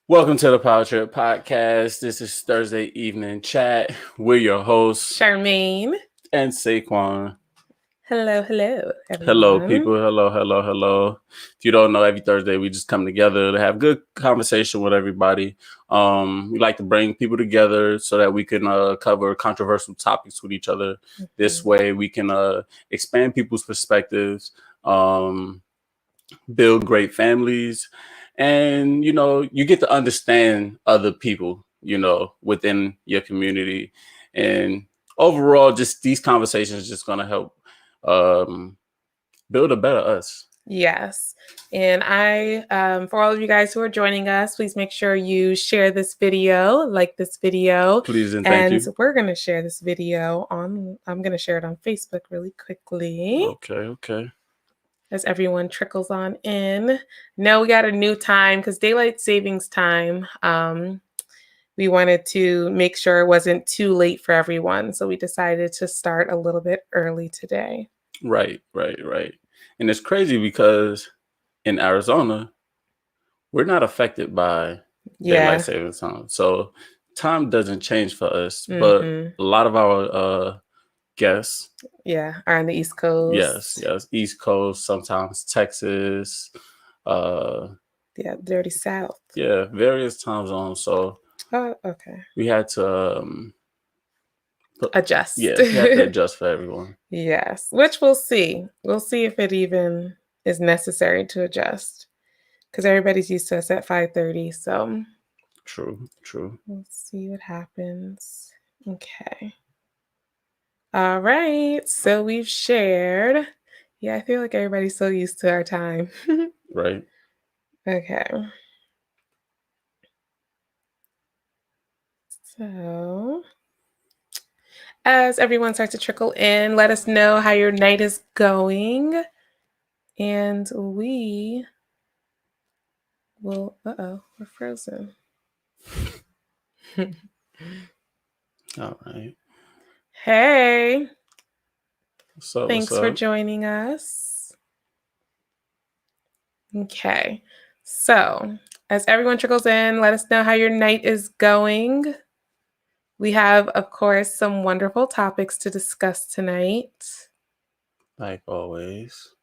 Welcome to the PowerTrip podcast. This is Thursday evening chat. We're your hosts Charmaine. and Saquon. Hello, everyone. Hello, people. Hello. If you don't know, every Thursday we just come together to have good conversation with everybody. We like to bring people together so that we can cover controversial topics with each other. Mm-hmm. This way, we can expand people's perspectives, build great families, and you get to understand other people within your community, and overall just these conversations just going to help build a better us. Yes. And for all of you guys who are joining us, please make sure you share this video, like this video. Please and thank you. We're going to share this video I'm going to share it on Facebook really quickly. Okay. As everyone trickles on in. No, we got a new time because daylight savings time. We wanted to make sure it wasn't too late for everyone. So we decided to start a little bit early today. Right. And it's crazy because in Arizona, we're not affected by daylight savings time. So time doesn't change for us, but a lot of our guests are on the East Coast. Yes, East Coast, sometimes Texas, dirty South. Yeah, various time zones. So okay, we had to adjust. Yeah, we had to adjust for everyone. Yes, which we'll see if it even is necessary to adjust, because everybody's used to us at 5:30. So true. We'll see what happens. Okay. All right. So we've shared. Yeah, I feel like everybody's so used to our time. Right. Okay. So, as everyone starts to trickle in, let us know how your night is going. And we will. We're frozen. All right. Hey. So thanks for joining us. Okay. So, as everyone trickles in, let us know how your night is going. We have, of course, some wonderful topics to discuss tonight. Like always.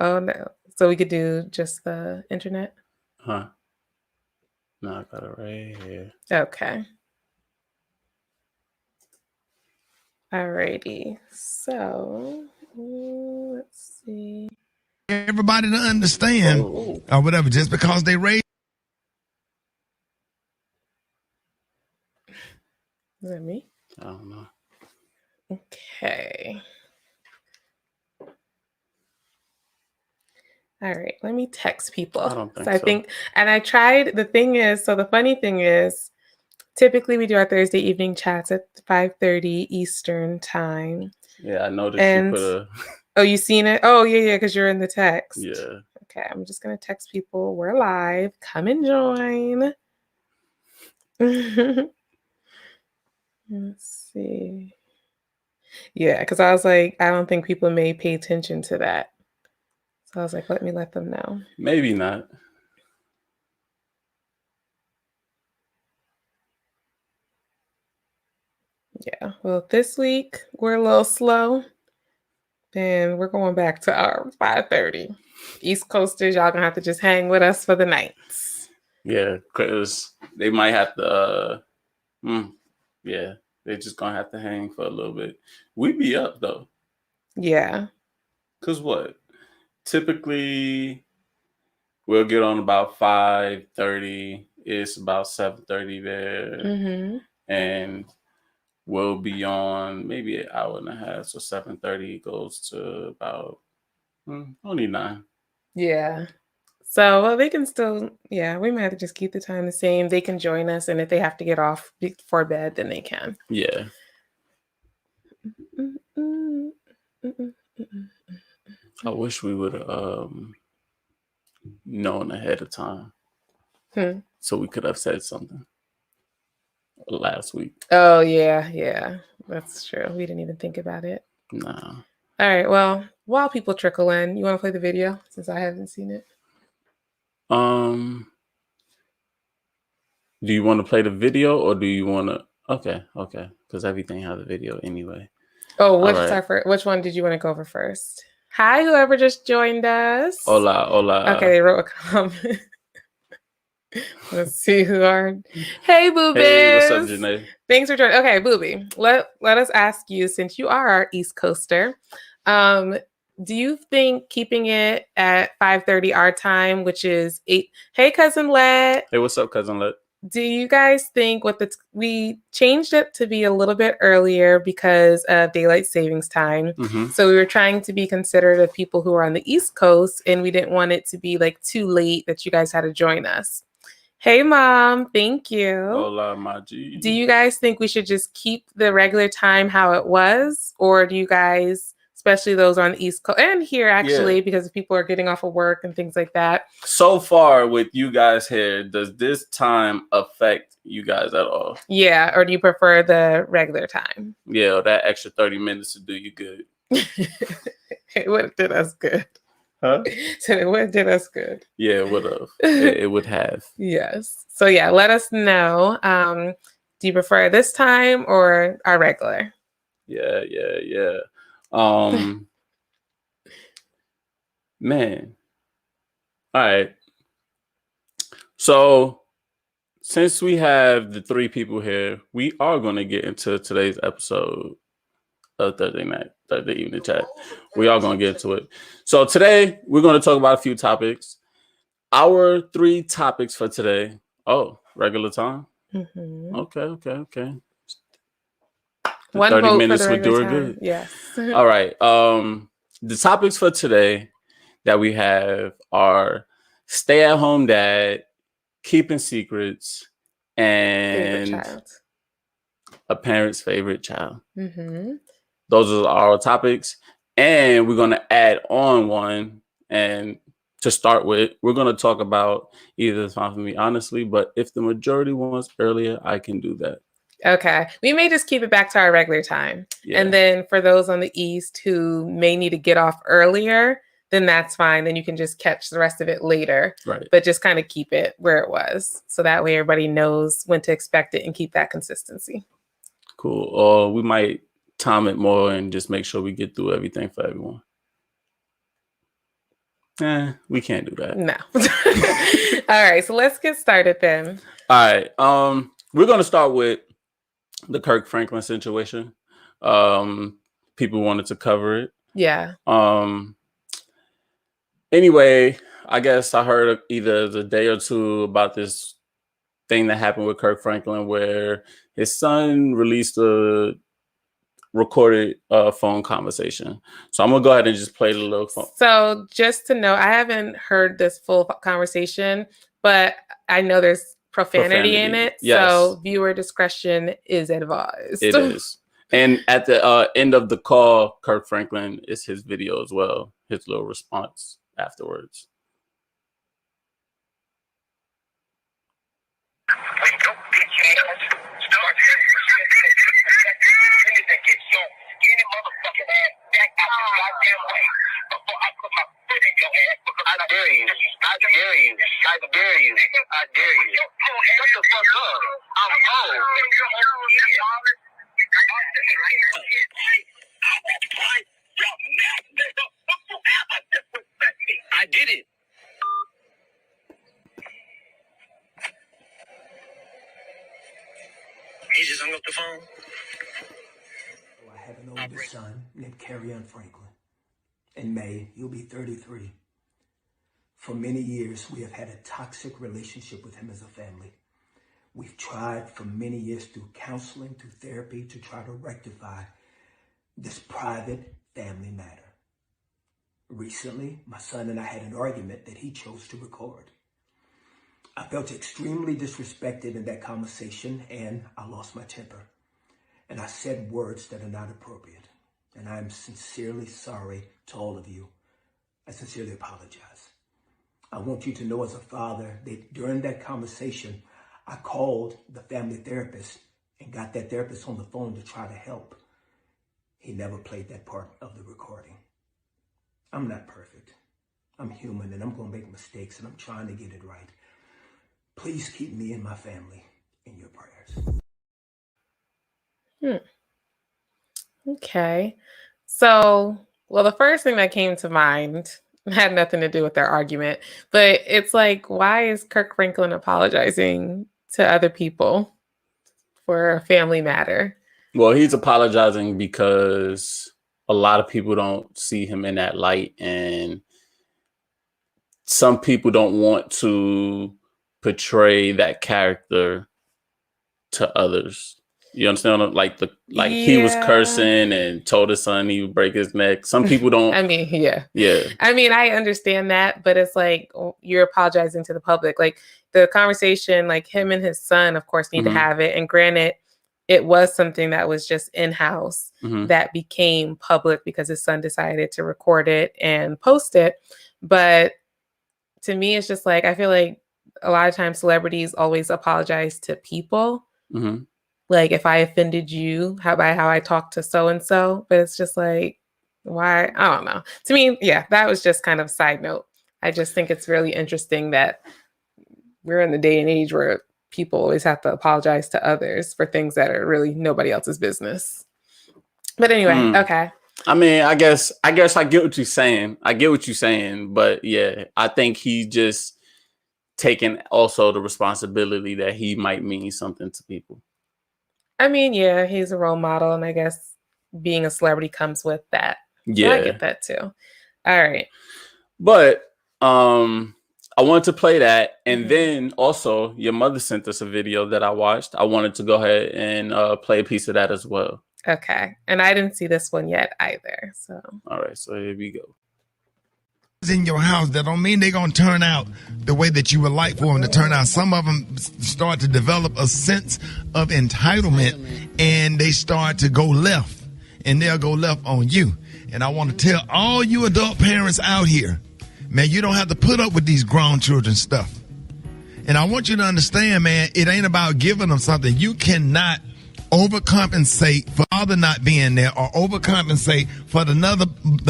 Oh, no. So we could do just the internet? Huh? No, I got it right here. Okay. Alrighty. So, let's see. Everybody to understand or whatever, just because they raise. Is that me? I don't know. Okay. All right, let me text people. I don't think so. And I tried, the funny thing is, typically we do our Thursday evening chats at 5:30 Eastern time. Yeah, I noticed you put a... Oh, you seen it? Oh, yeah, because you're in the text. Yeah. Okay, I'm just going to text people. We're live. Come and join. Let's see. Yeah, because I was like, I don't think people may pay attention to that. So I was like, let me let them know. Maybe not. Yeah, well, this week we're a little slow. Then we're going back to our 5:30. East Coasters, y'all gonna have to just hang with us for the nights. Yeah, because they might have to, yeah, they're just gonna have to hang for a little bit. We be up though. Yeah. Cause what? Typically, we'll get on about 5:30. It's about 7:30 there, and we'll be on maybe an hour and a half. So 7:30 goes to about only 9. Yeah. So, they can still, we might have to just keep the time the same. They can join us, and if they have to get off before bed, then they can. Yeah. I wish we would have known ahead of time, so we could have said something last week. Oh, yeah. That's true. We didn't even think about it. Nah. All right. Well, while people trickle in, you want to play the video since I haven't seen it? Do you want to play the video or do you want to? Okay. Because everything has a video anyway. Oh, which one did you want to go over first? Hi, whoever just joined us. Hola. Okay, they wrote a comment. Let's see who are. Hey, Boobies. Hey, what's up, Janae? Thanks for joining. Okay, Boobie, let us ask you, since you are our East Coaster, do you think keeping it at 5:30 our time, which is 8? Hey, Cousin Let. Hey, what's up, Cousin Let? Do you guys think we changed it to be a little bit earlier because of daylight savings time? Mm-hmm. So we were trying to be considerate of people who are on the East Coast, and we didn't want it to be like too late that you guys had to join us. Hey, Mom. Thank you. Hola, Maji. Do you guys think we should just keep the regular time how it was? Or do you guys, especially those on the East Coast and here actually, because people are getting off of work and things like that. So far with you guys here, does this time affect you guys at all? Yeah. Or do you prefer the regular time? Yeah, or that extra 30 minutes to do you good. It would have did us good. Huh? So it would have did us good. Yeah, it would have. It would have. Yes. So yeah, let us know. Do you prefer this time or our regular? Yeah. Man. All right. So since we have the 3 people here, we are going to get into today's episode of Thursday evening chat. We are going to get into it. So today we're going to talk about a few topics. Our 3 topics for today. Oh, regular time. Mm-hmm. Okay. 30 minutes would do it good. Yes. All right. The topics for today that we have are stay-at-home dad, keeping secrets, and a parent's favorite child. Mm-hmm. Those are our topics, and we're going to add on one. And to start with, we're going to talk about either it's fine for me, honestly, but if the majority wants earlier, I can do that. Okay. We may just keep it back to our regular time. Yeah. And then for those on the East who may need to get off earlier, then that's fine. Then you can just catch the rest of it later. Right. But just kind of keep it where it was. So that way everybody knows when to expect it and keep that consistency. Cool. Or we might time it more and just make sure we get through everything for everyone. We can't do that. No. All right. So let's get started then. All right. We're going to start with the Kirk Franklin situation. People wanted to cover it. Yeah. Anyway, I guess I heard either a day or two about this thing that happened with Kirk Franklin where his son released a recorded phone conversation. So I'm going to go ahead and just play the little phone. So just to know, I haven't heard this full conversation, but I know there's profanity in it. Yes. So viewer discretion is advised. It is. And at the end of the call, Kirk Franklin is his video as well, his little response afterwards. I did it. He just hung up the phone. I have an older son named Kerryon Franklin. In May, he'll be 33. For many years, we have had a toxic relationship with him as a family. We've tried for many years through counseling, through therapy, to try to rectify this private family matter. Recently, my son and I had an argument that he chose to record. I felt extremely disrespected in that conversation, and I lost my temper. And I said words that are not appropriate. And I'm sincerely sorry to all of you. I sincerely apologize. I want you to know as a father that during that conversation, I called the family therapist and got that therapist on the phone to try to help. He never played that part of the recording. I'm not perfect. I'm human and I'm going to make mistakes and I'm trying to get it right. Please keep me and my family in your prayers. Okay. So, well, the first thing that came to mind had nothing to do with their argument, but it's like, why is Kirk Franklin apologizing to other people for a family matter? Well, he's apologizing because a lot of people don't see him in that light, and some people don't want to portray that character to others. You understand? He was cursing and told his son he would break his neck. Some people don't. I mean, yeah. Yeah. I mean, I understand that, but it's like you're apologizing to the public. Like the conversation, like him and his son, of course, need to have it. And granted, it was something that was just in-house that became public because his son decided to record it and post it. But to me, it's just like, I feel like a lot of times celebrities always apologize to people. Like if I offended you, how I talked to so-and-so, but it's just like, why? I don't know. To me, yeah, that was just kind of a side note. I just think it's really interesting that we're in the day and age where people always have to apologize to others for things that are really nobody else's business. But anyway, okay. I mean, I guess I get what you're saying. But yeah, I think he just taking also the responsibility that he might mean something to people. I mean, yeah, he's a role model, and I guess being a celebrity comes with that. Yeah, so I get that too. All right, but I wanted to play that, and then also your mother sent us a video that I watched. I wanted to go ahead and play a piece of that as well. Okay, and I didn't see this one yet either. So all right, so here we go. In your house, that don't mean they're gonna turn out the way that you would like for them to turn out. Some of them start to develop a sense of entitlement, and they start to go left, and they'll go left on you. And I want to tell all you adult parents out here, man, you don't have to put up with these grown children stuff. And I want you to understand, man, it ain't about giving them something. You cannot overcompensate for father not being there or overcompensate for the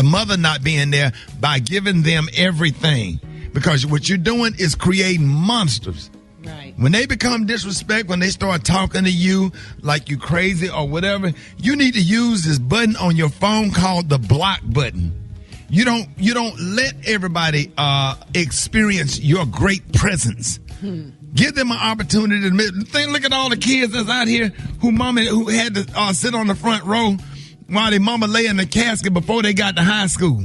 mother not being there by giving them everything, because what you're doing is creating monsters. Right. When they become disrespectful, when they start talking to you like you crazy or whatever, you need to use this button on your phone called the block button. You don't let everybody experience your great presence. Give them an opportunity to look at all the kids that's out here who had to sit on the front row while their mama lay in the casket before they got to high school.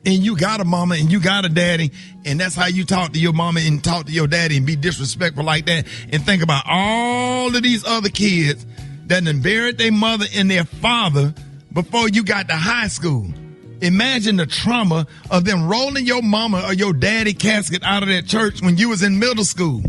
And you got a mama and you got a daddy, and that's how you talk to your mama and talk to your daddy and be disrespectful like that. And think about all of these other kids that done buried their mother and their father before you got to high school. Imagine the trauma of them rolling your mama or your daddy casket out of that church when you was in middle school.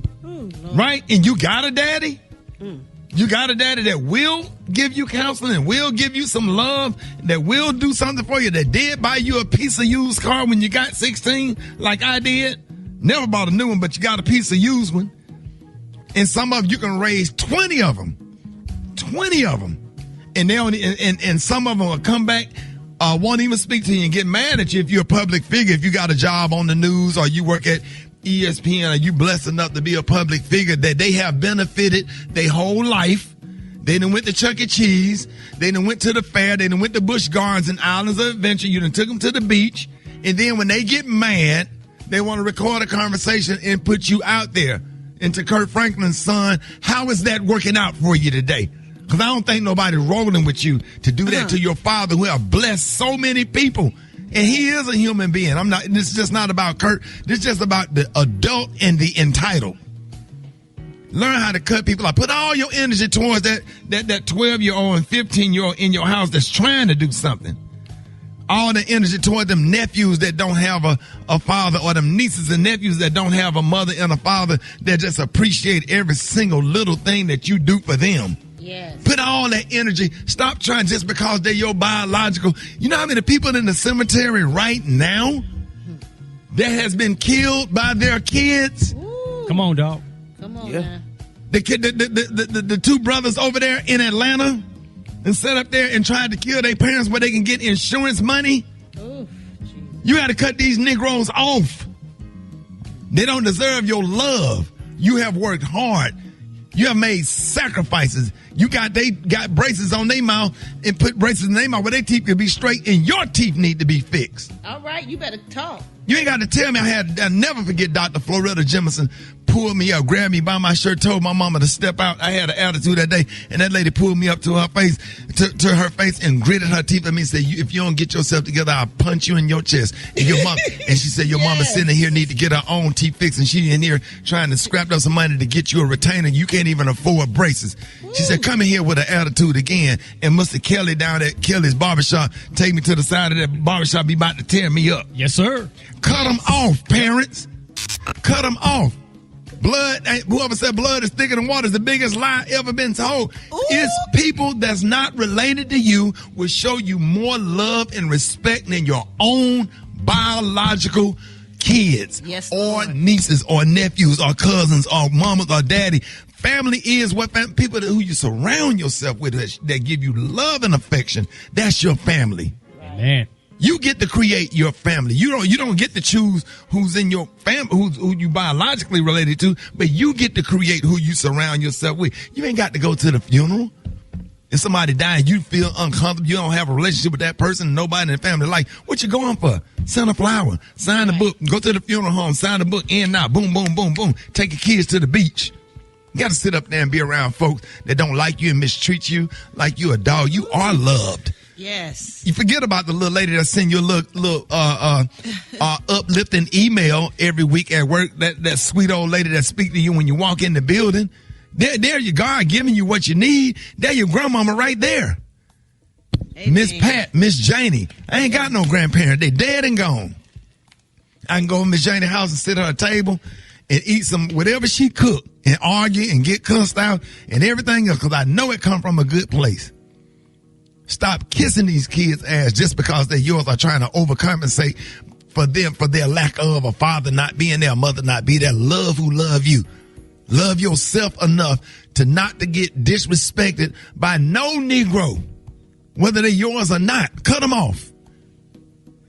Right? And you got a daddy? You got a daddy that will give you counseling and will give you some love, that will do something for you, that did buy you a piece of used car when you got 16, like I did. Never bought a new one, but you got a piece of used one. And some of you can raise 20 of them. 20 of them. And they only, and some of them will come back, won't even speak to you and get mad at you if you're a public figure, if you got a job on the news or you work at ESPN or you blessed enough to be a public figure, that they have benefited their whole life. They done went to Chuck E. Cheese. They done went to the fair. They done went to Busch Gardens and Islands of Adventure. You done took them to the beach. And then when they get mad, they want to record a conversation and put you out there. And to Kirk Franklin's son, how is that working out for you today? Because I don't think nobody's rolling with you to do that to your father, who have blessed so many people. And he is a human being. This is just not about Kurt. This is just about the adult and the entitled. Learn how to cut people off. Put all your energy towards that 12-year-old and 15-year-old in your house that's trying to do something. All the energy toward them nephews that don't have a father, or them nieces and nephews that don't have a mother and a father that just appreciate every single little thing that you do for them. Yes. Put all that energy. Stop trying just because they're your biological. You know how many people in the cemetery right now that has been killed by their kids? Ooh. Come on, dog. Come on, man. The two brothers over there in Atlanta and sat up there and tried to kill their parents where they can get insurance money. Ooh, you got to cut these Negroes off. They don't deserve your love. You have worked hard. You have made sacrifices. They got braces on their mouth and put braces in their mouth where their teeth could be straight and your teeth need to be fixed. All right, you better talk. You ain't got to tell me. I'll never forget Dr. Floretta Jemison pulled me up, grabbed me by my shirt, told my mama to step out. I had an attitude that day, and that lady pulled me up to her face, and gritted her teeth at me and said, if you don't get yourself together, I'll punch you in your chest. And your mom, and she said, your mama sitting here need to get her own teeth fixed, and she in here trying to scrap up some money to get you a retainer. You can't even afford braces. She said, come in here with an attitude again. And Mr. Kelly down at Kelly's barbershop take me to the side of that barbershop. Be about to tear me up. Yes, sir. Cut them off, parents. Cut them off. Blood, whoever said blood is thicker than water is the biggest lie ever been told. Ooh. It's people that's not related to you will show you more love and respect than your own biological kids, yes, or Lord. Nieces or nephews or cousins or mamas or daddy. Family is what people who you surround yourself with that give you love and affection. That's your family. Amen. You get to create your family. You don't get to choose who's in your family, who you biologically related to, but you get to create who you surround yourself with. You ain't got to go to the funeral. If somebody died, you feel uncomfortable, you don't have a relationship with that person, nobody in the family, like, what you going for? Send a flower, sign the book, go to the funeral home, sign the book, in now, boom, boom, boom, boom. Take your kids to the beach. You got to sit up there and be around folks that don't like you and mistreat you like you a dog. You are loved. Yes. You forget about the little lady that send you a little uplifting email every week at work. That sweet old lady that speak to you when you walk in the building. There you God giving you what you need. There your grandmama right there. Miss Pat, Miss Janie. I ain't got no grandparents. They dead and gone. I can go to Miss Janie's house and sit at her table and eat some whatever she cook and argue and get cussed out and everything else because I know it come from a good place. Stop kissing these kids' ass just because they're yours or trying to overcompensate for their lack of a father not being there, a mother not be there. Love who love you. Love yourself enough to not to get disrespected by no Negro, whether they're yours or not. Cut them off.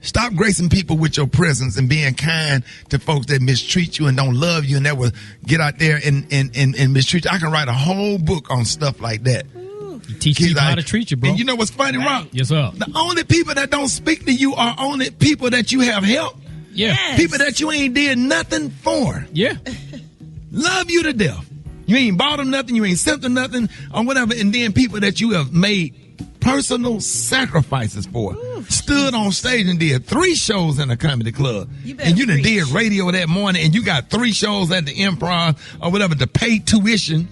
Stop gracing people with your presence and being kind to folks that mistreat you and don't love you and that will get out there and mistreat you. I can write a whole book on stuff like that. You teach people how to treat you, bro. And you know what's funny, Rob? Yes, sir. The only people that don't speak to you are only people that you have helped. Yeah. Yes. People that you ain't did nothing for. Yeah. Love you to death. You ain't bought them nothing. You ain't sent them nothing or whatever. And then people that you have made personal sacrifices for. Ooh, stood on stage and did 3 shows in a comedy club. And you done did radio that morning and you got 3 shows at the Improv or whatever to pay tuition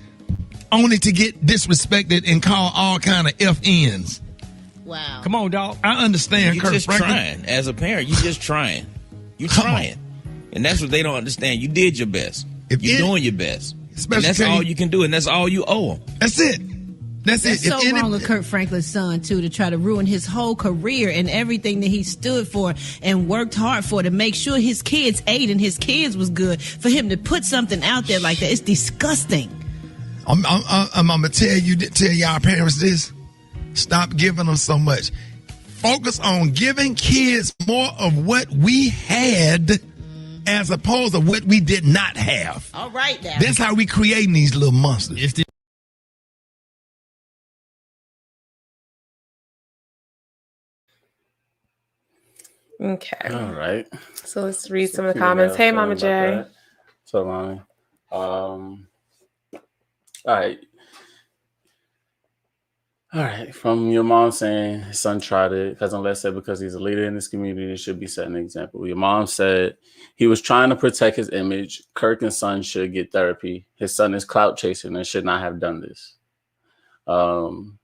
only to get disrespected and call all kind of FNs. Wow. Come on, dog. I understand, You're Kurt just Franklin. trying. As a parent, you're just trying. You're Come trying. on. And that's what they don't understand. You did your best. If You're it- doing your best. And Especially that's all you can do, and that's all you owe them. That's it. That's It's it. so wrong of Kurt Franklin's son, too, to try to ruin his whole career and everything that he stood for and worked hard for to make sure his kids ate and his kids was good. For him to put something out there like that, it's disgusting. I'm gonna tell y'all parents this. Stop giving them so much. Focus on giving kids more of what we had as opposed to what we did not have. All right, now. That's how we creating these little monsters. It's the Okay. All right. So let's read some of the comments. Hey, Mama J. So, Mommy. All right. All right. From your mom saying his son tried it. Cousin Les said because he's a leader in this community, he should be setting an example. Your mom said he was trying to protect his image. Kirk and son should get therapy. His son is clout chasing and should not have done this. Cousin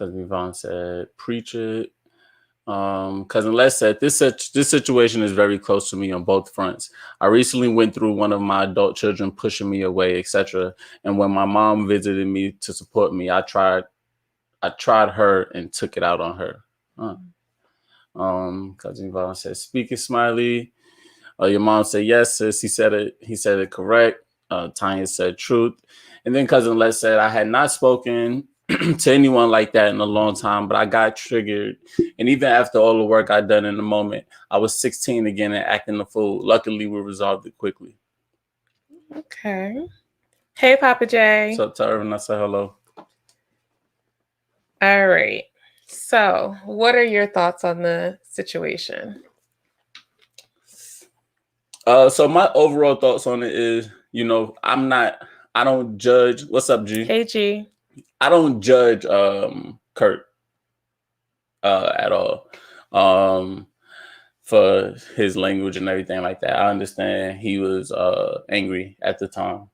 Yvonne said, preach it. Cousin Les said, this situation is very close to me on both fronts. I recently went through one of my adult children pushing me away, etc. And when my mom visited me to support me, I tried her and took it out on her. Cousin Yvonne said, speak it, Smiley. Your mom said, yes, sis. He said it correct. Tanya said truth. And then Cousin Les said, I had not spoken to anyone like that in a long time, but I got triggered. And even after all the work I'd done in the moment, I was 16 again and acting a fool. Luckily, we resolved it quickly. Okay. Hey, Papa J. What's up, Tara? And I say hello. All right. So, what are your thoughts on the situation? So my overall thoughts on it is, I don't judge. What's up, G? Hey, G. I don't judge Kurt at all for his language and everything like that. I understand he was angry at the time.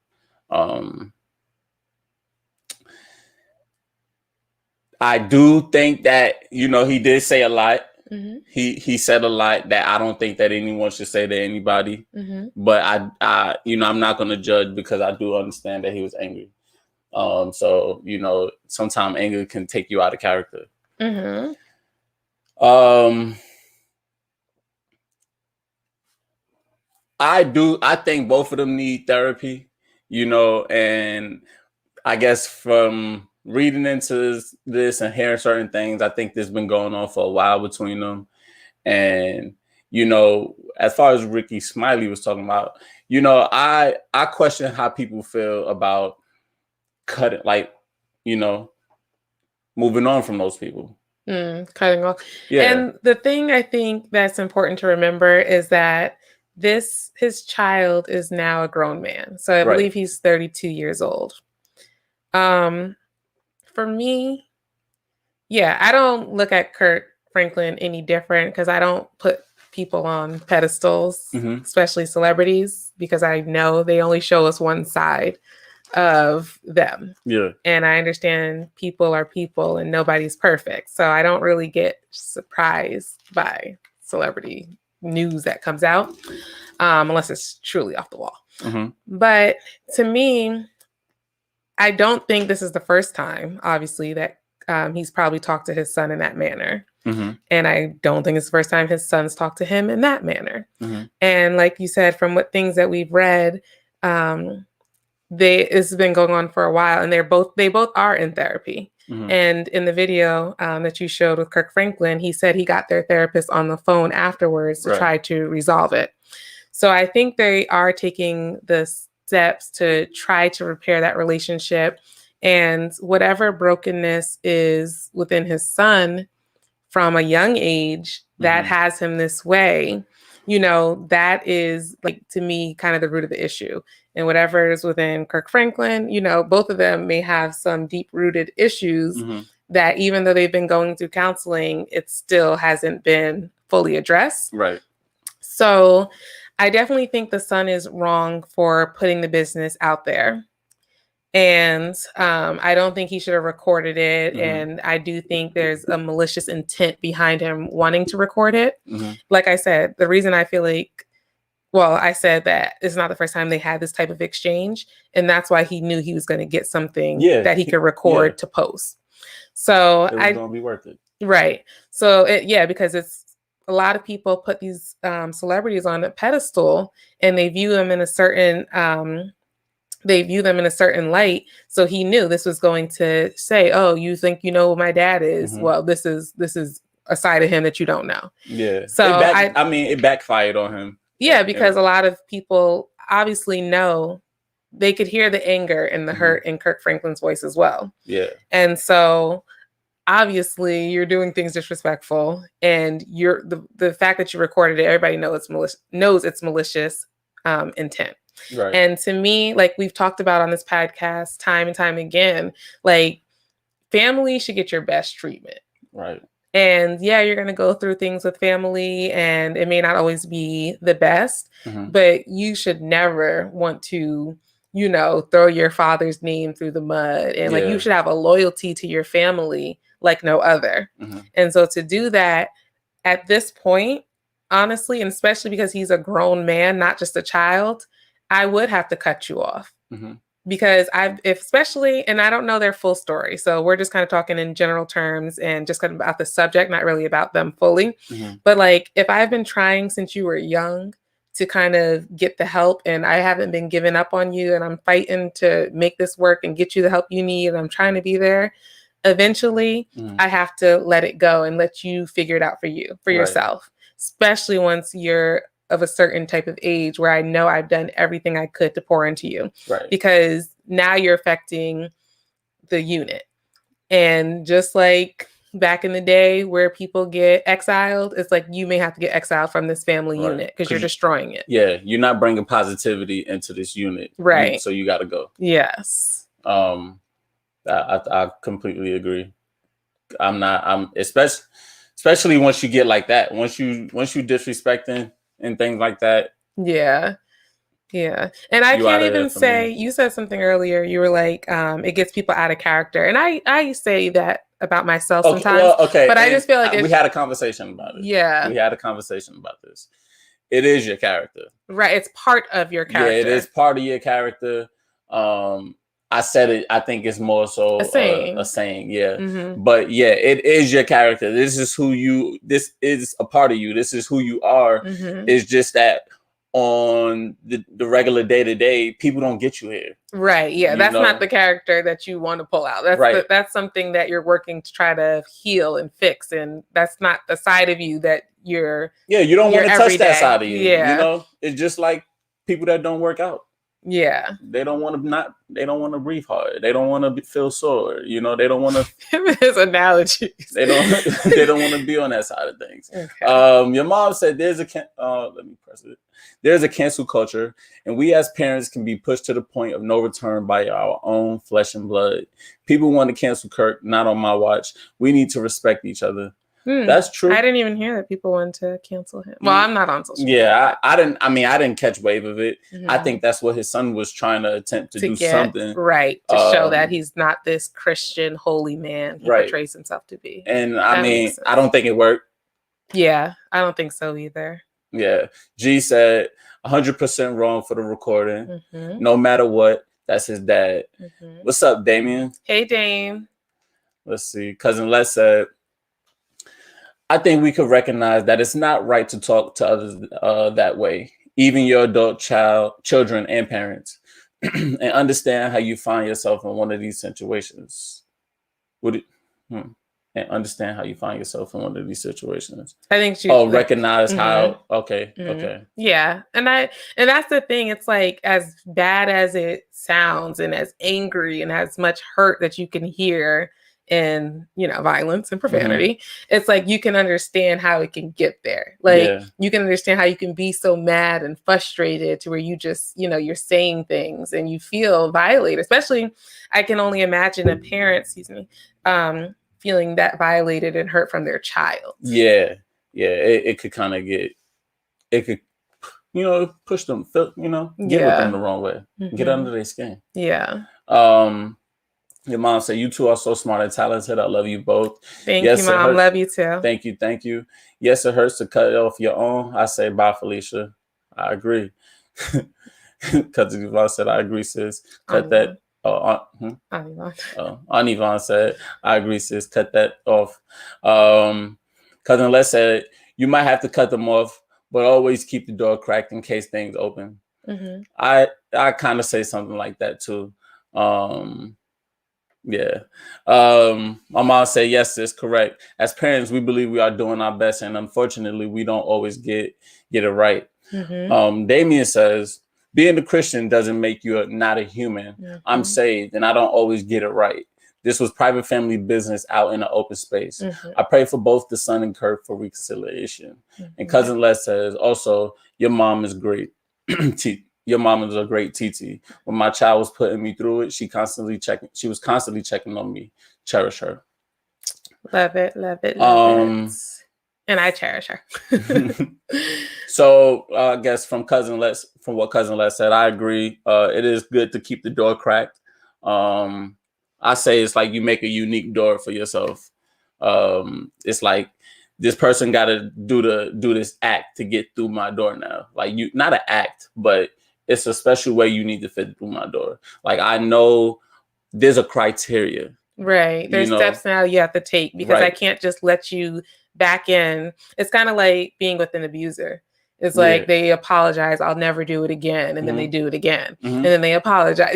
I do think that, he did say a lot. Mm-hmm. He said a lot that I don't think that anyone should say to anybody. Mm-hmm. But I I'm not going to judge because I do understand that he was angry. So sometimes anger can take you out of character. Mm-hmm. I think both of them need therapy, and I guess from reading into this and hearing certain things, I think this has been going on for a while between them. And, as far as Ricky Smiley was talking about, I question how people feel about cutting, moving on from those people. Cutting off. Yeah. And the thing I think that's important to remember is that his child is now a grown man. So I believe he's 32 years old. For me, I don't look at Kurt Franklin any different because I don't put people on pedestals, especially celebrities, because I know they only show us one side of them. Yeah. And I understand people are people and nobody's perfect. So I don't really get surprised by celebrity news that comes out unless it's truly off the wall. Mm-hmm. But to me, I don't think this is the first time, obviously, that he's probably talked to his son in that manner. Mm-hmm. And I don't think it's the first time his son's talked to him in that manner. Mm-hmm. And like you said, from what things that we've read, it's been going on for a while, and they both are in therapy. Mm-hmm. And in the video that you showed with Kirk Franklin, he said he got their therapist on the phone afterwards to try to resolve it. So I think they are taking the steps to try to repair that relationship, and whatever brokenness is within his son from a young age that has him this way, that is, like, to me, kind of the root of the issue. And whatever is within Kirk Franklin, both of them may have some deep-rooted issues that even though they've been going through counseling, it still hasn't been fully addressed. Right. So I definitely think the son is wrong for putting the business out there. And I don't think he should have recorded it. Mm-hmm. And I do think there's a malicious intent behind him wanting to record it. Mm-hmm. Like I said, the reason I feel like, I said that it's not the first time they had this type of exchange. And that's why he knew he was going to get something that he could record to post. So it was going to be worth it. Right. So because it's a lot of people put these celebrities on a pedestal and they view them in a certain light. So he knew this was going to say, oh, you think you know who my dad is? Mm-hmm. Well, this is a side of him that you don't know. Yeah. So it backfired on him. Yeah, because a lot of people obviously know, they could hear the anger and the hurt in Kirk Franklin's voice as well. Yeah. And so obviously you're doing things disrespectful, and the fact that you recorded it, everybody knows it's malicious intent. Right. And to me, like we've talked about on this podcast time and time again, like, family should get your best treatment. Right. And you're going to go through things with family, and it may not always be the best, but you should never want to, throw your father's name through the mud. And like, you should have a loyalty to your family like no other. Mm-hmm. And so to do that at this point, honestly, and especially because he's a grown man, not just a child, I would have to cut you off. Mm-hmm. Because and I don't know their full story. So we're just kind of talking in general terms and just kind of about the subject, not really about them fully. Mm-hmm. But like, if I've been trying since you were young to kind of get the help, and I haven't been giving up on you, and I'm fighting to make this work and get you the help you need, and I'm trying to be there, eventually I have to let it go and let you figure it out for yourself, especially once you're of a certain type of age where I know I've done everything I could to pour into you. Right. Because now you're affecting the unit. And just like back in the day where people get exiled, it's like you may have to get exiled from this family unit because you're destroying it. Yeah, you're not bringing positivity into this unit. Right. So you got to go. Yes. I completely agree. I'm especially once you get like that. Once you disrespecting and things like that. Yeah. Yeah. And I can't even say, you said something earlier. You were like, it gets people out of character. And I say that about myself sometimes. Well, okay. But I just feel like we had a conversation about it. Yeah. We had a conversation about this. It is your character. Right. It's part of your character. Yeah, it is part of your character. I said it. I think it's more so a saying. Yeah. Mm-hmm. But yeah, it is your character. This is a part of you. This is who you are. Mm-hmm. It's just that on the regular day-to-day, people don't get you here. Right. Yeah. That's not the character that you want to pull out. That's something that you're working to try to heal and fix. And that's not the side of you that you're. Yeah. You don't want to touch that side of you. Yeah. It's just like people that don't work out. Yeah. They don't want to breathe hard. They don't want to feel sore. They don't want to. His analogy. They don't want to be on that side of things. Okay. Your mom said there's let me press it. There's a cancel culture, and we as parents can be pushed to the point of no return by our own flesh and blood. People want to cancel Kirk, not on my watch. We need to respect each other. That's true. I didn't even hear that people want to cancel him. Well, I'm not on social media. Yeah, I didn't catch wave of it. Mm-hmm. I think that's what his son was trying to attempt to do something. Right. To show that he's not this Christian holy man he portrays himself to be. And I don't think it worked. Yeah, I don't think so either. Yeah. G said 100% wrong for the recording. Mm-hmm. No matter what, that's his dad. Mm-hmm. What's up, Damien? Hey, Dame. Let's see. Cousin Les said, I think we could recognize that it's not right to talk to others that way, even your adult children and parents, and understand how you find yourself in one of these situations. And understand how you find yourself in one of these situations. I think recognize how. Okay. Mm-hmm. Okay. Yeah, and that's the thing. It's like as bad as it sounds, and as angry and as much hurt that you can hear in violence and profanity. Mm-hmm. It's like you can understand how it can get there. Like you can understand how you can be so mad and frustrated to where you just you're saying things and you feel violated. Especially, I can only imagine a parent, feeling that violated and hurt from their child. Yeah. It could kind of push them, get with them the wrong way, get under their skin. Yeah. Your mom said, you two are so smart and talented. I love you both. Thank you, Mom. Love you too. Thank you. Yes, it hurts to cut off your own. I say, bye, Felicia. I agree. Because Yvonne said, I agree, sis. Cut that. Aunt Yvonne said, I agree, sis. Cut that off. Cousin Les said, you might have to cut them off, but always keep the door cracked in case things open. Mm-hmm. I kind of say something like that too. Yeah. My mom said, yes, sis, correct. As parents, we believe we are doing our best, and unfortunately, we don't always get it right. Mm-hmm. Damien says, being a Christian doesn't make you not a human. Mm-hmm. I'm saved, and I don't always get it right. This was private family business out in the open space. Mm-hmm. I pray for both the son and Kirk for reconciliation. Mm-hmm. And Cousin Les says, also, your mom is great. Your mom is a great TT. When my child was putting me through it, she was constantly checking on me. Cherish her. Love it. And I cherish her. So I guess from what Cousin Les said, I agree. It is good to keep the door cracked. I say it's like you make a unique door for yourself. It's like this person got to do this act to get through my door now. Like not an act, but it's a special way you need to fit through my door. Like I know there's a criteria. Right. There's steps now you have to take because I can't just let you back in. It's kind of like being with an abuser. It's like they apologize, I'll never do it again. And then they do it again. Mm-hmm. And then they apologize,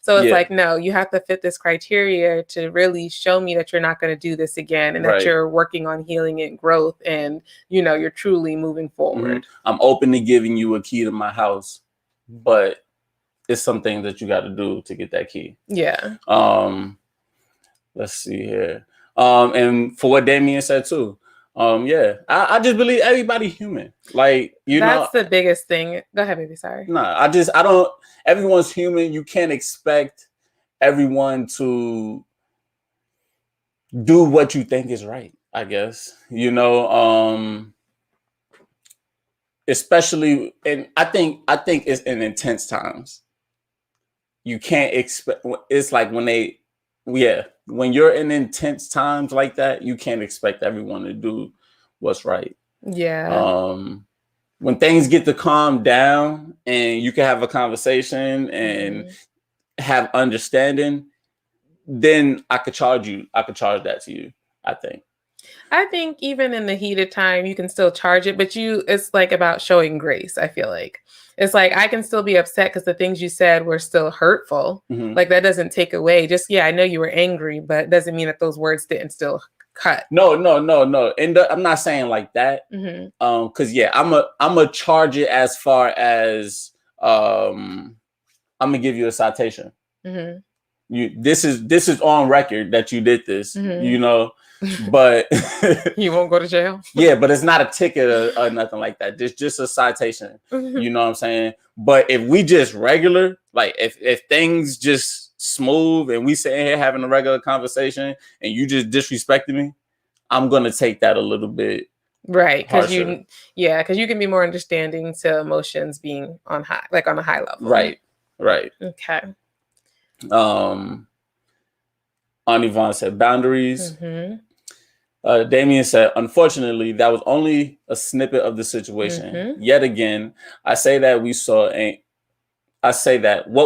So it's like, no, you have to fit this criteria to really show me that you're not going to do this again and that you're working on healing and growth and, you're truly moving forward. Mm-hmm. I'm open to giving you a key to my house, but it's something that you got to do to get that key. Yeah. Let's see here. And for what Damien said too. Yeah, I just believe everybody human. Like, that's the biggest thing. Go ahead, baby. Sorry. Nah, I don't. Everyone's human. You can't expect everyone to do what you think is right, I guess. Especially, and I think it's in intense times. You can't expect. It's like when you're in intense times like that, you can't expect everyone to do what's right. Yeah. When things get to calm down and you can have a conversation and have understanding, then I could charge that to you, I think. I think even in the heated time, you can still charge it, but it's like about showing grace. I feel like it's like I can still be upset because the things you said were still hurtful. Mm-hmm. Like that doesn't take away. Just I know you were angry, but it doesn't mean that those words didn't still cut. No. And I'm not saying like that. Because I'm a charge it as far as I'm gonna give you a citation. This is on record that you did this. But you won't go to jail. Yeah, but it's not a ticket or nothing like that. It's just a citation. You know what I'm saying? But if we just regular, like if things just smooth and we sitting here having a regular conversation and you just disrespected me, I'm gonna take that a little bit. Right, because you can be more understanding to emotions being on a high level. Right. Okay. Aunt Yvonne said boundaries. Damien said, unfortunately, that was only a snippet of the situation. Yet again, I say that what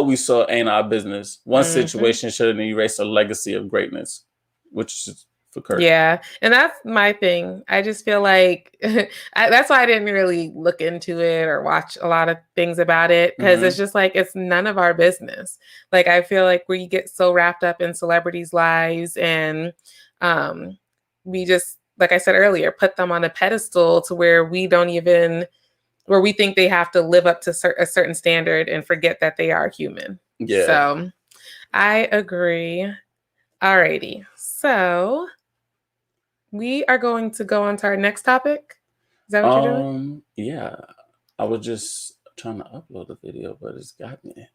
we saw ain't our business. One situation shouldn't erase a legacy of greatness, which is for Kurt. Yeah, and that's my thing. I just feel like that's why I didn't really look into it or watch a lot of things about it, because it's just like it's none of our business. Like I feel like we get so wrapped up in celebrities' lives, and we just, like I said earlier, put them on a pedestal to where we think they have to live up to a certain standard and forget that they are human. Yeah. So I agree. Alrighty. So we are going to go on to our next topic. Is that what you're doing? Yeah. I was just trying to upload the video, but it's got me.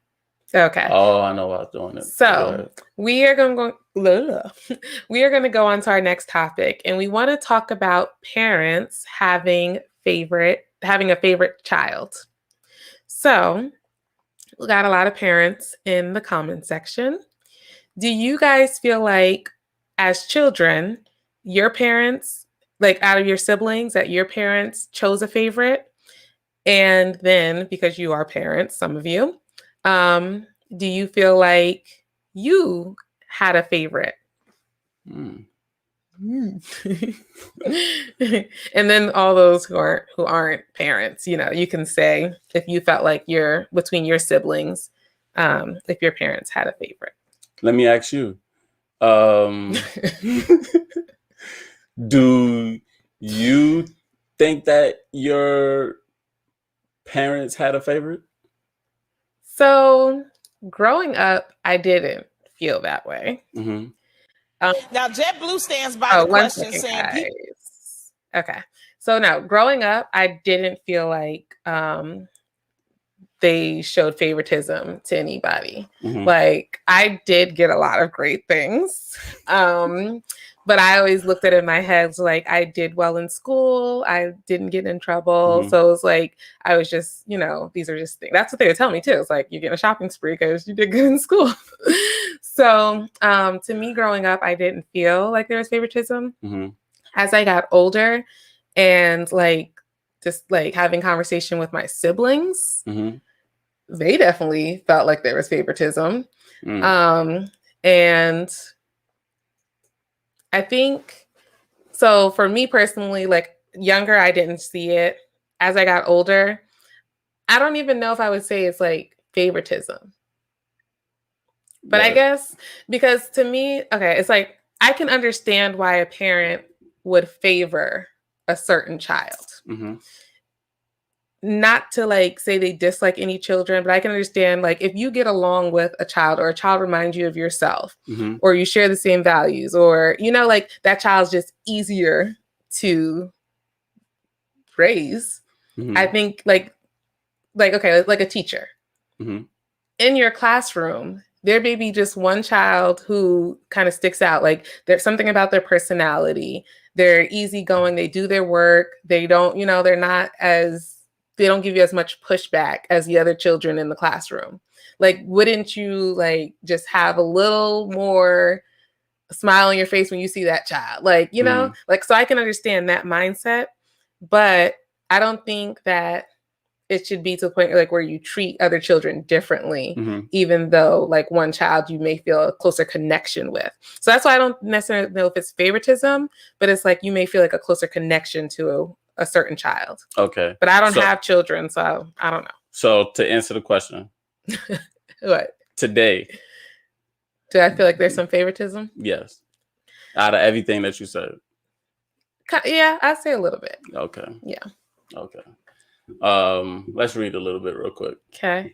Okay. Oh, I know why I was doing it. So we are going to go on to our next topic, and we want to talk about parents having a favorite child. So we got a lot of parents in the comment section. Do you guys feel like as children, your parents, like out of your siblings, that your parents chose a favorite? And then because you are parents, some of you, do you feel like you had a favorite? And then all those who aren't parents, you can say if you felt like you're between your siblings, if your parents had a favorite. Let me ask you, do you think that your parents had a favorite? So growing up, I didn't feel that way. Now, JetBlue stands by the question saying... Okay. So no, growing up, I didn't feel like they showed favoritism to anybody. Like I did get a lot of great things. But I always looked at it in my head like I did well in school. I didn't get in trouble. So it was like, I was just, these are just things. That's what they would tell me too. It's like, you're getting a shopping spree because you did good in school. So to me growing up, I didn't feel like there was favoritism. As I got older and just having conversation with my siblings, they definitely felt like there was favoritism. And I think, so for me personally, like younger, I didn't see it. As I got older, I don't even know if I would say it's like favoritism. But I guess because to me, okay, it's like I can understand why a parent would favor a certain child. not to like say they dislike any children, but I can understand like if you get along with a child or a child reminds you of yourself or you share the same values or, you know, like that child's just easier to raise. I think like, okay, like a teacher in your classroom, there may be just one child who kind of sticks out. Like there's something about their personality. They're easygoing. They do their work. They don't, you know, they don't give you as much pushback as the other children in the classroom. Like, wouldn't you like just have a little more smile on your face when you see that child? Like, you know, like, so I can understand that mindset, but I don't think that it should be to the point like where you treat other children differently, even though like one child you may feel a closer connection with. So that's why I don't necessarily know if it's favoritism, but it's like you may feel like a closer connection to a certain child. Okay. But I don't have children, so I don't know. So to answer the question. What? Today. Do I feel like there's some favoritism? Yes. Out of everything that you said. Yeah, I'd say a little bit. Okay. Yeah. Okay. Let's read a little bit real quick. Okay.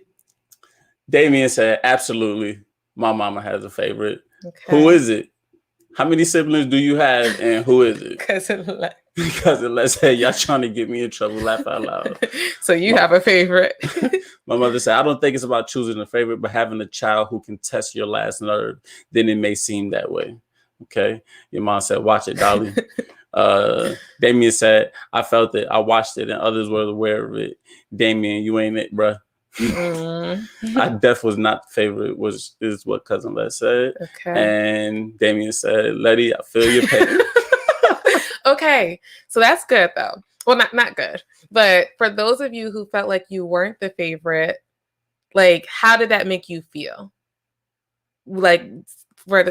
Damien said, absolutely, my mama has a favorite. Okay. Who is it? How many siblings do you have and who is it? Because let's say y'all trying to get me in trouble, laugh out loud. So you have a favorite. My mother said, I don't think it's about choosing a favorite, but having a child who can test your last nerve. Then it may seem that way. Okay. Your mom said, watch it, Dolly. Damien said, I felt it. I watched it and others were aware of it. Damien, you ain't it, bruh. I def was not the favorite, is what cousin Les said. Okay. And Damien said, Letty, I feel your pain. Okay. So that's good though. Well, not good. But for those of you who felt like you weren't the favorite, like how did that make you feel? Like for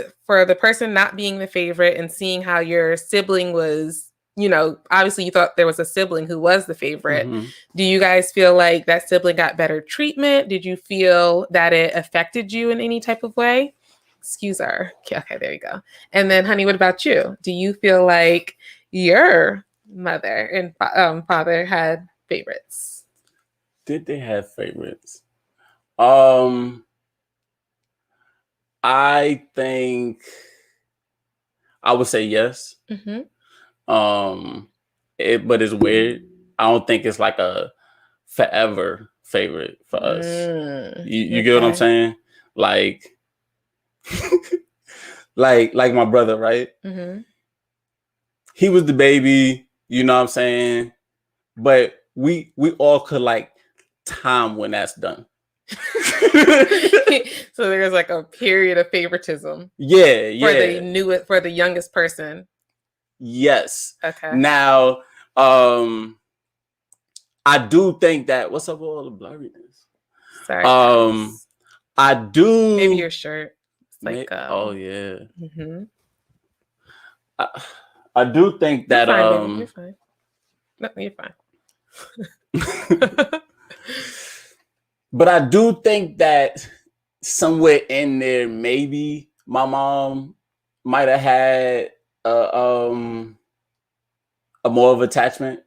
the person not being the favorite and seeing how your sibling was, you know, obviously you thought there was a sibling who was the favorite. Do you guys feel like that sibling got better treatment? Did you feel that it affected you in any type of way? Excuse her. Okay, there you go. And then, honey, what about you? Do you feel like your mother and father had favorites? Did they have favorites? I think I would say yes. But it's weird. I don't think it's like a forever favorite for us. You get what I'm saying? Like, like my brother, right? He was the baby, you know what I'm saying? But we all could like time when that's done. So there's like a period of favoritism. Yeah. For the youngest person. Yes. Okay. Now, I do think that what's up with all the blurriness? Sorry. I do. Maybe your shirt. It's like oh yeah. I do think that you're fine. No, you're fine. But I do think that somewhere in there, maybe my mom might have had a more of attachment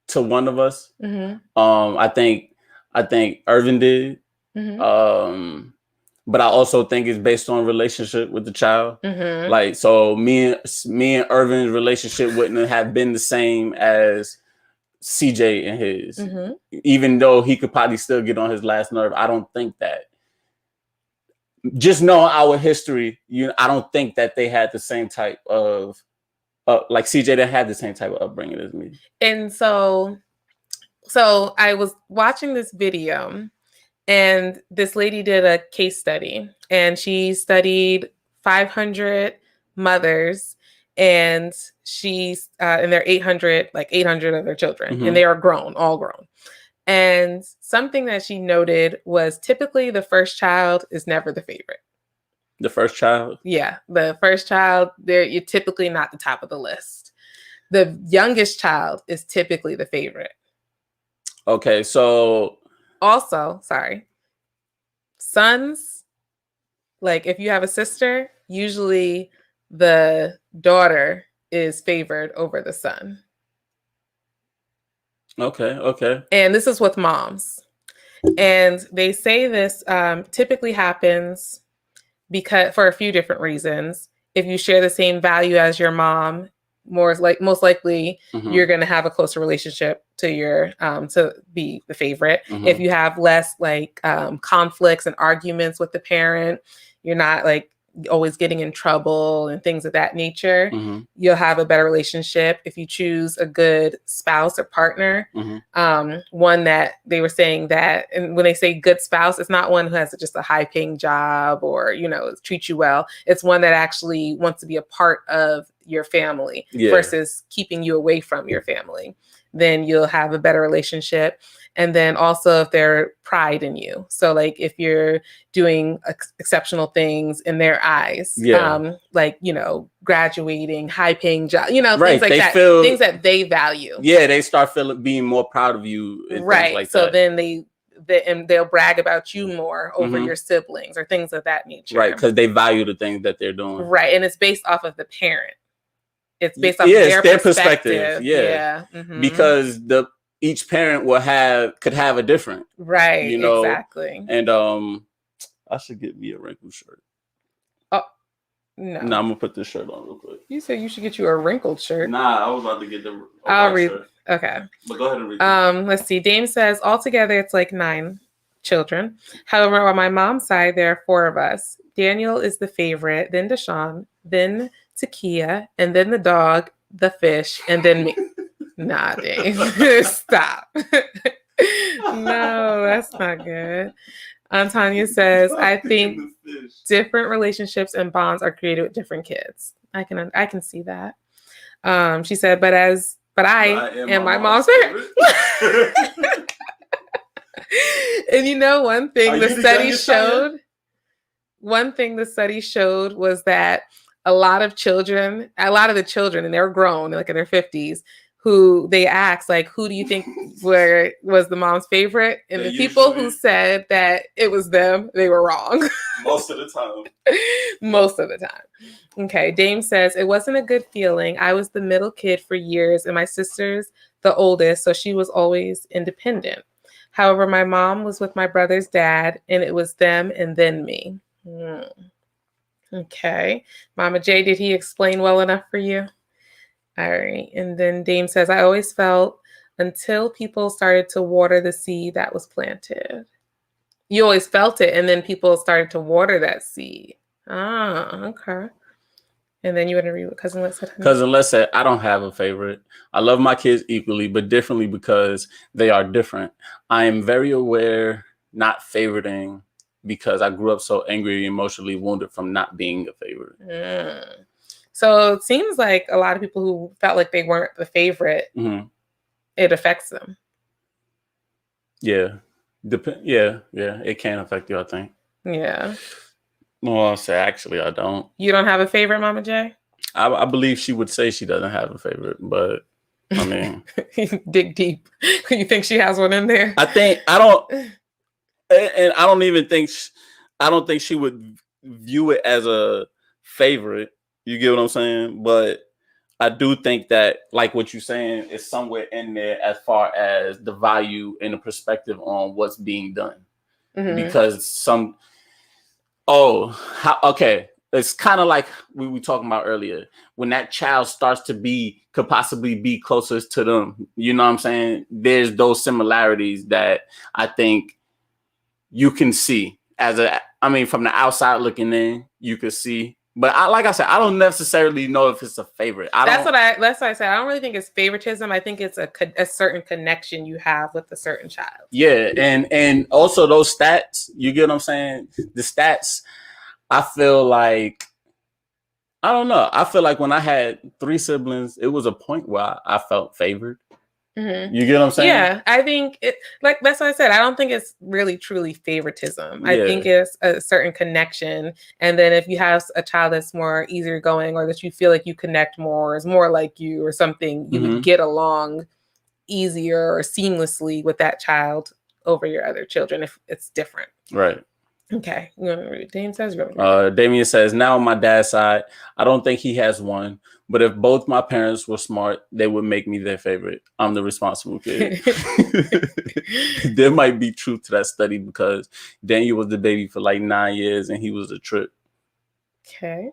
to one of us. I think Irvin did. But I also think it's based on relationship with the child. Like, so me and Irvin's relationship wouldn't have been the same as CJ and his. Even though he could probably still get on his last nerve, I don't think that. Just knowing our history, I don't think that they had the same type of like CJ didn't have the same type of upbringing as me. And so I was watching this video, and this lady did a case study, and she studied 500 mothers, and she's and there are 800 of their children, and they are all grown. And something that she noted was typically the first child is never the favorite. The first child? Yeah, the first child, you're typically not the top of the list. The youngest child is typically the favorite. Okay, so also, sorry, sons, like if you have a sister, usually the daughter is favored over the son. Okay. And this is with moms. And they say this typically happens because for a few different reasons. If you share the same value as your mom, most likely you're going to have a closer relationship to your to be the favorite. If you have less conflicts and arguments with the parent, you're not always getting in trouble and things of that nature, you'll have a better relationship. If you choose a good spouse or partner, one that they were saying that, and when they say good spouse, it's not one who has just a high paying job or, treat you well. It's one that actually wants to be a part of your family versus keeping you away from your family. Then you'll have a better relationship. And then also if they're pride in you. So if you're doing exceptional things in their eyes, graduating, high paying job, things like that, things that they value. Yeah. They start being more proud of you. And things like so that. Then and they'll brag about you more over your siblings or things of that nature. Right. Because they value the things that they're doing. Right. And it's based off of the parent. It's based off their perspective. Yeah. Because each parent could have a different. Right. Exactly. And I should get me a wrinkled shirt. Oh, no. No, I'm gonna put this shirt on real quick. You said you should get you a wrinkled shirt. Nah, I was about to get the I'll read. shirt. Okay. But go ahead and read. Let's see. Dame says altogether it's 9 children. However, on my mom's side, there are 4 of us. Daniel is the favorite, then Deshaun, then Takia, and then the dog, the fish, and then me. Nah, Dave. Stop. No, that's not good. Tanya says, I think different relationships and bonds are created with different kids. I can see that. She said, but I am my mom's favorite. And one thing the study showed was that a lot of the children, and they're grown, in their 50s, who they asked, who do you think was the mom's favorite? And the people who said that it was them, they were wrong. Most of the time. Most of the time. Okay, Dame says, it wasn't a good feeling. I was the middle kid for years, and my sister's the oldest, so she was always independent. However, my mom was with my brother's dad, and it was them and then me. Okay. Mama J, did he explain well enough for you? All right. And then Dame says, I always felt until people started to water the seed that was planted. You always felt it, and then people started to water that seed. Ah, okay. And then you want to read what Cousin Les said? Cousin Les said, I don't have a favorite. I love my kids equally, but differently because they are different. I am very aware, not favoriting, because I grew up so angry, emotionally wounded from not being a favorite. So it seems like a lot of people who felt like they weren't the favorite, it affects them. Yeah. It can affect you, I think. Yeah. No, I'll say actually I don't. You don't have a favorite, Mama J? I believe she would say she doesn't have a favorite, but I mean, dig deep. You think she has one in there? I don't think she would view it as a favorite. You get what I'm saying? But I do think that, like what you're saying, is somewhere in there as far as the value and the perspective on what's being done. Because it's kind of like we were talking about earlier. When that child starts to could possibly be closest to them, you know what I'm saying? There's those similarities that I think you can see from the outside looking in, you could see. But like I said, I don't necessarily know if it's a favorite. That's what I said. I don't really think it's favoritism. I think it's a certain connection you have with a certain child. Yeah, and also those stats, you get what I'm saying? The stats, I feel like, I don't know. I feel like when I had 3 siblings, it was a point where I felt favored. You get what I'm saying? Yeah, I think that's what I said. I don't think it's really truly favoritism. I think it's a certain connection. And then if you have a child that's more easygoing, or that you feel like you connect more, is more like you or something, you would get along easier or seamlessly with that child over your other children if it's different. Right. Okay. You want to read Dame says? Damien says, now on my dad's side, I don't think he has one. But if both my parents were smart, they would make me their favorite. I'm the responsible kid. There might be truth to that study because Daniel was the baby for like 9 years and he was a trip. Okay.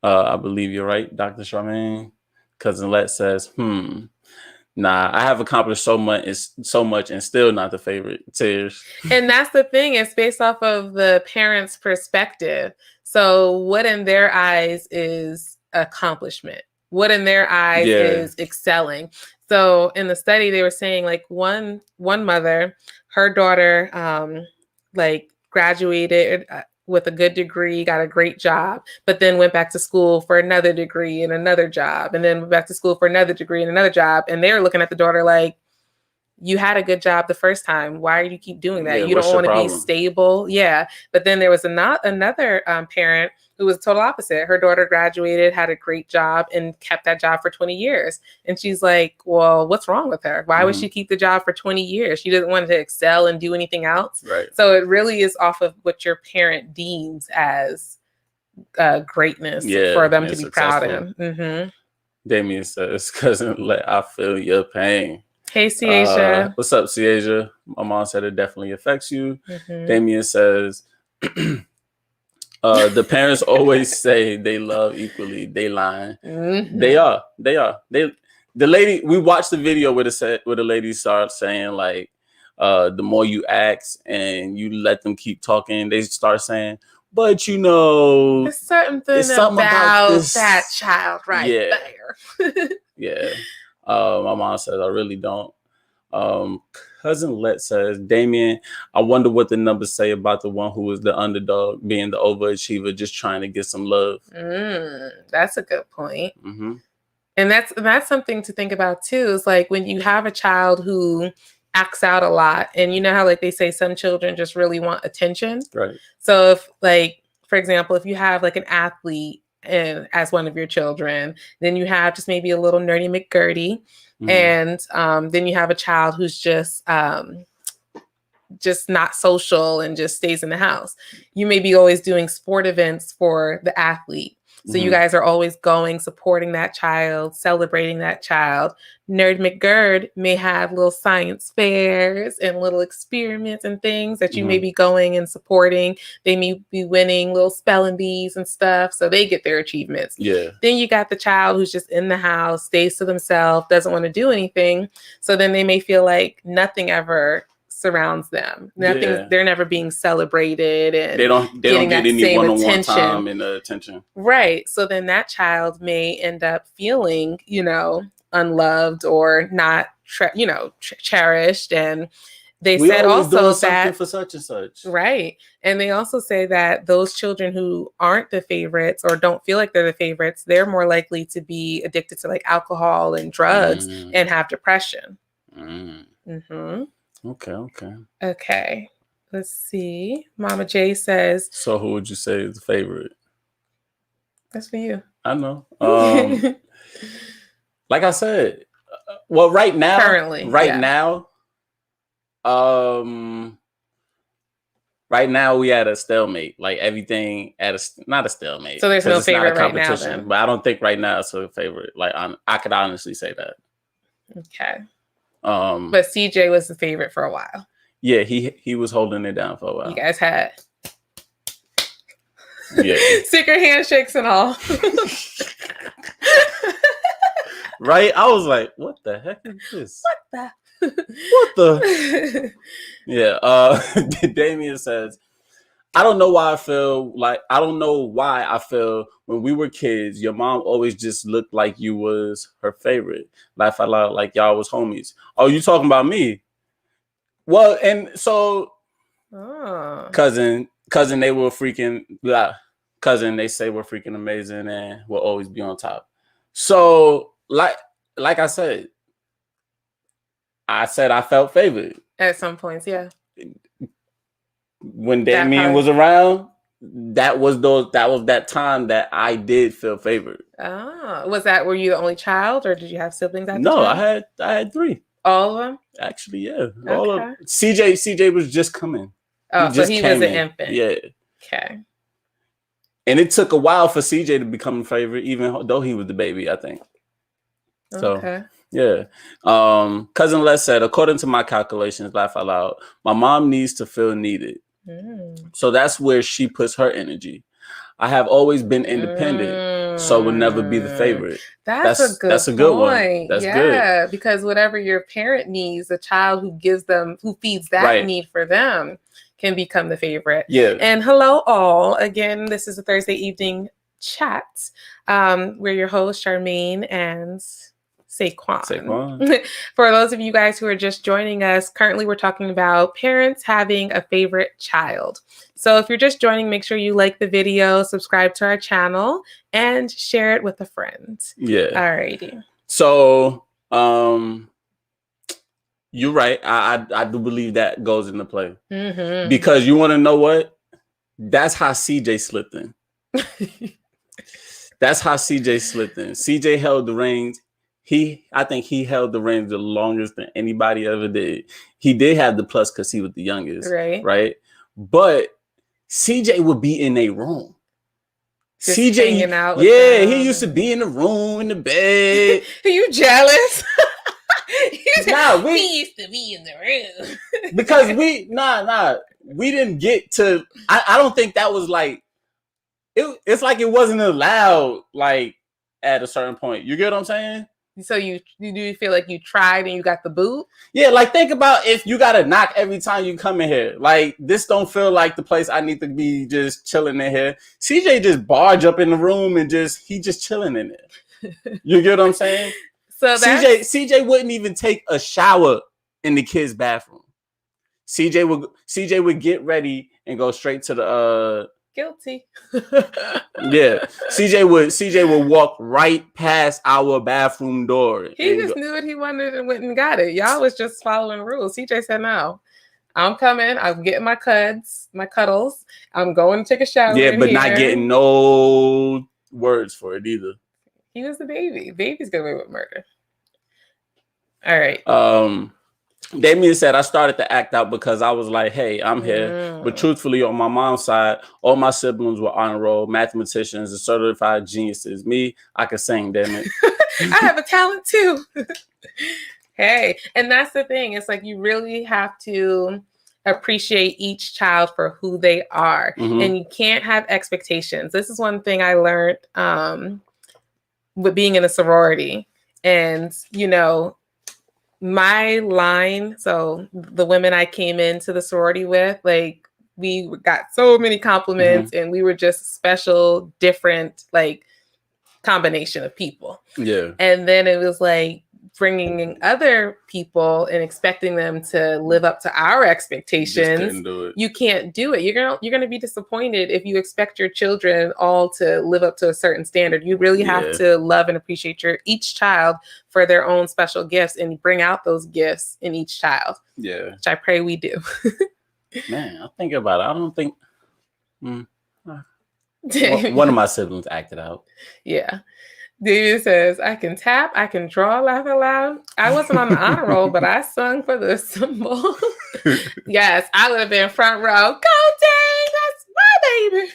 I believe you're right, Dr. Charmaine. Cousin Let says, nah, I have accomplished so much and still not the favorite. Tears. And that's the thing. It's based off of the parents' perspective. So what in their eyes is accomplishment? What in their eyes is excelling? So in the study, they were saying like one mother, her daughter like graduated with a good degree, got a great job, but then went back to school for another degree and another job, and then went back to school for another degree and another job. And they were looking at the daughter like, you had a good job the first time. Why do you keep doing that? You don't want to be stable. Yeah. But then there was another parent who was the total opposite. Her daughter graduated, had a great job, and kept that job for 20 years. And she's like, well, what's wrong with her? Why would she keep the job for 20 years? She doesn't want to excel and do anything else. Right. So it really is off of what your parent deems as greatness for them to be proud in. Mm-hmm. Damien says, cousin, I feel your pain. Hey, Ciasia. What's up, Ciasia? My mom said it definitely affects you. Mm-hmm. Damien says, the parents always say they love equally. They lying. Mm-hmm. They are. The lady, we watched the video where the lady starts saying like, the more you ask and you let them keep talking, they start saying, but you know, there's something about that child right there. Yeah. My mom says, I really don't. Cousin Let says, Damien, I wonder what the numbers say about the one who was the underdog, being the overachiever, just trying to get some love. That's a good point. Mm-hmm. And that's something to think about too, is like when you have a child who acts out a lot, and you know how like they say some children just really want attention. Right. So if like, for example, if you have like an athlete and as one of your children, then you have just maybe a little nerdy McGurdy. Mm-hmm. And then you have a child who's just not social and just stays in the house. You may be always doing sport events for the athlete. So you guys are always going, supporting that child, celebrating that child. Nerd McGurd may have little science fairs and little experiments and things that you may be going and supporting. They may be winning little spelling bees and stuff. So they get their achievements. Yeah. Then you got the child who's just in the house, stays to themselves, doesn't want to do anything. So then they may feel like nothing ever surrounds them. They're never being celebrated, and they don't get any one-on-one time and attention. Right. So then that child may end up feeling, unloved or not, cherished. And they said also that for such and such. Right. And they also say that those children who aren't the favorites or don't feel like they're the favorites, they're more likely to be addicted to like alcohol and drugs and have depression. Mm-hmm. Okay. Let's see. Mama J says. So who would you say is the favorite? That's for you. I know. Like I said, well, right now, right now we at a stalemate. Like everything not a stalemate. So there's no favorite right now, then. But I don't think right now it's a favorite. Like I could honestly say that. Okay. But CJ was the favorite for a while. Yeah, he was holding it down for a while. You guys had secret handshakes and all. Right? I was like, what the heck is this? What the? Yeah. Damien says, I don't know why I feel when we were kids, your mom always just looked like you was her favorite. Laugh out loud like y'all was homies. Oh, you talking about me? Well, and so cousin, they were freaking cousin, they say we're freaking amazing and we'll always be on top. So like I said I felt favored. At some points, yeah. When Damien was around, that was that time that I did feel favored. Oh, were you the only child, or did you have siblings? No, I had 3. All of them? Actually, yeah. Okay. All of CJ was just coming. Oh, so he was an infant. Yeah. Okay. And it took a while for CJ to become a favorite, even though he was the baby, I think. So, okay. Yeah. Cousin Les said, according to my calculations, laugh out loud, my mom needs to feel needed. So that's where she puts her energy. I have always been independent, so will never be the favorite. That's a good one. That's good. Because whatever your parent needs, the child who feeds that need for them can become the favorite. Yeah. And hello all. Again, this is a Thursday evening chat. We're your hosts, Charmaine and Saquon. For those of you guys who are just joining us, currently we're talking about parents having a favorite child. So if you're just joining, make sure you like the video, subscribe to our channel, and share it with a friend. Yeah. Alrighty. So you're right. I do believe that goes into play. Because you want to know what? That's how CJ slipped in. That's how CJ slipped in. CJ held the reins. I think he held the reins the longest than anybody ever did. He did have the plus because he was the youngest. Right. But CJ would be in a room. Just CJ hanging out with them. He used to be in the room, in the bed. Are you jealous? He used to be in the room. Because we didn't get to, I don't think that was like, it's like it wasn't allowed like at a certain point. You get what I'm saying? So you do feel like you tried and you got the boot? Yeah, like think about if you got to knock every time you come in here. Like this don't feel like the place I need to be just chilling in here. CJ just barge up in the room and he just chilling in there. You get what I'm saying? So CJ wouldn't even take a shower in the kids' bathroom. CJ would get ready and go straight to the guilty. Yeah. CJ would walk right past our bathroom door. He just knew what he wanted and went and got it. Y'all was just following rules. CJ said, no, I'm coming. I'm getting my cuddles. I'm going to take a shower. Yeah, but not getting no words for it either. He was the baby. Babies get away with murder. All right. Damien said, I started to act out because I was like, hey, I'm here. But truthfully, on my mom's side, all my siblings were honor roll, mathematicians, and certified geniuses. Me, I could sing, damn it. I have a talent too. Hey, and that's the thing. It's like you really have to appreciate each child for who they are. And you can't have expectations. This is one thing I learned with being in a sorority. And, my line, so the women I came into the sorority with, like we got so many compliments and we were just special, different, like combination of people. Yeah. And then it was like bringing in other people and expecting them to live up to our expectations. You can't do it. You're gonna be disappointed if you expect your children all to live up to a certain standard. You really have to love and appreciate each child for their own special gifts and bring out those gifts in each child. Yeah. Which I pray we do. Man, I think about it. I don't think one of my siblings acted out. Yeah. David says, I can tap, I can draw, laugh out loud. I wasn't on the honor roll, but I sung for the symbol. Yes, I would have been front row. Go, dang, that's my baby.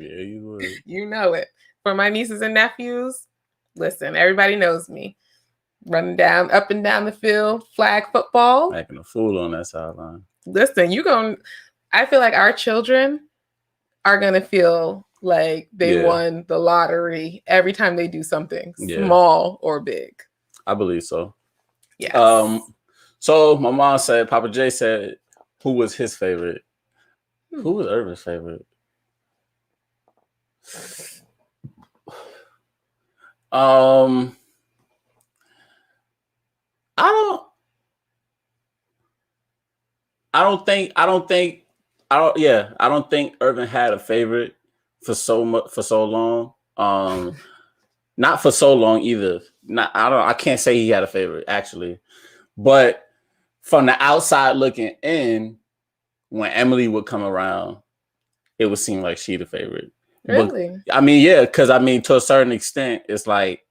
Yeah, you would. You know it. For my nieces and nephews, listen, everybody knows me. Running up and down the field, flag football. Acting a fool on that sideline. Listen, I feel like our children are going to feel like they won the lottery every time they do something small or big. I believe so. Yeah. So my mom said, Papa J said, who was his favorite? Who was Irvin's favorite? I don't think Irvin had a favorite for so long. Not for so long either. I can't say he had a favorite actually. But from the outside looking in, when Emily would come around, it would seem like she the favorite. Really? But, I mean, yeah, because to a certain extent, it's like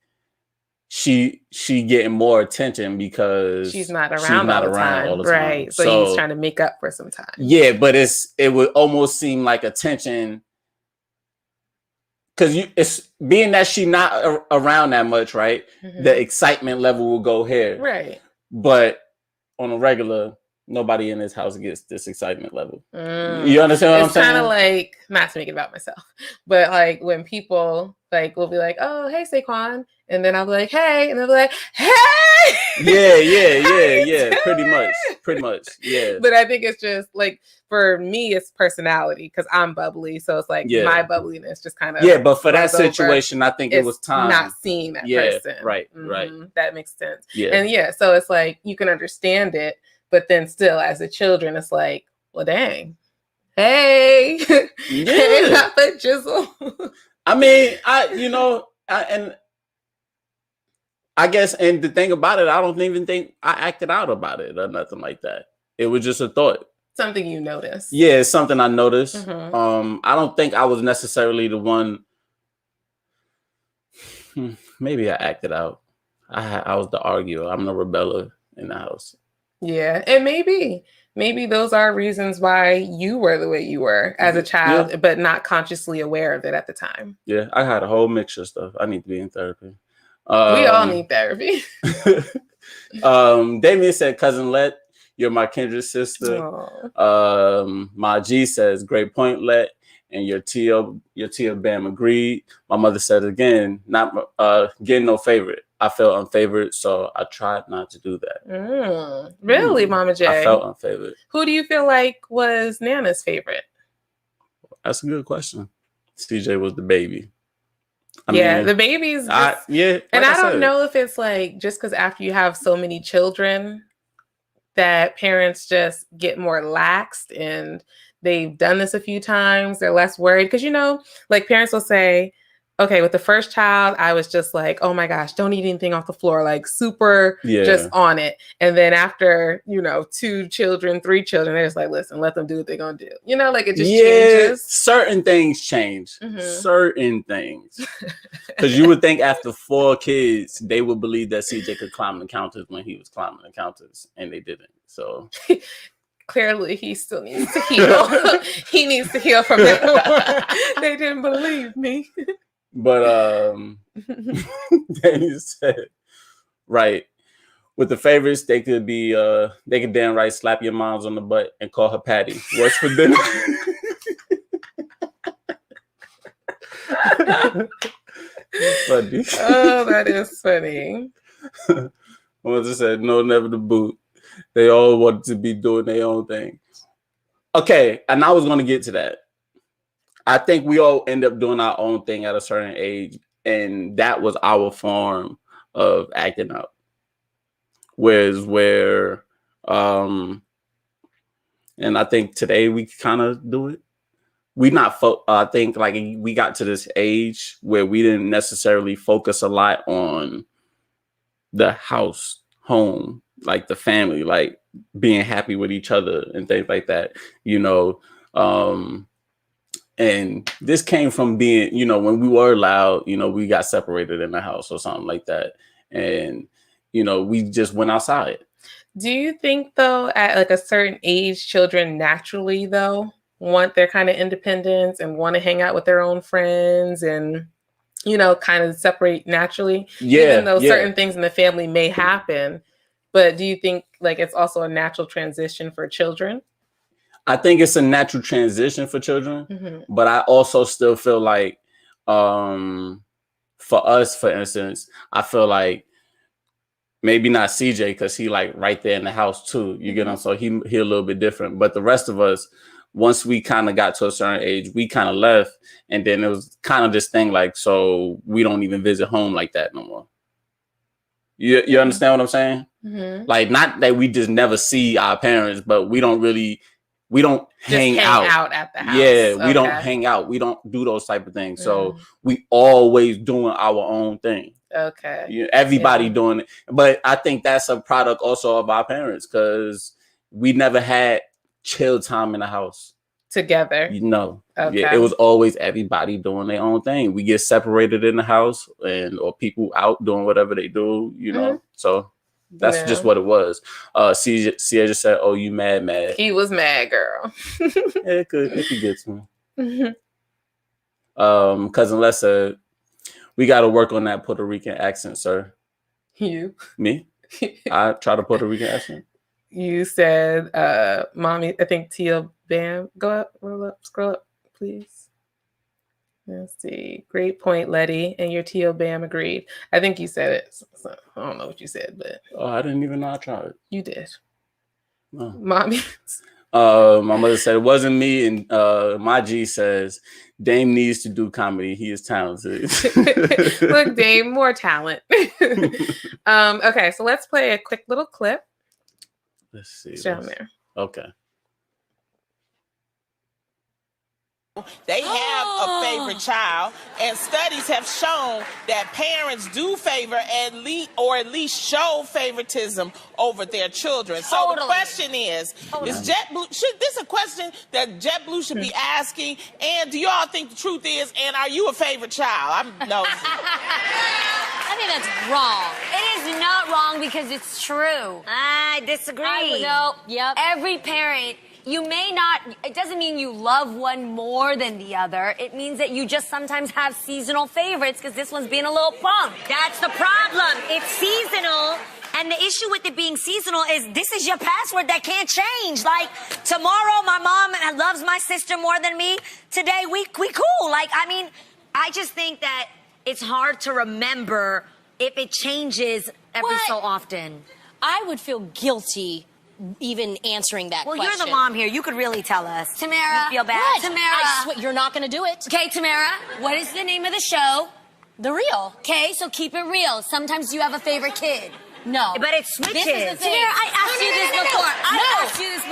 she getting more attention because she's not around all the time. Right. So he's trying to make up for some time. Yeah, but it would almost seem like attention because it's being that she not around that much, right? The excitement level will go here. Right. But on a regular, nobody in this house gets this excitement level. You understand what I'm saying? It's kind of like, not to make it about myself, but like when people like will be like, "Oh, hey, Saquon," and then I'll be like, "Hey," and they'll be like, "Hey." Yeah. Pretty much. Yeah. But I think it's just like for me, it's personality because I'm bubbly, so it's like my bubbliness just kind of But for that situation, I think it was time not seeing that person. Right. That makes sense. Yeah, and so it's like you can understand it, but then still, as a children, it's like, well, dang, hey, hey, not the jizzle. I mean, I guess, and the thing about it, I don't even think I acted out about it or nothing like that. It was just a thought. Something you noticed. Yeah, it's something I noticed. I don't think I was necessarily the one. Maybe I acted out. I was the arguer. I'm the rebeller in the house. Yeah, and maybe those are reasons why you were the way you were as a child, but not consciously aware of it at the time. Yeah, I had a whole mixture of stuff. I need to be in therapy. We all need therapy. Damien said, "Cousin Let, you're my kindred sister." My G says, "Great point, Let." And your Tia Bam agreed. My mother said again, not getting no favorite. I felt unfavored, so I tried not to do that. Really, Mama J? I felt unfavored. Who do you feel like was Nana's favorite? That's a good question. CJ was the baby. I mean, the babies. And I don't know if it's like just because after you have so many children that parents just get more laxed and they've done this a few times. They're less worried because, like parents will say, okay, with the first child, I was just like, oh my gosh, don't eat anything off the floor, like super just on it. And then after, 2 children, 3 children, they're just like, listen, let them do what they're going to do. Like it just changes. Certain things change. Certain things. Because you would think after 4 kids, they would believe that CJ could climb the counters when he was climbing the counters, and they didn't. So... Clearly, he still needs to heal. He needs to heal from that. They didn't believe me. But Danny said, right, with the favorites, they could damn right slap your moms on the butt and call her Patty. What's for dinner? Funny. Oh, that is funny. Once I said, no, never the boot. They all wanted to be doing their own thing. Okay, and I was going to get to that. I think we all end up doing our own thing at a certain age, and that was our form of acting out. And I think today we kind of do it. I think like we got to this age where we didn't necessarily focus a lot on the home, like the family, like being happy with each other and things like that, and this came from being, when we were loud, we got separated in the house or something like that. And, we just went outside. Do you think though, at like a certain age, children naturally though want their kind of independence and want to hang out with their own friends and, kind of separate naturally? Even though certain things in the family may happen. But do you think like it's also a natural transition for children? I think it's a natural transition for children, but I also still feel like for us, for instance, I feel like maybe not CJ because he like right there in the house too. You get him, so he a little bit different. But the rest of us, once we kind of got to a certain age, we kind of left, and then it was kind of this thing like, so we don't even visit home like that no more. You understand what I'm saying? Like, not that we just never see our parents, but we don't hang out at the house. Yeah, we don't hang out. We don't do those type of things. So we always doing our own thing. Okay. Everybody doing it. But I think that's a product also of our parents because we never had chill time in the house together. No. Okay. Yeah, it was always everybody doing their own thing. We get separated in the house or people out doing whatever they do, you know. So that's just what it was. Sia just said, "Oh, you mad?" He was mad, girl. It could get to me. Cousin Les said, "We got to work on that Puerto Rican accent, sir." You? Me? I try to Puerto Rican accent. You said, "Mommy." I think Tia Bam. Go up, roll up, scroll up, please. Let's see. Great point, Letty. And your Tia Bam agreed. I think you said it. So I don't know what you said, but I didn't even know I tried. You did. No. Mommy. My mother said it wasn't me, and my G says Dame needs to do comedy. He is talented. Look, Dame, more talent. Okay, so let's play a quick little clip. Let's see. It's down there. Okay. They have a favorite child, and studies have shown that parents do favor at least show favoritism over their children. So the question is JetBlue, should this a question that JetBlue should be asking? And do y'all think the truth is? And are you a favorite child? No. I think that's wrong. It is not wrong because it's true. I disagree. No. Yep. Every parent. You may not, it doesn't mean you love one more than the other. It means that you just sometimes have seasonal favorites because this one's being a little punk. That's the problem. It's seasonal. And the issue with it being seasonal is this is your password that can't change. Like, tomorrow my mom loves my sister more than me. Today we cool. Like, I mean, I just think that it's hard to remember if it changes every so often. I would feel guilty even answering that question. Well, you're the mom here. You could really tell us. Tamara. You feel bad? What? Tamara. You're not going to do it? Okay, Tamara. What is the name of the show? The Real. Okay, so keep it real. Sometimes you have a favorite kid. No. But it switches. This is the thing. Tamara, I asked you this before. I asked you this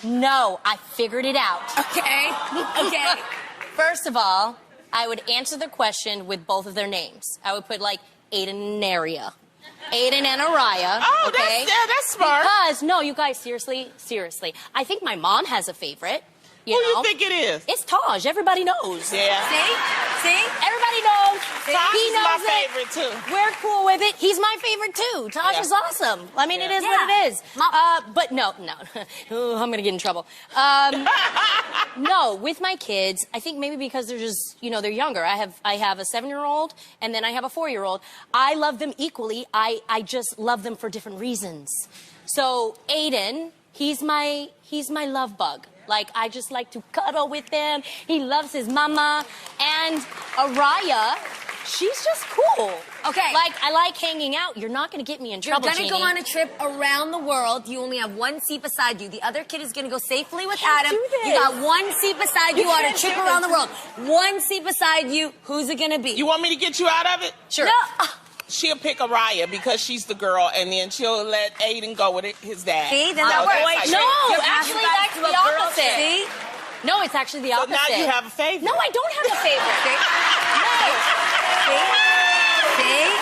before. No. I figured it out. Okay. Okay. First of all, I would answer the question with both of their names. I would put, like, Aiden and Naria. Aiden and Araya. Oh, okay? that's smart. Because, no, you guys, seriously, I think my mom has a favorite. Who you think it is? It's Taj. Everybody knows. Yeah. See? Everybody knows. Taj He is knows my it. favorite, too. We're cool with it. He's my favorite, too. Taj is awesome. I mean, it is what it is. But no. Ooh, I'm going to get in trouble. No, with my kids, I think maybe because they're just, they're younger. I have a 7-year-old, and then I have a 4-year-old. I love them equally. I just love them for different reasons. So Aiden, he's my love bug. Like, I just like to cuddle with him. He loves his mama. And Araya, she's just cool. Okay. Like, I like hanging out. You're not going to get me in trouble, You're going to Jeannie. go on a trip around the world. You only have one seat beside you. The other kid is going to go safely with Adam. Do this. You got one seat beside you on a can't trip do around this. the world. One seat beside you. Who's it going to be? You want me to get you out of it? Sure. No. She'll pick Araya because she's the girl, and then she'll let Aiden go with his dad. See? Then that works. No, You're actually, back that's to the a girl opposite. trip. See? No, it's actually the So opposite. now you have a favorite. No, I don't have a favorite. See?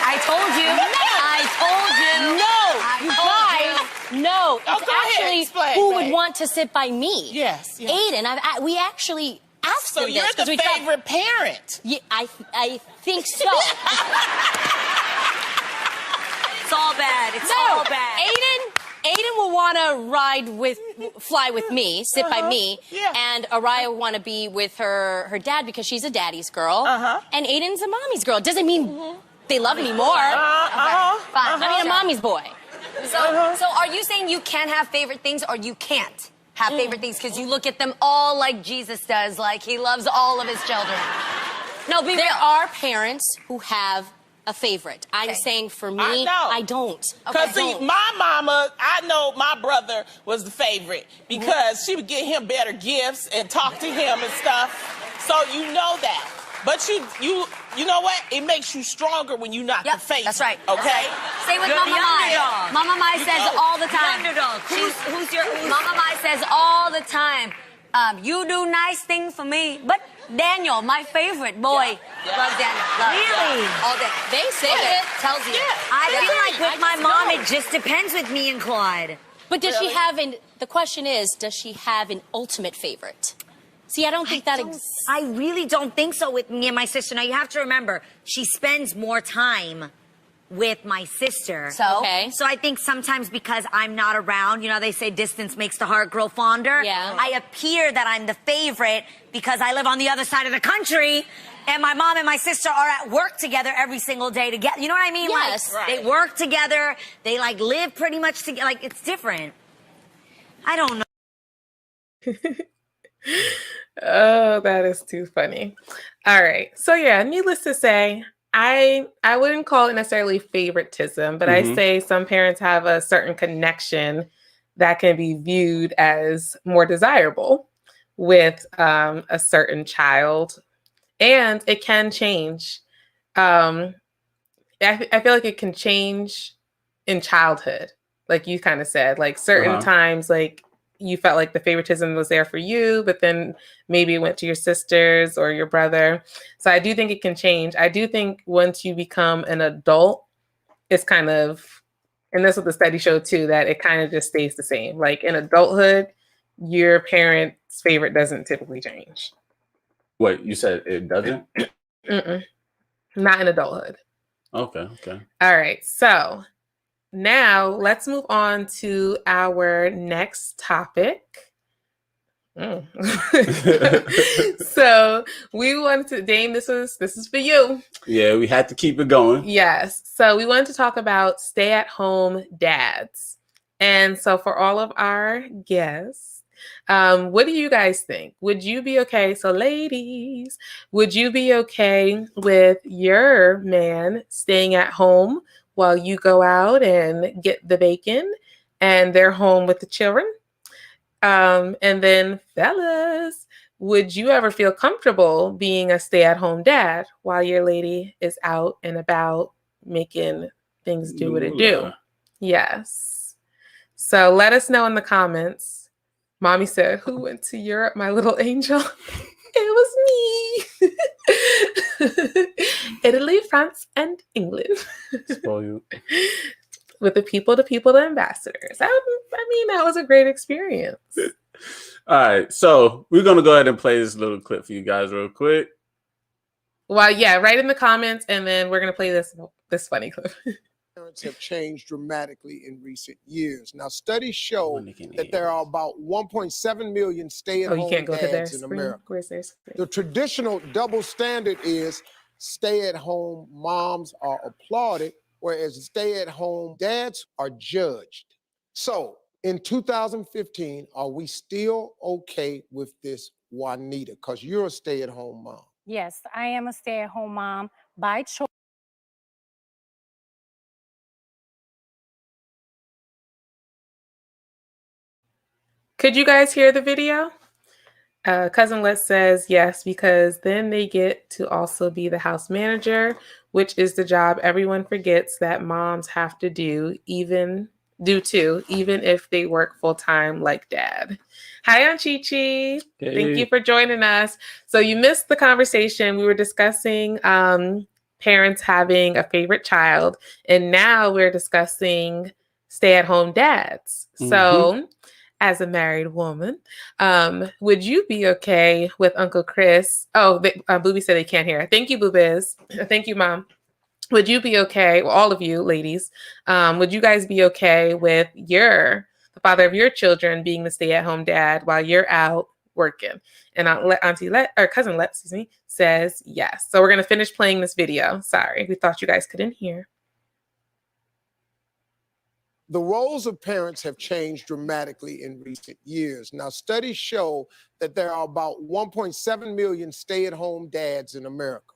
I told you. I told you. No, I you told guys. you. No, Oh, it's go ahead, actually explain, who babe. would want to sit by me. Yes. Aiden, we actually asked So him you're this. 'cause the we tried- favorite parent. Yeah, I think so. It's all bad. It's all bad. Aiden will want to fly with me, sit by me, Yeah. and Araya will want to be with her dad because she's a daddy's girl, and Aiden's a mommy's girl. Doesn't mean they love me more. Fine. I mean, a mommy's boy. So are you saying you can have favorite things or you can't have favorite things because you look at them all like Jesus does, like he loves all of his children? No, be There real. are parents who have a favorite. I'm saying for me, I don't. Because my mama, I know my brother was the favorite because she would get him better gifts and talk to him and stuff. So you know that. But you know what? It makes you stronger when you're not the favorite. That's right. Okay? Same with You're Mama the Mai. underdog. Mama Mai says all the time. underdog. Who's your Mama Mai says all the time. You do nice things for me, but Daniel, my favorite boy, loves Daniel. Really? All day. They say Okay. it. Tells you. Yeah. I feel like with my mom, know. it just depends with me and Claude. But does she have the question is, does she have an ultimate favorite? See, I don't think that I really don't think so with me and my sister. Now, you have to remember, she spends more time with my sister. So? Okay. So I think sometimes because I'm not around, you know, they say distance makes the heart grow fonder. Yeah. I appear that I'm the favorite because I live on the other side of the country and my mom and my sister are at work together every single day together. You know what I mean? Yes. Like, they work together. They, like, live pretty much together. Like, it's different. I don't know. Oh, that is too funny. All right. So yeah, needless to say, I wouldn't call it necessarily favoritism, but I say some parents have a certain connection that can be viewed as more desirable with a certain child, and it can change. I feel like it can change in childhood, like you kind of said, like certain times, like you felt like the favoritism was there for you, but then maybe it went to your sisters or your brother. So I do think it can change. I do think once you become an adult, it's kind of, and that's what the study showed too, that it kind of just stays the same. Like in adulthood, your parent's favorite doesn't typically change. Wait, you said it doesn't? Not in adulthood. Okay. All right. So now let's move on to our next topic. So we wanted to, Dame, this is for you. Yeah, we had to keep it going. Yes. So we wanted to talk about stay-at-home dads. And so for all of our guests, what do you guys think? Would you be okay? So ladies, would you be okay with your man staying at home while you go out and get the bacon and they're home with the children? And then fellas, would you ever feel comfortable being a stay-at-home dad while your lady is out and about making things do what it do? Yes. So let us know in the comments. Mommy said, who went to Europe, my little angel? It was me. Italy, France, and England. Spoiled. With the people, the ambassadors. I mean, that was a great experience. All right. So we're going to go ahead and play this little clip for you guys real quick. Well, yeah, write in the comments, and then we're going to play this funny clip. Parents have changed dramatically in recent years. Now, studies show that there are about 1.7 million stay-at-home dads in America. Where's their screen? The traditional double standard is stay-at-home moms are applauded, whereas stay-at-home dads are judged. So, in 2015, are we still okay with this, Juanita? Because you're a stay-at-home mom. Yes, I am a stay-at-home mom by choice. Could you guys hear the video? Cousin Les says yes, because then they get to also be the house manager, which is the job everyone forgets that moms have to do, even if they work full-time like dad. Hi, Aunt Chi-Chi. Hey. Thank you for joining us. So you missed the conversation. We were discussing parents having a favorite child, and now we're discussing stay-at-home dads. So as a married woman, would you be okay with Uncle Chris? Oh, Booby said they can't hear. Thank you, Boobiz. Thank you, Mom. Would you be okay, well, all of you ladies, would you guys be okay with the father of your children being the stay-at-home dad while you're out working? And Cousin Let, says yes. So we're going to finish playing this video. Sorry, we thought you guys couldn't hear. The roles of parents have changed dramatically in recent years. Now, studies show that there are about 1.7 million stay-at-home dads in America.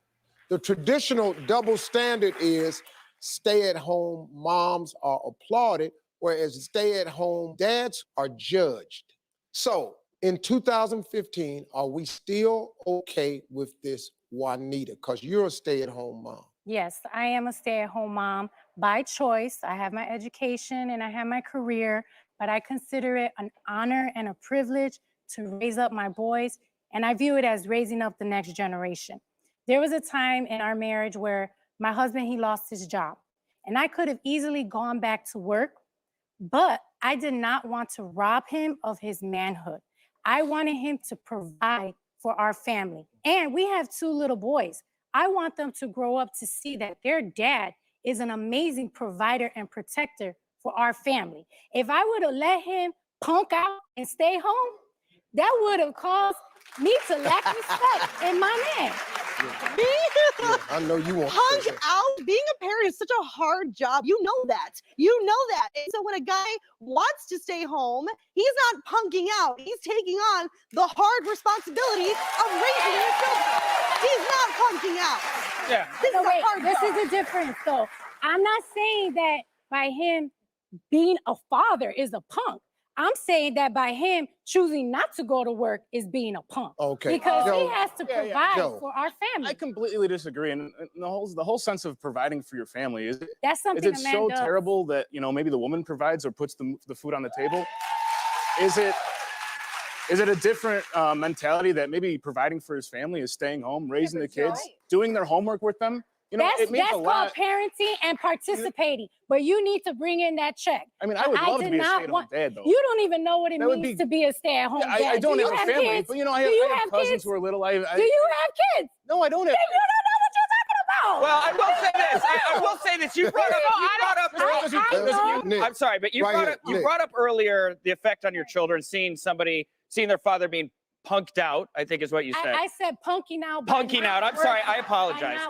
The traditional double standard is stay-at-home moms are applauded, whereas stay-at-home dads are judged. So, in 2015, are we still okay with this, Juanita? Because you're a stay-at-home mom. Yes, I am a stay-at-home mom by choice. I have my education and I have my career, but I consider it an honor and a privilege to raise up my boys, and I view it as raising up the next generation. There was a time in our marriage where my husband, he lost his job, and I could have easily gone back to work, but I did not want to rob him of his manhood. I wanted him to provide for our family. And we have 2 little boys. I want them to grow up to see that their dad is an amazing provider and protector for our family. If I would have let him punk out and stay home, that would have caused me to lack respect in my man. Yeah, I know you want Punk out. Being a parent is such a hard job. You know that. You know that. And so when a guy wants to stay home, he's not punking out. He's taking on the hard responsibility of raising his children. He's not punking out. Yeah. This is a difference, though. I'm not saying that by him being a father is a punk. I'm saying that by him choosing not to go to work is being a punk. Okay. Because he has to provide for our family. I completely disagree. And the whole sense of providing for your family is that's something is it so terrible that maybe the woman provides or puts the food on the table? Is it a different mentality that maybe providing for his family is staying home, raising the kids, doing their homework with them? It means a lot. That's called parenting and participating. But you need to bring in that check. I mean, I would love to be a stay-at-home dad, though. You don't even know what it means to be a stay-at-home dad. I don't have a family, kids? but I have cousins who are little. Do you have kids? No, I don't have. Then you don't know what you're talking about. Well, I will say this. I will say this. You brought up. I'm sorry, but you brought up earlier the effect on your children seeing their father being punked out, I think is what you said. I said punking out. Punking out. I'm sorry. I apologize.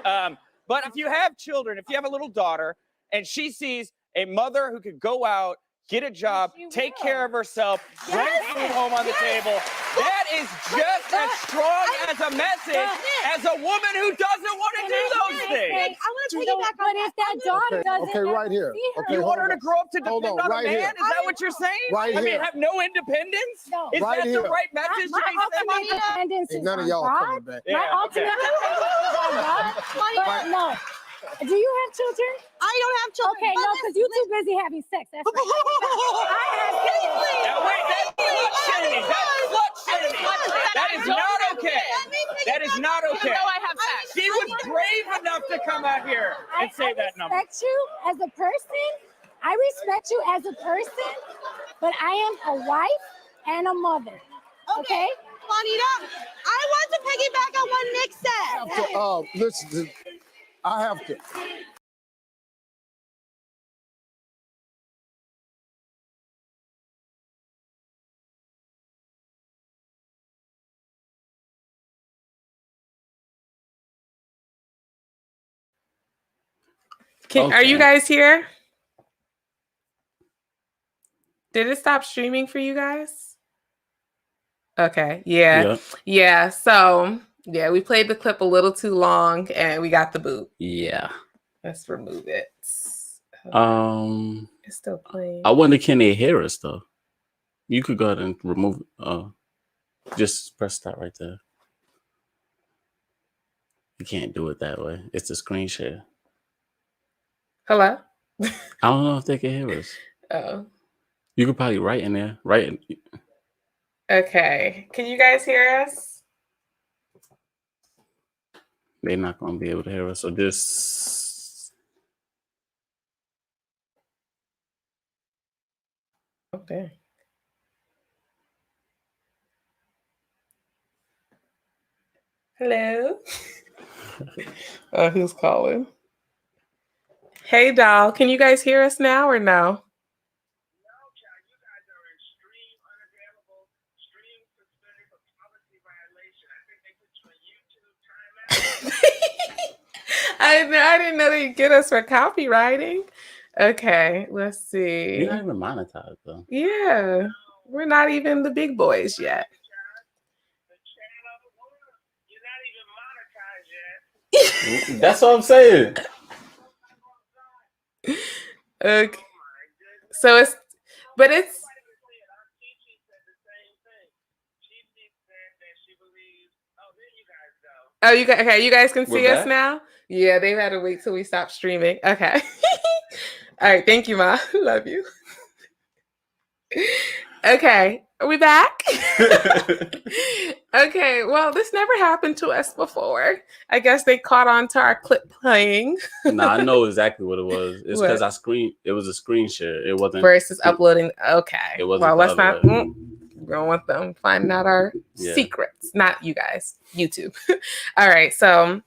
But if you have children, if you have a little daughter and she sees a mother who could go out, get a job, take care of herself, bring food home on the table, that is just as strong as a message as a woman who doesn't want to do those things. I want to take it back on if that daughter doesn't. Okay, right here. Okay, you want her to grow up to depend on a man? Here. Is that what you're saying? Right I mean, here. have no independence? No. Is Right that here. the right message to be My independence is None of on y'all God. coming back. My ultimate independence is on God. But no. Do you have children? I don't have children. Okay, no, because you're too busy having sex. That's right. I have kids. Now wait, that's slut shaming. That's slut shaming. That is not okay. That is not okay. I have sex. She was brave enough to come out here and say that number. I respect you as a person. I respect you as a person, but I am a wife and a mother. Okay? Juanita, I want to piggyback on what Nick said. Listen, I have to. Are you guys here? Did it stop streaming for you guys? Okay. Yeah. So, we played the clip a little too long and we got the boot. Yeah. Let's remove it. It's still playing. I wonder, can they hear us though? You could go ahead and remove just press that right there. You can't do it that way. It's a screen share. Hello? I don't know if they can hear us. Oh. You could probably write in there. Okay. Can you guys hear us? They're not going to be able to hear us. So just... Okay. Hello? Who's calling? Hey, doll. Can you guys hear us now or no? I didn't know they'd get us for copywriting. Okay, let's see. You're not even monetized, though. Yeah, we're not even the big boys yet. That's what I'm saying. Okay. So it's. Oh, you guys can see us now? Yeah, they've had to wait till we stop streaming. Okay. All right, thank you, Ma. Love you. Okay, are we back? Okay, well, this never happened to us before. I guess they caught on to our clip playing. Nah, I know exactly what it was. It's because it was a screen share. It wasn't versus uploading. Okay. It wasn't. Well, let's not. We don't want them finding out our secrets. Not you guys, YouTube. All right. So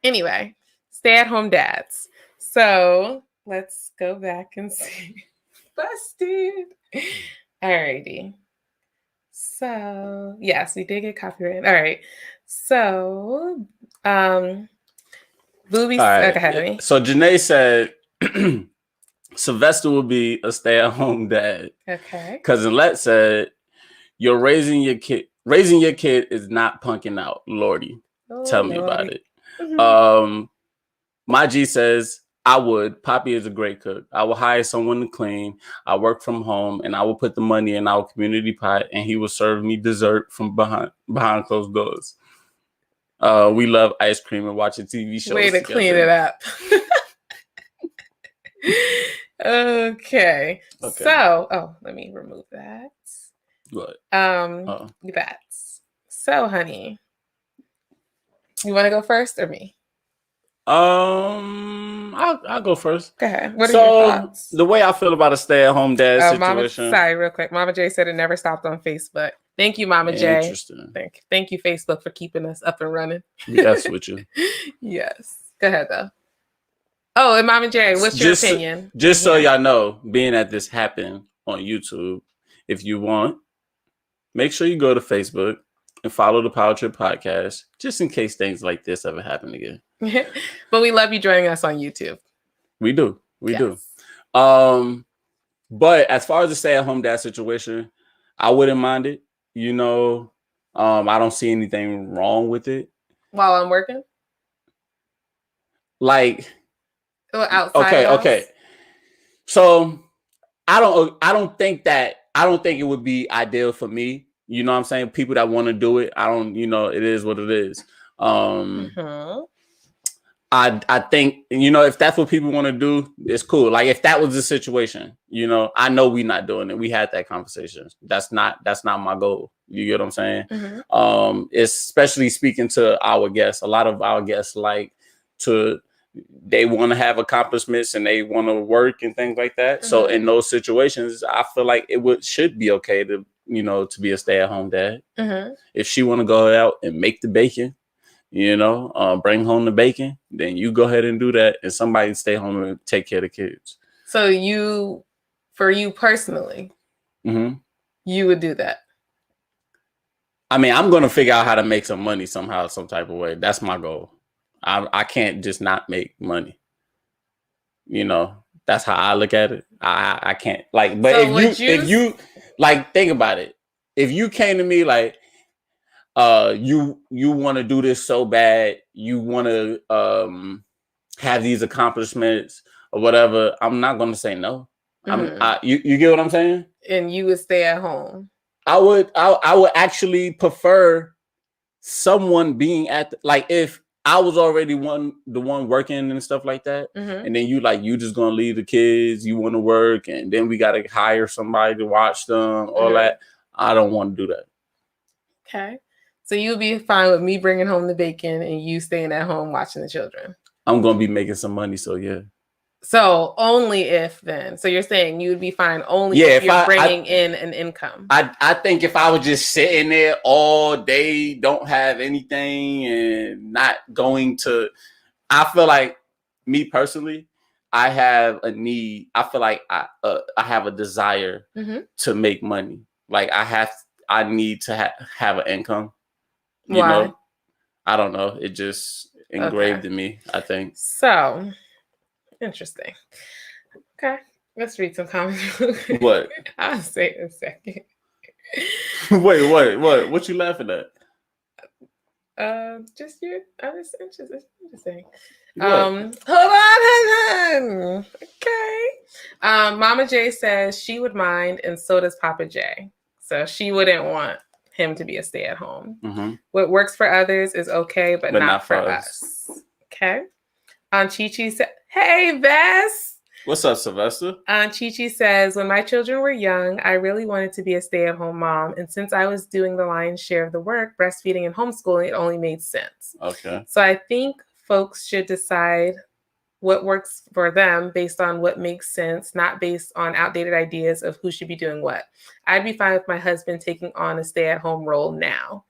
anyway, stay-at-home dads. So let's go back and see. Busted. All righty. So yes, we did get copyrighted. All right. So Booby, right. go ahead, honey. So Janae said Sylvester will be a stay-at-home dad. Okay. Cousin Let said, "You're raising your kid. Raising your kid is not punking out, Lordy. Tell me about it." My G says, "I would. Poppy is a great cook. I will hire someone to clean. I work from home, and I will put the money in our community pot, and he will serve me dessert from behind closed doors. We love ice cream and watching TV shows. Way to together. clean it up." Okay. So, let me remove that. What? That. So, honey, you want to go first or me? I'll go first. Go ahead. What are your thoughts? The way I feel about a stay-at-home dad situation. Sorry, real quick. Mama J said it never stopped on Facebook. Thank you, Mama J. Interesting. Thank you, Facebook, for keeping us up and running. Yes, with you. Yes. Go ahead, though. Oh, and Mama J, what's your opinion? Just so y'all know, being that this happened on YouTube, if you want, make sure you go to Facebook and follow the PowerTrip podcast, just in case things like this ever happen again. But we love you joining us on YouTube. We do. We do. But as far as the stay-at-home dad situation, I wouldn't mind it. You know, I don't see anything wrong with it. While I'm working? Like... outside. Okay. So I don't think it would be ideal for me. You know what I'm saying? People that want to do it, it is what it is. I think, if that's what people want to do, it's cool. Like if that was the situation, I know we're not doing it. We had that conversation. That's not my goal. You get what I'm saying? Especially speaking to our guests. A lot of our guests they want to have accomplishments and they want to work and things like that. So in those situations, I feel like should be okay to be a stay-at-home dad. If she want to go out and make the bacon, bring home the bacon, then you go ahead and do that, and somebody stay home and take care of the kids. So for you personally, you would do that? I mean, I'm going to figure out how to make some money somehow, some type of way. That's my goal. I can't just not make money. That's how I look at it. I can't but if you think about it, if you came to me like, you want to do this so bad, you want to have these accomplishments or whatever, I'm not going to say no. You get what I'm saying? And you would stay at home. I would actually prefer someone being if I was already the one working and stuff like that, and then you just gonna leave the kids, you want to work, and then we gotta hire somebody to watch them, all that. I don't want to do that. Okay, so you'll be fine with me bringing home the bacon and you staying at home watching the children. I'm gonna be making some money, so yeah. So only if then. So you're saying you would be fine only if you're bringing in an income. I think if I was just sitting there all day, don't have anything and not going to, I feel like me personally, I have a need. I feel like I have a desire to make money. Like I need to have an income. You know, I don't know. It just engraved in me, I think. So interesting. Okay, let's read some comments. What? I'll say it in a second. Wait, what you laughing at? Just you. I was interesting. What? Hold on. Okay. Mama J says she would mind, and so does Papa J. So she wouldn't want him to be a stay-at-home. What works for others is okay, but not for us. Okay. Chi-Chi said, "Hey, Bess." What's up, Sylvester? Chi-Chi says, "When my children were young, I really wanted to be a stay-at-home mom. And since I was doing the lion's share of the work, breastfeeding and homeschooling, it only made sense. Okay. So I think folks should decide what works for them based on what makes sense, not based on outdated ideas of who should be doing what. I'd be fine with my husband taking on a stay-at-home role now.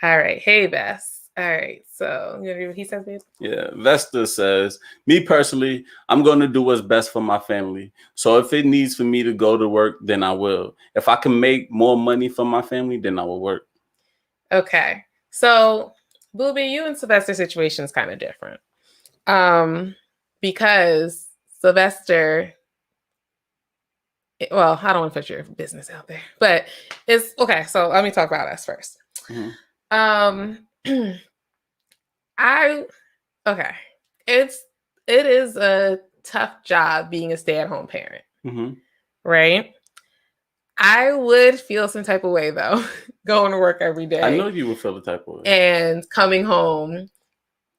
All right. Hey, Bess. All right. So, you know what he says, babe? Yeah. Vesta says, me personally, I'm going to do what's best for my family. So if it needs for me to go to work, then I will. If I can make more money for my family, then I will work. Okay. So, Booby, you and Sylvester's situation is kind of different. Because Sylvester, well, I don't want to put your business out there, but it's okay. So let me talk about us first. Mm-hmm. It is a tough job being a stay-at-home parent, mm-hmm. right? I would feel some type of way though, going to work every day. I know you would feel the type of way. And coming home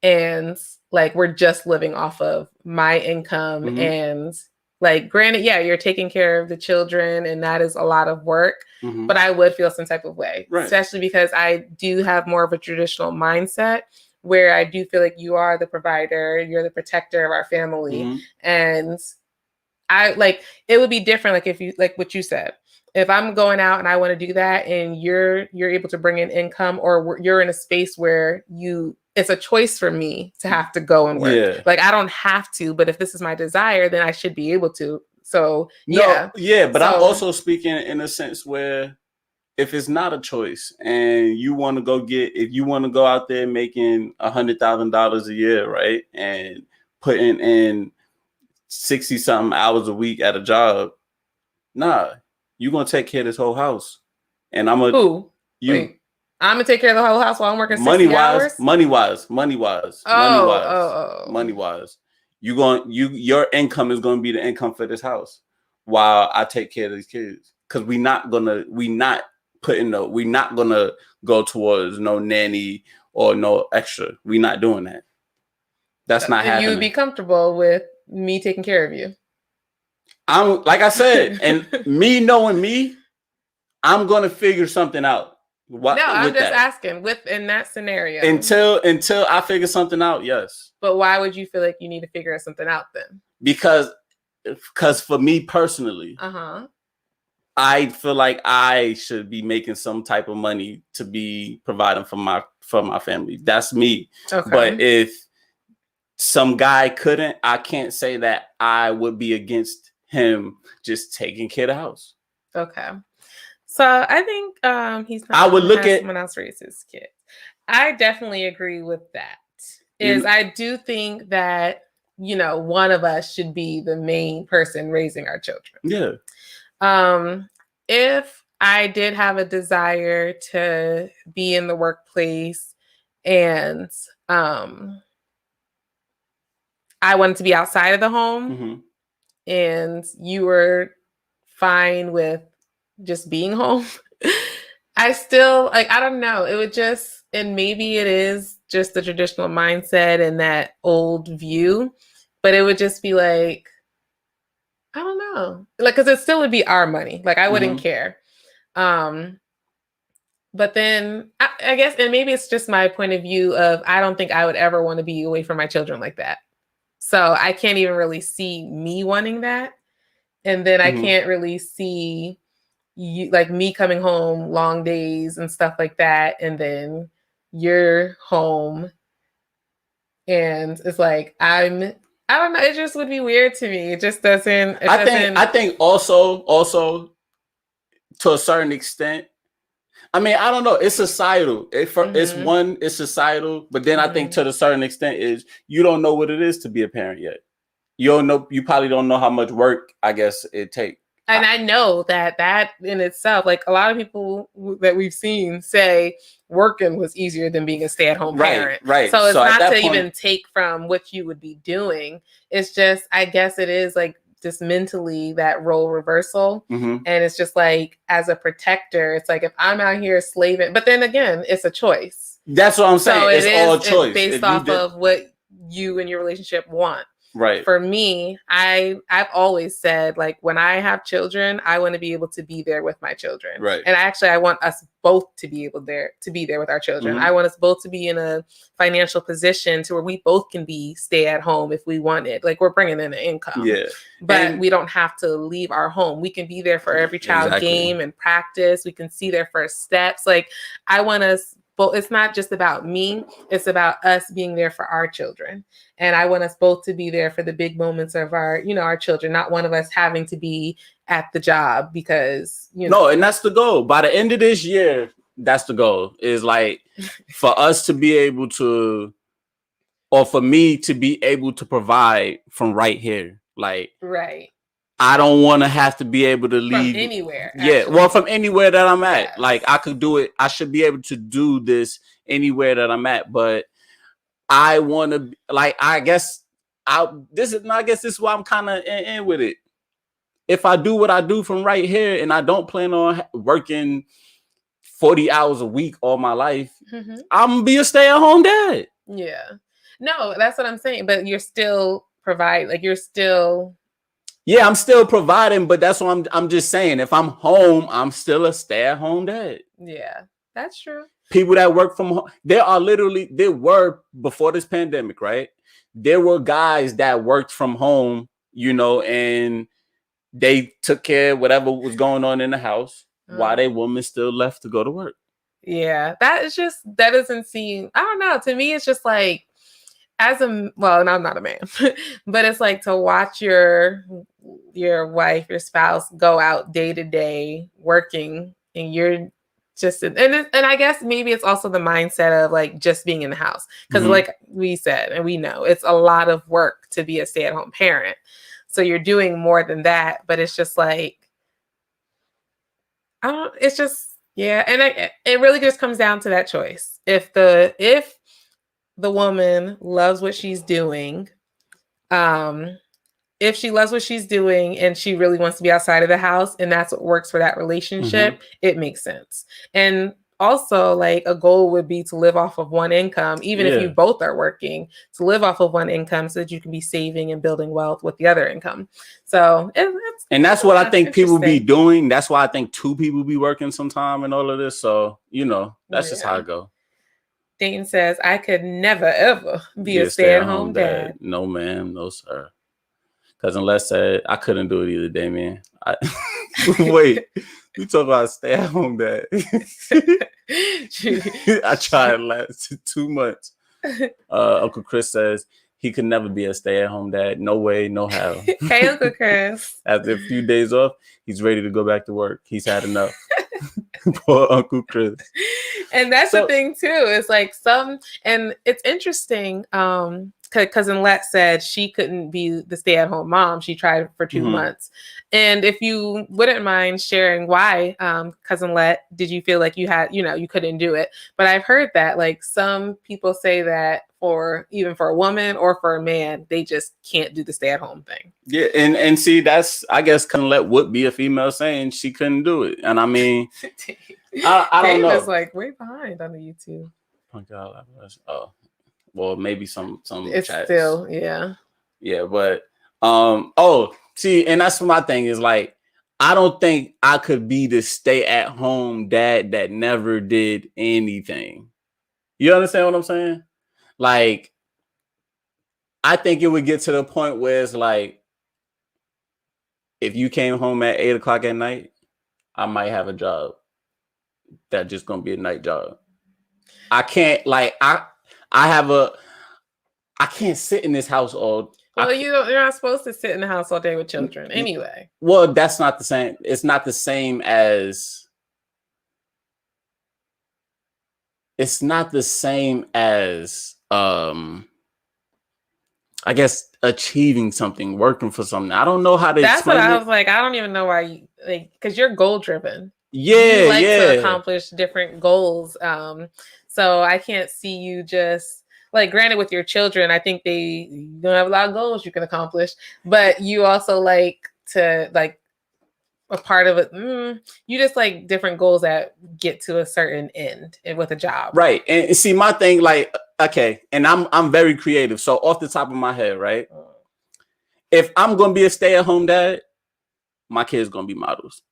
and like we're just living off of my income mm-hmm. and like granted, yeah, you're taking care of the children and that is a lot of work, mm-hmm. but I would feel some type of way, right. Especially because I do have more of a traditional mindset where I do feel like you are the provider, you're the protector of our family. mm-hmm. And I like, it would be different. Like if you, like what you said, if I'm going out and I want to do that and you're able to bring in income or you're in a space where it's a choice for me to have to go and work. Yeah. Like I don't have to, but if this is my desire, then I should be able to. So but I'm also speaking in a sense where if it's not a choice and you want to go out there making $100,000 a year, right? And putting in 60 something hours a week at a job, nah, you're going to take care of this whole house. And I'm I'm gonna take care of the whole house while I'm working 60 hours? Money wise. Your income is gonna be the income for this house while I take care of these kids. Because we're not gonna go towards no nanny or no extra. We're not doing that. That's not happening. You would be comfortable with me taking care of you. I'm like I said, and me knowing me, I'm gonna figure something out. I'm just asking in that scenario. Until I figure something out, yes. But why would you feel like you need to figure something out then? Because for me personally, I feel like I should be making some type of money to be providing for my family. That's me. Okay. But if some guy couldn't, I can't say that I would be against him just taking care of the house. Okay. So I think he's not. I would look at someone else raise his kids. I definitely agree with that. I do think that one of us should be the main person raising our children. Yeah. If I did have a desire to be in the workplace and I wanted to be outside of the home, and you were fine with just being home, I still I don't know. It would just, and maybe it is just the traditional mindset and that old view, but it would just be like, I don't know, like, cause it still would be our money. Like I wouldn't care. But then I guess, and maybe it's just my point of view of, I don't think I would ever want to be away from my children like that. So I can't even really see me wanting that. And then I can't really see you, like me coming home long days and stuff like that, and then you're home and it's like I don't know, it just would be weird to me. It just doesn't. I think also to a certain extent, I mean, I don't know, it's societal. It's societal, but then I think to a certain extent is you don't know what it is to be a parent yet. You probably don't know how much work, I guess, it takes. And I know that in itself, like a lot of people that we've seen say working was easier than being a stay-at-home parent. Right. So it's not to even take from what you would be doing. It's just, I guess it is like just mentally that role reversal. And it's just like, as a protector, it's like if I'm out here slaving, but then again, it's a choice. That's what I'm saying. So it's all choice. It's based off of what you and your relationship want. Right. For me, I've always said, like, when I have children, I want to be able to be there with my children. Right. And actually, I want us both to be able to be there with our children. Mhm. I want us both to be in a financial position to where we both can be stay at home if we wanted. Like, we're bringing in an income. Yeah. But we don't have to leave our home. We can be there for every child Exactly. game and practice. We can see their first steps. Like, I want us, but it's not just about me. It's about us being there for our children. And I want us both to be there for the big moments of our, our children, not one of us having to be at the job because, No, and that's the goal. By the end of this year, that's the goal. Is like for us to be able to, or for me to be able to provide from right here. Like, right. I don't want to have to be able to leave from anywhere. Yeah, actually. well, from anywhere that I'm at. Yes. Like, I could do it. I should be able to do this anywhere that I'm at. But I want to, like, I guess this is why I'm kind of in with it. If I do what I do from right here, and I don't plan on working 40 hours a week all my life, I'm gonna be a stay-at-home dad. Yeah. No, that's what I'm saying. But you're still you're still. Yeah, I'm still providing, but that's what I'm just saying. If I'm home, I'm still a stay-at-home dad. Yeah, that's true. People that work from home, there were before this pandemic, right? There were guys that worked from home, and they took care of whatever was going on in the house while they woman still left to go to work. Yeah, that doesn't seem, I don't know. To me, it's just like, and I'm not a man, but it's like to watch your wife, your spouse go out day to day working, and you're just, and I guess maybe it's also the mindset of like just being in the house. Because like we said, and we know, it's a lot of work to be a stay-at-home parent. So you're doing more than that, but it's just like, it's just, yeah. And it really just comes down to that choice. If the woman loves what she's doing, if she loves what she's doing and she really wants to be outside of the house and that's what works for that relationship, it makes sense. And also, like, a goal would be to live off of one income, even if you both are working, to live off of one income so that you can be saving and building wealth with the other income. So that's what I think people be doing. That's why I think two people be working sometime and all of this. So, that's just how it go. Dayton says, I could never, ever be a stay-at-home dad. No, ma'am. No, sir. Because unless I couldn't do it either, Damien. Wait, you talk about stay-at-home dad. I tried last 2 months. Uncle Chris says he could never be a stay-at-home dad. No way, no how. Hey, Uncle Chris. After a few days off, he's ready to go back to work. He's had enough. Poor Uncle Chris. And that's the thing too. It's like and it's interesting. Cousin Let said she couldn't be the stay-at-home mom. She tried for 2 months. And if you wouldn't mind sharing why, Cousin Let, did you feel like you had, you couldn't do it? But I've heard that like some people say that even for a woman or for a man, they just can't do the stay-at-home thing. Yeah, and see, that's, I guess, Cousin Let would be a female saying she couldn't do it. And I mean, I don't know. It's like way behind on the YouTube. Oh God, well, maybe some it's chats. Still, yeah. Yeah, but see, and that's my thing is like, I don't think I could be the stay-at-home dad that never did anything. You understand what I'm saying? Like, I think it would get to the point where it's like, if you came home at 8:00 at night, I might have a job that's just gonna be a night job. I can't, like, I can't sit in this house all. Well, you're not supposed to sit in the house all day with children anyway. Well, that's not the same. It's not the same as. It's not the same as. I guess achieving something, working for something. I don't know how to. That's what I was like. I don't even know why you because you're goal driven. Yeah, you like to accomplish different goals. So I can't see you just. Like, granted, with your children, I think you don't have a lot of goals you can accomplish, but you also like to like a part of it. You just like different goals that get to a certain end with a job. Right. And see, my thing, like, okay, and I'm very creative. So off the top of my head, right? if I'm gonna be a stay-at-home dad, my kids gonna be models.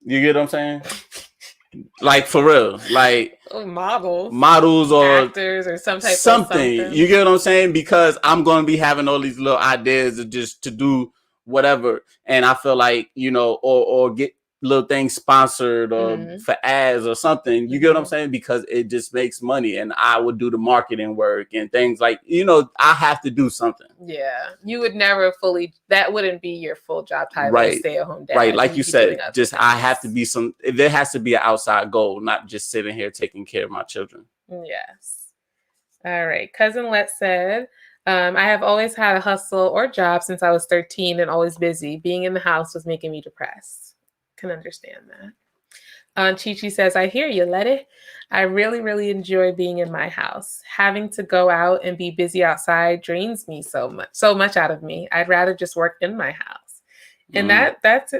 You get what I'm saying? Like for real, like models or actors or some type of something. something. You get what I'm saying? Because I'm gonna be having all these little ideas of just to do whatever, and I feel like, you know, or get little things sponsored or for ads or something. You get what I'm saying? Because it just makes money, and I would do the marketing work and things like, you know, I have to do something. Yeah, you would never fully. That wouldn't be your full job title, Right? Stay-at-home dad. Right, like you said, just things. I have to be some. There has to be an outside goal, not just sitting here taking care of my children. Yes. All right. Cousin Let said, I have always had a hustle or job since I was 13 and always busy. Being in the house was making me depressed. Can understand that. Chi-Chi says, I hear you, Letty. I really, really enjoy being in my house. Having to go out and be busy outside drains me so much out of me. I'd rather just work in my house. And that's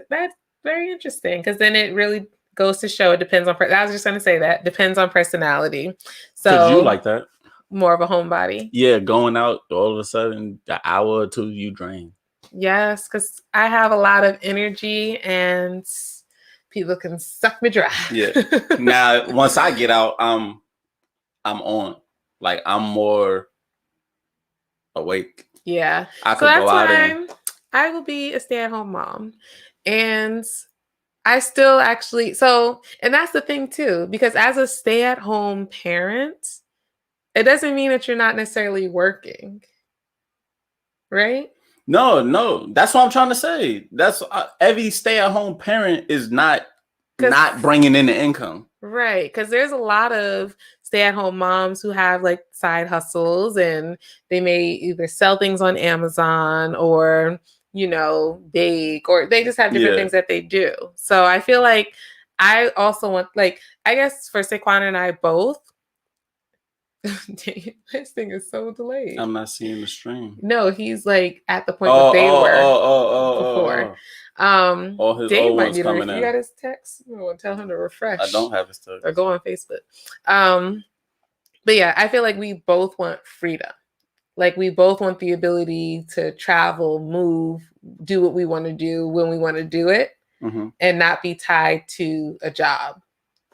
very interesting, because then it really goes to show it depends on. I was just going to say that depends on personality. So you like that. More of a homebody. Yeah, going out all of a sudden, an hour or two, you drain. Yes, because I have a lot of energy and people can suck me dry. Yeah. Now, once I get out, I'm on. Like, I'm more awake. Yeah. I could go out and I will be a stay-at-home mom. And I still actually, and that's the thing too, because as a stay-at-home parent, it doesn't mean that you're not necessarily working. Right? No. That's what I'm trying to say. That's every stay-at-home parent is not bringing in the income. Right. Because there's a lot of stay-at-home moms who have like side hustles, and they may either sell things on Amazon or, you know, bake, or they just have different things that they do. So I feel like I also want, like, I guess for Saquon and I both, this thing is so delayed. I'm not seeing the stream. No, he's like at the point that they were before. All his Dave old might ones need to coming in. You got his text? Tell him to refresh. I don't have his text. Or go on Facebook. But yeah, I feel like we both want freedom. Like, we both want the ability to travel, move, do what we want to do when we want to do it, and not be tied to a job,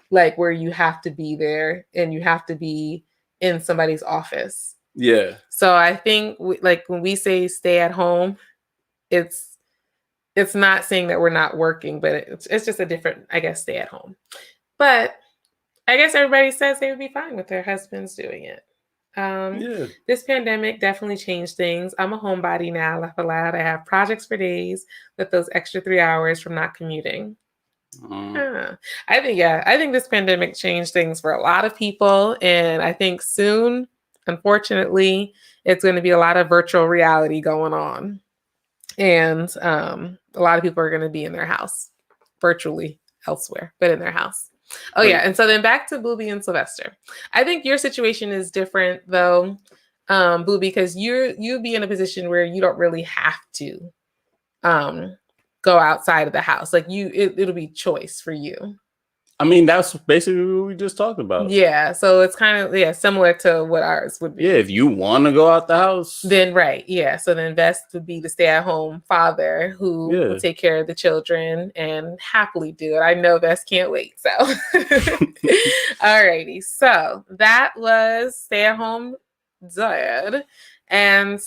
like where you have to be there and you have to be in somebody's office. Yeah. So I think like when we say stay at home, it's not saying that we're not working, but it's just a different, I guess, stay at home. But I guess everybody says they would be fine with their husbands doing it. This pandemic definitely changed things. I'm a homebody now, laugh aloud. I have projects for days with those extra 3 hours from not commuting. I think this pandemic changed things for a lot of people, and I think soon, unfortunately, it's going to be a lot of virtual reality going on, and a lot of people are going to be in their house virtually elsewhere, but in their house. Yeah, and so then back to Booby and Sylvester. I think your situation is different though, Booby, because you'd be in a position where you don't really have to go outside of the house. Like it'll be choice for you. I mean, that's basically what we just talked about. Yeah, so it's kind of similar to what ours would be. Yeah, if you want to go out the house, then right, yeah. So then Vest would be the stay-at-home father who will take care of the children and happily do it. I know Vest can't wait. So, alrighty. So that was stay-at-home dad, and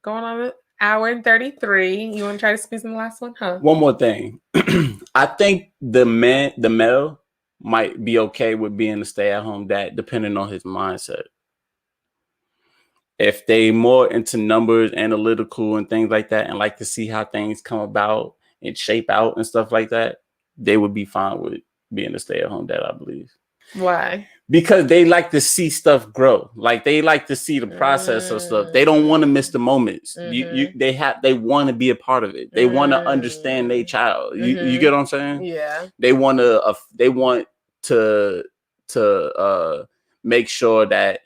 going on an hour and 33. You want to try to squeeze in the last one, huh? One more thing. I think the male might be okay with being a stay-at-home dad, depending on his mindset. If they more into numbers, analytical, and things like that, and like to see how things come about and shape out and stuff like that, they would be fine with being a stay-at-home dad, I believe. Why? Because they like to see stuff grow. Like they like to see the process of stuff. They don't want to miss the moments. They want to be a part of it. They want to understand their child. You get what I'm saying? Yeah. They want to make sure that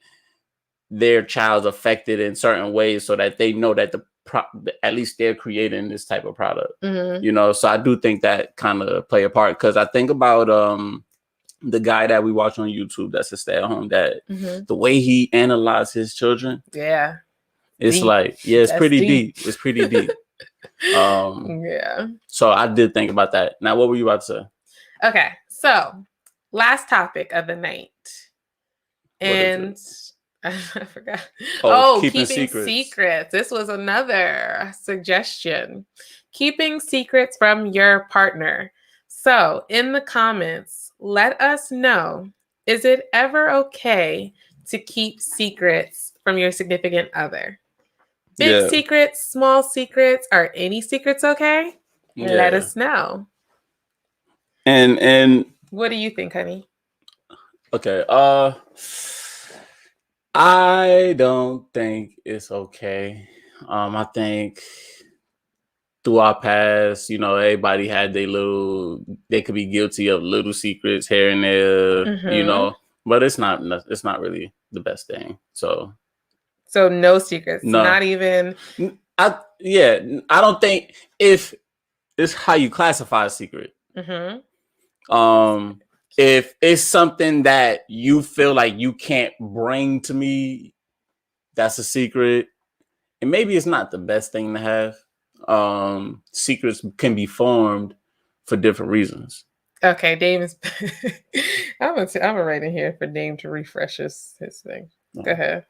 their child's affected in certain ways, so that they know that at least they're creating this type of product. You know, so I do think that kind of play a part, because I think about the guy that we watch on YouTube that's a stay-at-home dad, the way he analyzed his children. Yeah. It's deep. like, yeah, it's That's pretty deep. deep. It's pretty deep. Yeah. So I did think about that. Now, what were you about to say? Okay, so last topic of the night. And I forgot. Oh, keeping secrets. This was another suggestion. Keeping secrets from your partner. So in the comments, let us know, is it ever okay to keep secrets from your significant other? Big secrets, small secrets, are any secrets okay? Let us know. And what do you think, honey? Okay, I don't think it's okay. I think through our past, everybody had they could be guilty of little secrets here and there, but it's not really the best thing. So no secrets, not even. I don't think if it's how you classify a secret. If it's something that you feel like you can't bring to me, that's a secret. And maybe it's not the best thing to have. Secrets can be formed for different reasons. Okay, Dame is. I'm gonna write in here for Dame to refresh his thing. Go ahead.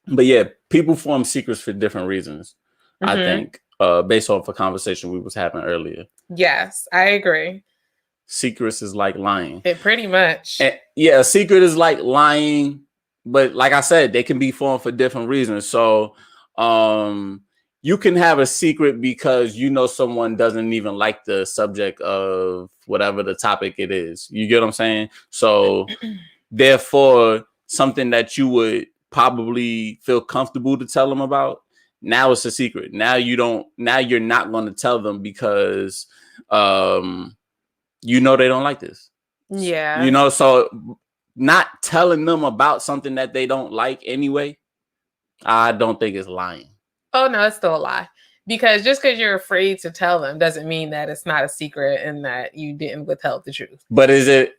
But yeah, people form secrets for different reasons. I think, based off a conversation we was having earlier. Yes, I agree. Secrets is like lying. It pretty much. Yeah, a secret is like lying, but like I said, they can be formed for different reasons. So, you can have a secret because someone doesn't even like the subject of whatever the topic it is. You get what I'm saying? So, therefore, something that you would probably feel comfortable to tell them about, now it's a secret. Now you're not going to tell them because they don't like this. Yeah. So not telling them about something that they don't like anyway, I don't think it's lying. Oh, no, it's still a lie. Because just because you're afraid to tell them doesn't mean that it's not a secret and that you didn't withhold the truth. But it's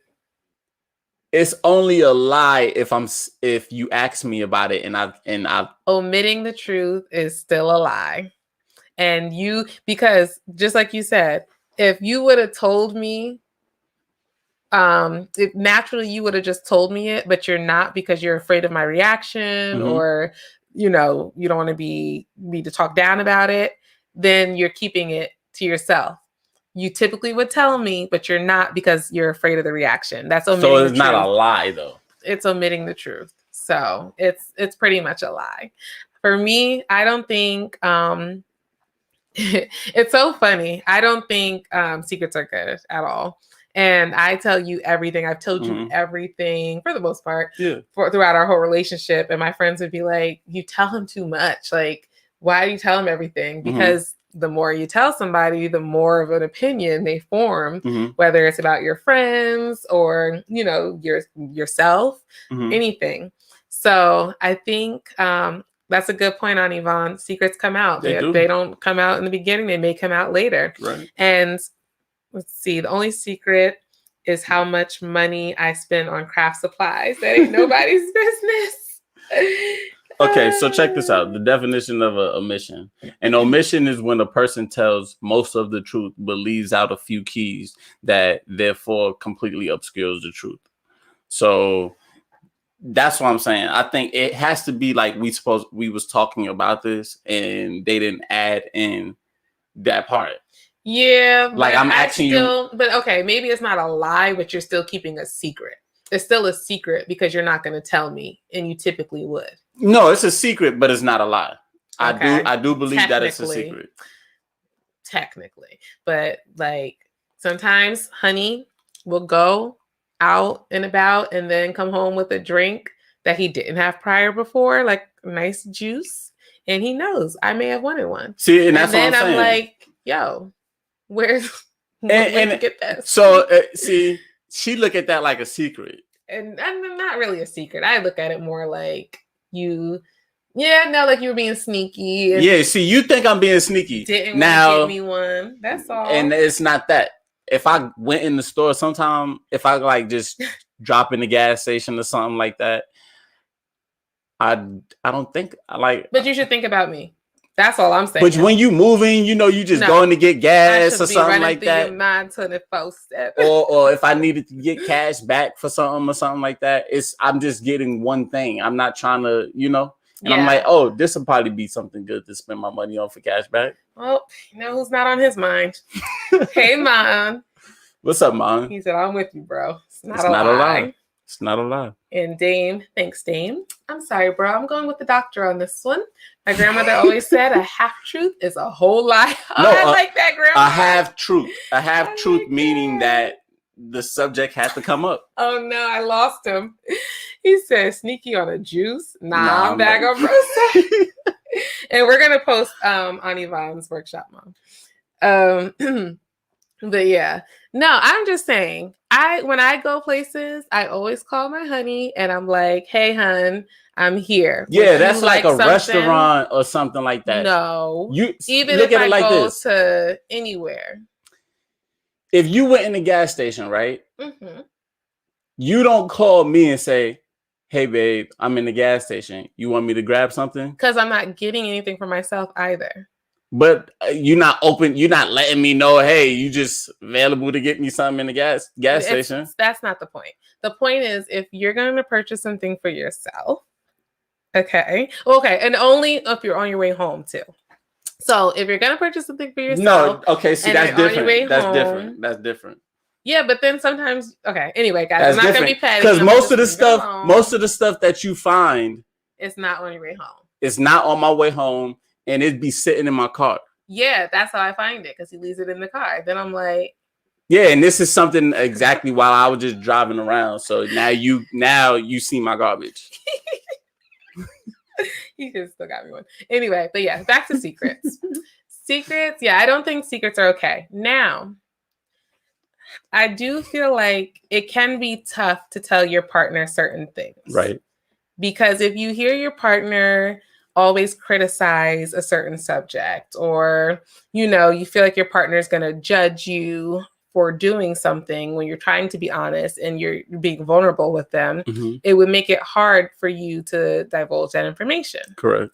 only a lie if you ask me about it and I omitting the truth is still a lie. And because just like you said, if you would have told me, naturally you would have just told me it, but you're not because you're afraid of my reaction or you don't want to be to talk down about it, then you're keeping it to yourself. You typically would tell me, but you're not because you're afraid of the reaction. That's omitting the truth. So it's not a lie though. It's omitting the truth. So it's pretty much a lie. For me, I don't think it's so funny. I don't think secrets are good at all. And I tell you everything. I've told you everything for the most part throughout our whole relationship. And my friends would be like, you tell him too much. Like, why do you tell him everything? Because the more you tell somebody, the more of an opinion they form, whether it's about your friends or, yourself, anything. So I think that's a good point on Yvonne. Secrets come out. They don't come out in the beginning. They may come out later. Right. And let's see. The only secret is how much money I spend on craft supplies. That ain't nobody's business. Okay, so check this out. The definition of an omission. An omission is when a person tells most of the truth but leaves out a few keys that therefore completely obscures the truth. So that's what I'm saying. I think it has to be like we was talking about this and they didn't add in that part. Yeah, like I'm asking you. But okay, maybe it's not a lie, but you're still keeping a secret. It's still a secret because you're not going to tell me, and you typically would. No, it's a secret, but it's not a lie. Okay. I do believe that it's a secret. Technically, but like sometimes honey will go out and about and then come home with a drink that he didn't have prior before, like nice juice, and he knows I may have wanted one. See, and that's what I'm saying. I'm like, yo, where'd you get this? So see, she look at that like a secret. And not really a secret. I look at it more like like you were being sneaky. Yeah, see, you think I'm being sneaky. Didn't want to get me one. That's all. And it's not that. If I went in the store sometime, if I like just drop in the gas station or something like that, I don't think like. But you should think about me. That's all I'm saying. But when you moving, you just No, going to get gas or something like through that. Your mind 24/7. Or if I needed to get cash back for something or something like that, I'm just getting one thing. I'm not trying to, And I'm like, oh, this will probably be something good to spend my money on for cash back. Well, you know who's not on his mind? Hey, Mom. What's up, Mom? He said, I'm with you, bro. It's not a lie. lie. It's not a lie. And Dame, thanks, Dame. I'm sorry, bro. I'm going with the doctor on this one. My grandmother always said a half-truth is a whole lie. No, I like that, Grandma. A half-truth. A half-truth meaning that the subject has to come up. Oh, no, I lost him. He said, sneaky on a juice. Nah, I'm back on Rosa. And we're going to post on Yvonne's workshop, Mom. But yeah, no, I'm just saying, when I go places, I always call my honey and I'm like, hey, hun, I'm here. Yeah, that's like a restaurant or something like that. No, even look if at I it like go this. to anywhere. If you went in the gas station, right? Mm-hmm. You don't call me and say, hey, babe, I'm in the gas station. You want me to grab something? Because I'm not getting anything for myself either. But you're not open. You're not letting me know, hey, you just available to get me something in the gas station. That's not the point. The point is, if you're going to purchase something for yourself, okay, and only if you're on your way home too. So if you're going to purchase something for yourself, no, okay, see, that's different. That's different. Yeah, but then sometimes, okay. Anyway, guys, I'm not going to be petty because most of the stuff that you find, it's not on your way home. It's not on my way home. And it'd be sitting in my car. Yeah, that's how I find it because he leaves it in the car. Then I'm like, yeah, and this is something exactly while I was just driving around. So now you see my garbage. He just still got me one. Anyway, but yeah, back to secrets. Secrets, yeah, I don't think secrets are okay. Now, I do feel like it can be tough to tell your partner certain things. Right. Because if you hear your partner always criticize a certain subject, or you feel like your partner is going to judge you for doing something when you're trying to be honest and you're being vulnerable with them, it would make it hard for you to divulge that information. Correct.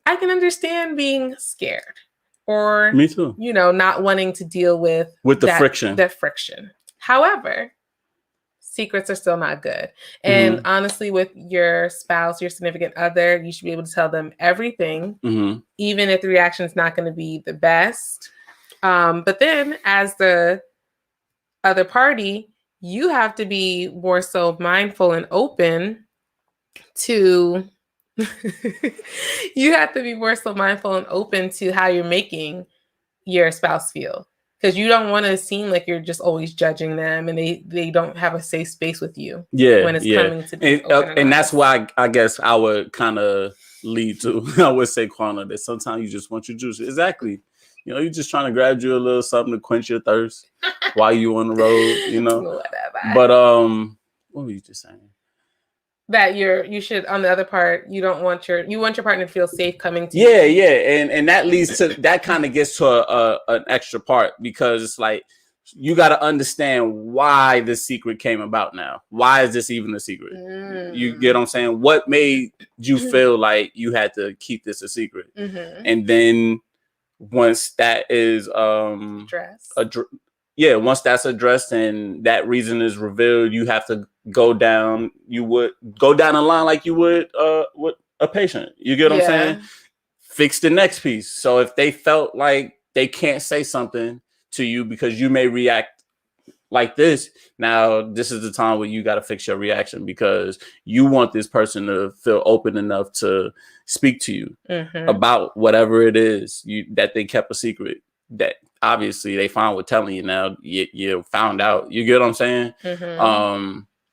I can understand being scared or me too. Not wanting to deal with the friction. That friction. However, secrets are still not good. And honestly, with your spouse, your significant other, you should be able to tell them everything, even if the reaction is not going to be the best. But then as the other party, you have to be more so mindful and open to how you're making your spouse feel. Because you don't want to seem like you're just always judging them and they don't have a safe space with you. Yeah. When it's coming to be and that's why I guess I would kind of lead to, I would say, Quana, that sometimes you just want your juice. Exactly. You're just trying to grab you a little something to quench your thirst while you on the road, Whatever. But what were you just saying? That you should, on the other part, you want your partner to feel safe coming to you. Yeah. And that leads to, that kind of gets to an extra part, because it's like, you got to understand why this secret came about now. Why is this even a secret? You get what I'm saying? What made you feel like you had to keep this a secret? And then once that is once that's addressed and that reason is revealed, you have to go down. You would go down the line like you would with a patient. You get what I'm saying? Fix the next piece. So if they felt like they can't say something to you because you may react like this, now this is the time where you got to fix your reaction, because you want this person to feel open enough to speak to you about whatever it is that they kept a secret, that obviously they fine with telling you now. You found out. You get what I'm saying?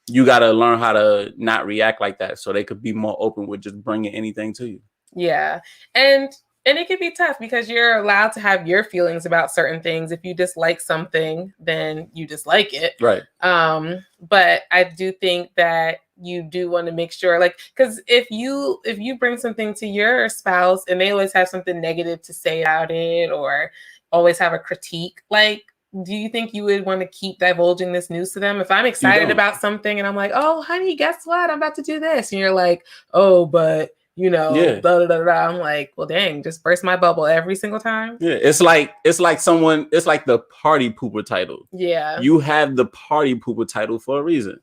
You got to learn how to not react like that, so they could be more open with just bringing anything to you. Yeah. And it can be tough because you're allowed to have your feelings about certain things. If you dislike something, then you dislike it. Right. But I do think that you do want to make sure, like, because if you bring something to your spouse and they always have something negative to say about it or always have a critique, like, do you think you would want to keep divulging this news to them? If I'm excited about something and I'm like, oh, honey, guess what? I'm about to do this. And you're like, oh, but, you know, da, da, da, da. I'm like, well, dang, just burst my bubble every single time. Yeah, it's like the party pooper title. Yeah. You have the party pooper title for a reason.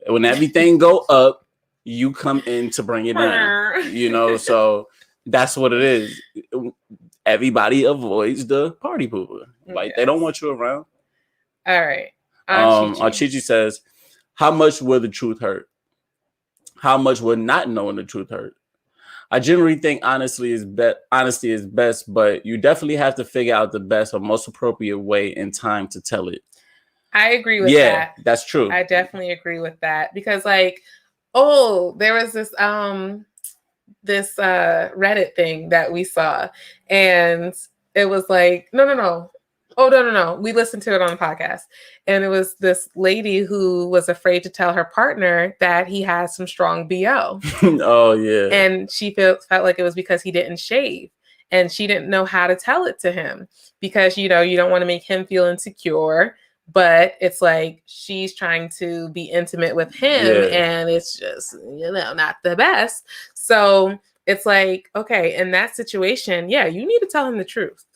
When everything go up, you come in to bring it down. You know, so that's what it is. Everybody avoids the party pooper. Like, they don't want you around. All right. Chichi says, how much will the truth hurt? How much will not knowing the truth hurt? I generally think honesty is best, but you definitely have to figure out the best or most appropriate way and time to tell it. I agree with that. Yeah, that's true. I definitely agree with that because, like, oh, there was this Reddit thing that we saw, and it was like, no. Oh, no. We listened to it on the podcast. And it was this lady who was afraid to tell her partner that he has some strong BO. Oh, yeah. And she felt like it was because he didn't shave. And she didn't know how to tell it to him because, you know, you don't want to make him feel insecure. But it's like she's trying to be intimate with him and it's just, you know, not the best. So it's like, okay, in that situation, yeah, you need to tell him the truth.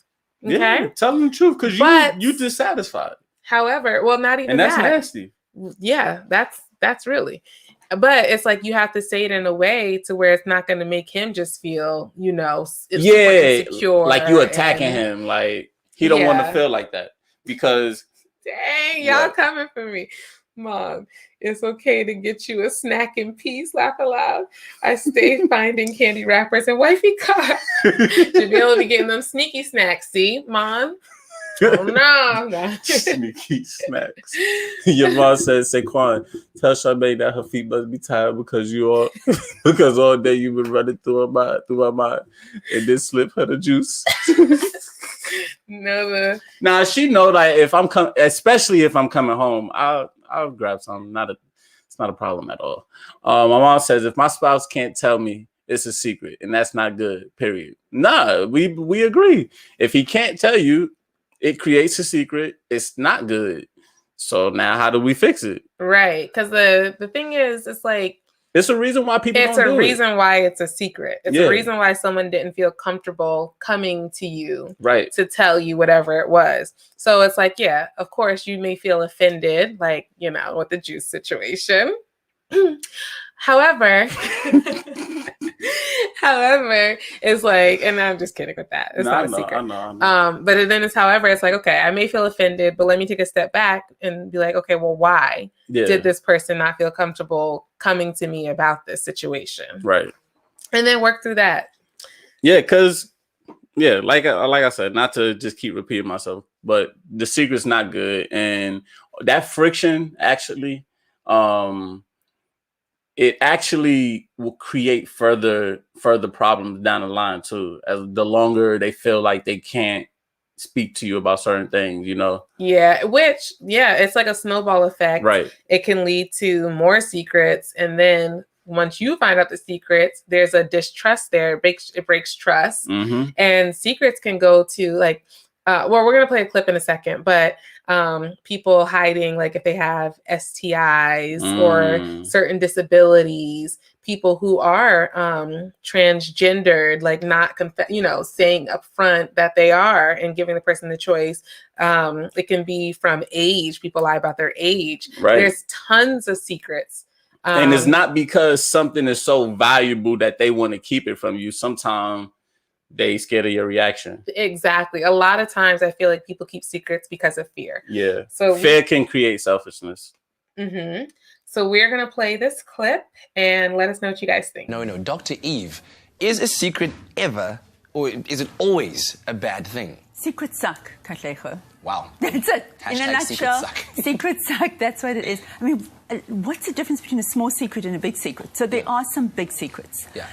Okay? Yeah, tell him the truth because you dissatisfied. However, well, not even that. And that's nasty. Yeah, that's really. But it's like you have to say it in a way to where it's not going to make him just feel, you know, insecure. Like you attacking him. Like he don't want to feel like that because. Dang, y'all coming for me. Mom, it's okay to get you a snack in peace. Laugh aloud. I stay finding candy wrappers in wifey car. To be able to be getting them sneaky snacks. See, Mom? Oh, no. Sneaky snacks. Your mom says, Saquon, tell Charmaine that her feet must be tired because all day you've been running through her mind and then slip her the juice. No, Now she know that especially if I'm coming home, I'll grab something. It's not a problem at all. My mom says if my spouse can't tell me, it's a secret, and that's not good. Period. Nah, we agree. If he can't tell you, it creates a secret. It's not good. So now, how do we fix it? Right, because the thing is, it's like. It's a reason why people It's don't do a reason why it's a secret. It's Yeah. a reason why someone didn't feel comfortable coming to you Right. to tell you whatever it was. So it's like, yeah, of course you may feel offended, like, you know, with the juice situation. However, it's like, and I'm just kidding with that. It's not a secret. I know. But then it's however, it's like, okay, I may feel offended, but let me take a step back and be like, okay, well, why did this person not feel comfortable coming to me about this situation? Right. And then work through that. Yeah, because like I said, not to just keep repeating myself, but the secret's not good, and that friction actually, it actually will create further problems down the line too. As the longer they feel like they can't speak to you about certain things, you know. Yeah, it's like a snowball effect. Right. It can lead to more secrets, and then once you find out the secrets, there's a distrust there. It breaks trust, and secrets can go to like. We're gonna play a clip in a second, but people hiding, like if they have STIs or certain disabilities, people who are transgendered, like not saying up front that they are and giving the person the choice. It can be from age. People lie about their age. Right. There's tons of secrets. And it's not because something is so valuable that they want to keep it from you. Sometimes they scared of your reaction. Exactly. A lot of times I feel like people keep secrets because of fear. Yeah. So fear can create selfishness. So we're going to play this clip and let us know what you guys think. No, Dr. Eve, is a secret ever, or is it always a bad thing? Secrets suck, Katlego. Wow. That's it. In a Hashtag nutshell, secrets suck. secrets suck. That's what it is. I mean, what's the difference between a small secret and a big secret? So there are some big secrets. Yeah.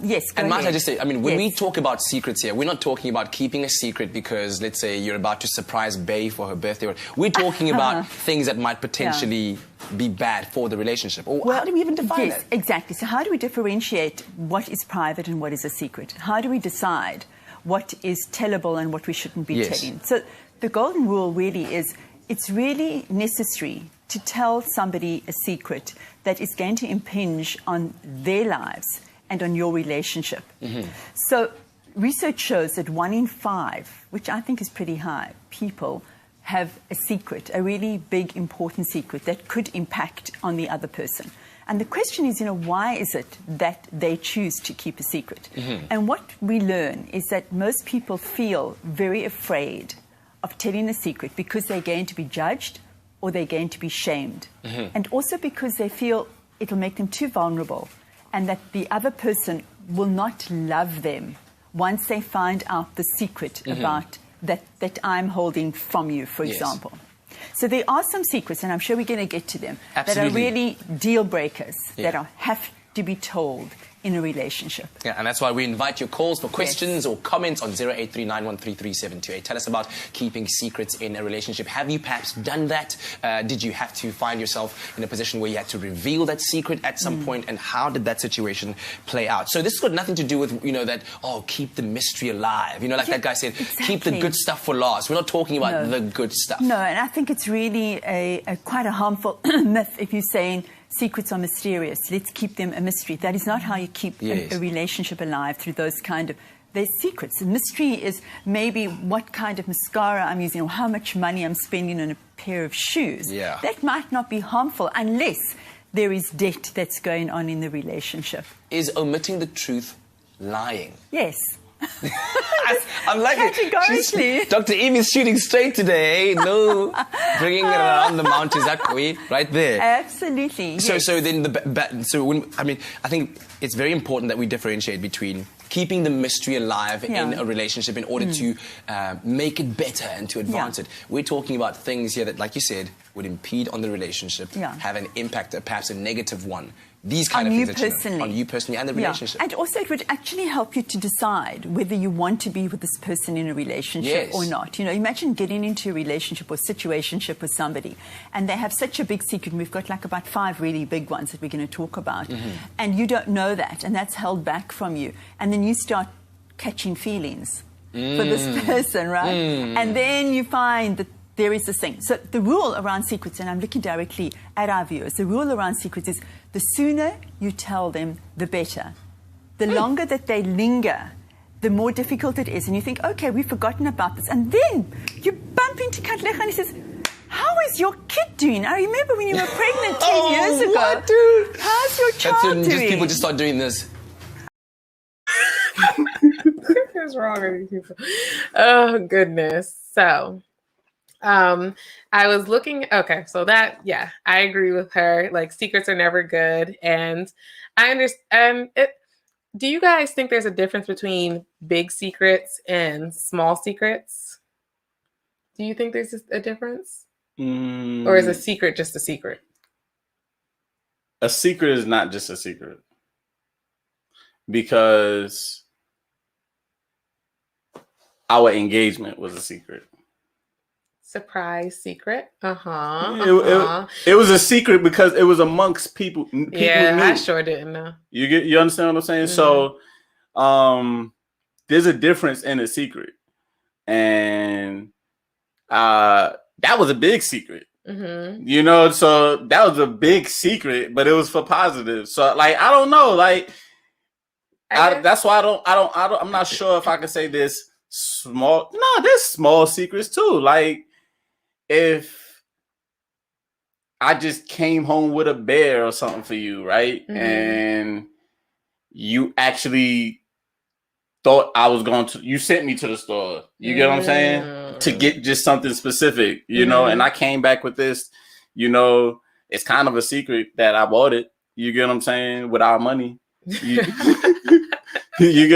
Yes. And might I just say, I mean, when we talk about secrets here, we're not talking about keeping a secret because, let's say, you're about to surprise Bae for her birthday. We're talking about things that might potentially be bad for the relationship. Or how do we even define that? Exactly. So how do we differentiate what is private and what is a secret? How do we decide what is tellable and what we shouldn't be Yes. telling. So the golden rule really is, it's really necessary to tell somebody a secret that is going to impinge on their lives and on your relationship. So research shows that 1 in 5, which I think is pretty high, people have a secret, a really big, important secret that could impact on the other person. And the question is, why is it that they choose to keep a secret? And what we learn is that most people feel very afraid of telling a secret because they're going to be judged or they're going to be shamed. And also because they feel it'll make them too vulnerable and that the other person will not love them once they find out the secret about that I'm holding from you, for example. So there are some secrets, and I'm sure we're going to get to them, that are really deal breakers, that have to be told in a relationship. Yeah, and that's why we invite your calls for questions or comments on 0839133728. Tell us about keeping secrets in a relationship. Have you perhaps done that? Did you have to find yourself in a position where you had to reveal that secret at some point, and how did that situation play out? So this has got nothing to do with, that, keep the mystery alive. Like that guy said, keep the good stuff for last. We're not talking about the good stuff. No, and I think it's really quite a harmful myth if you're saying secrets are mysterious. Let's keep them a mystery. That is not how you keep a relationship alive, through those kind of... There's secrets. The mystery is maybe what kind of mascara I'm using or how much money I'm spending on a pair of shoes. That might not be harmful unless there is debt that's going on in the relationship. Is omitting the truth lying? Yes. I'm like it. Dr. Evie's shooting straight today. No bringing it around the mountains. That way, right there. Absolutely. So then I think it's very important that we differentiate between keeping the mystery alive in a relationship in order to make it better and to advance it. We're talking about things here that, like you said, would impede on the relationship, have an impact, perhaps a negative one. These kind of things on you personally and the relationship. And also it would actually help you to decide whether you want to be with this person in a relationship or not. Imagine getting into a relationship or situationship with somebody and they have such a big secret, and we've got like about 5 really big ones that we're going to talk about, and you don't know that, and that's held back from you, and then you start catching feelings for this person, right? And then you find that there is this thing. So the rule around secrets, and I'm looking directly at our viewers, the rule around secrets is the sooner you tell them, the better. The longer that they linger, the more difficult it is. And you think, okay, we've forgotten about this. And then you bump into Katlego and he says, how is your kid doing? I remember when you were pregnant 10 years ago. What, dude? How's your child doing? People just start doing this. What's wrong with these people? Oh, goodness. So... I was looking, so that, I agree with her. Like, secrets are never good. And I understand it. Do you guys think there's a difference between big secrets and small secrets? Do you think there's a difference? Or is a secret just a secret? A secret is not just a secret. Because our engagement was a secret. Surprise secret. It was a secret because it was amongst people. I sure didn't know. You understand what I'm saying? So there's a difference in a secret. And that was a big secret. So that was a big secret, but it was for positive. So like, I don't know. Like, that's why I'm not sure if I can say this small. No, there's small secrets too. Like, if I just came home with a bear or something for you, right? And you actually thought I was going to, you sent me to the store. You get what I'm saying? To get just something specific, and I came back with this, it's kind of a secret that I bought it. You get what I'm saying? With our money. You get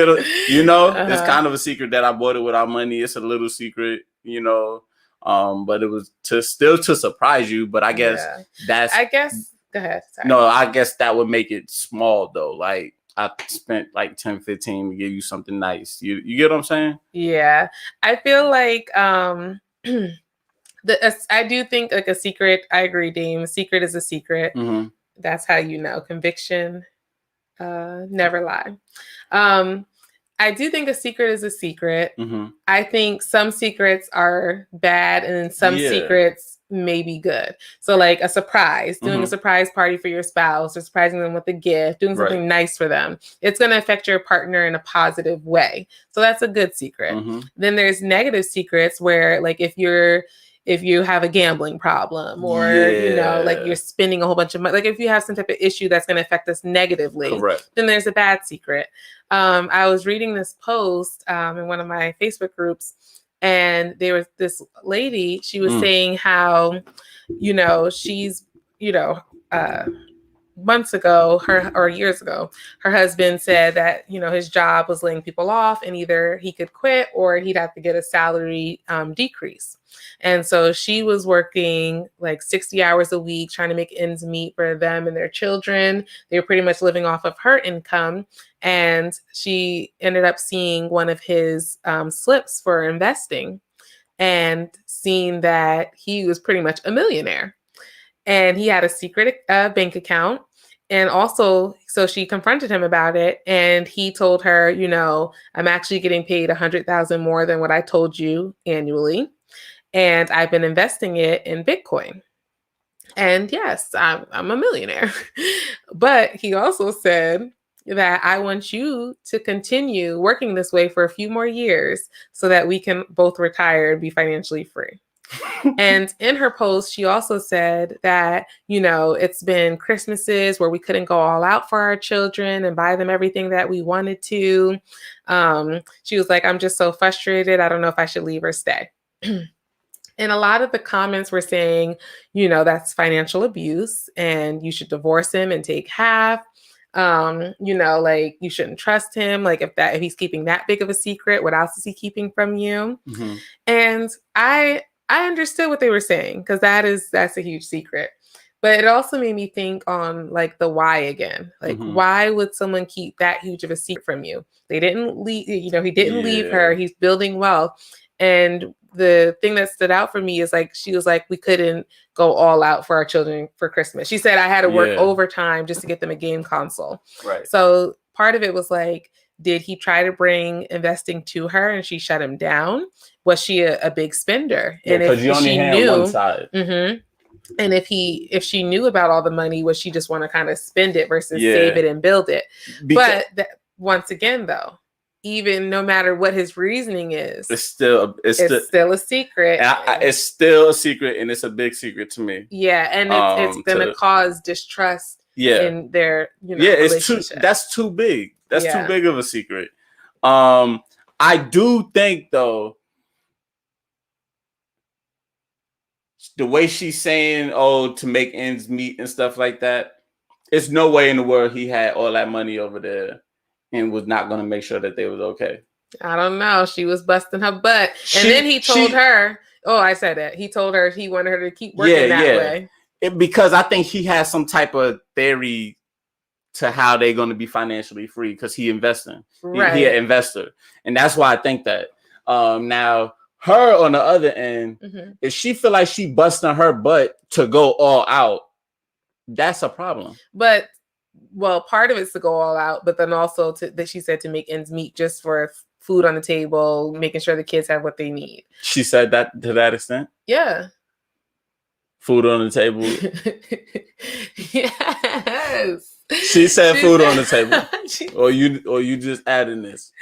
it? It's kind of a secret that I bought it with our money. It's a little secret, but it was to surprise you. But I guess go ahead. Sorry. No, I guess that would make it small though. Like, I spent like 10, 15 to give you something nice. You get what I'm saying? Yeah. I feel like I do think like a secret, I agree, Dame. A secret is a secret. That's how you know. Conviction never lie. I do think a secret is a secret. Mm-hmm. I think some secrets are bad and then some secrets may be good. So like a surprise, doing a surprise party for your spouse, or surprising them with a gift, doing something nice for them. It's going to affect your partner in a positive way. So that's a good secret. Then there's negative secrets where like if you have a gambling problem or, you know, like you're spending a whole bunch of money, like if you have some type of issue that's going to affect us negatively, then there's a bad secret. I was reading this post in one of my Facebook groups, and there was this lady, she was saying how, you know, she's, you know, months ago, or years ago, her husband said that, you know, his job was laying people off and either he could quit or he'd have to get a salary decrease. And so she was working like 60 hours a week, trying to make ends meet for them and their children. They were pretty much living off of her income. And she ended up seeing one of his slips for investing and seeing that he was pretty much a millionaire. And he had a secret bank account. And also, so she confronted him about it, and he told her, you know, I'm actually getting paid $100,000 more than what I told you annually. And I've been investing it in Bitcoin. And yes, I'm a millionaire. But he also said that I want you to continue working this way for a few more years so that we can both retire and be financially free. And in her post, she also said that, you know, it's been Christmases where we couldn't go all out for our children and buy them everything that we wanted to. She was like, I'm just so frustrated. I don't know if I should leave or stay. And a lot of the comments were saying, you know, that's financial abuse and you should divorce him and take half. You know, like you shouldn't trust him. Like if he's keeping that big of a secret, what else is he keeping from you? And I understood what they were saying, because that's a huge secret. But it also made me think on like the why again. Like, why would someone keep that huge of a secret from you? They didn't leave, you know, he didn't leave her. He's building wealth. And the thing that stood out for me is like, she was like, we couldn't go all out for our children for Christmas. She said, I had to work overtime just to get them a game console. Right. So part of it was like, did he try to bring investing to her and she shut him down? Was she a big spender? Yeah, because you only had one side. And if she knew about all the money, would she just want to kind of spend it versus save it and build it? But once again, though, even no matter what his reasoning is, it's still a secret. It's still a secret, and it's a big secret to me. Yeah, and it's going to cause distrust in their relationship. That's too big. That's too big of a secret. I do think though, the way she's saying, oh, to make ends meet and stuff like that, there's no way in the world he had all that money over there and was not going to make sure that they was okay. I don't know. She was busting her butt. And then he told her, I said that. He told her he wanted her to keep working that way. Because I think he has some type of theory to how they're going to be financially free because he investing. Right. He an investor. And that's why I think that. Now, her on the other end, if she feel like she busting her butt to go all out, that's a problem. But part of it's to go all out, but then also that she said to make ends meet just for food on the table, making sure the kids have what they need. She said that to that extent? Yeah. Food on the table. Yes. She said food on the table. or you just adding this.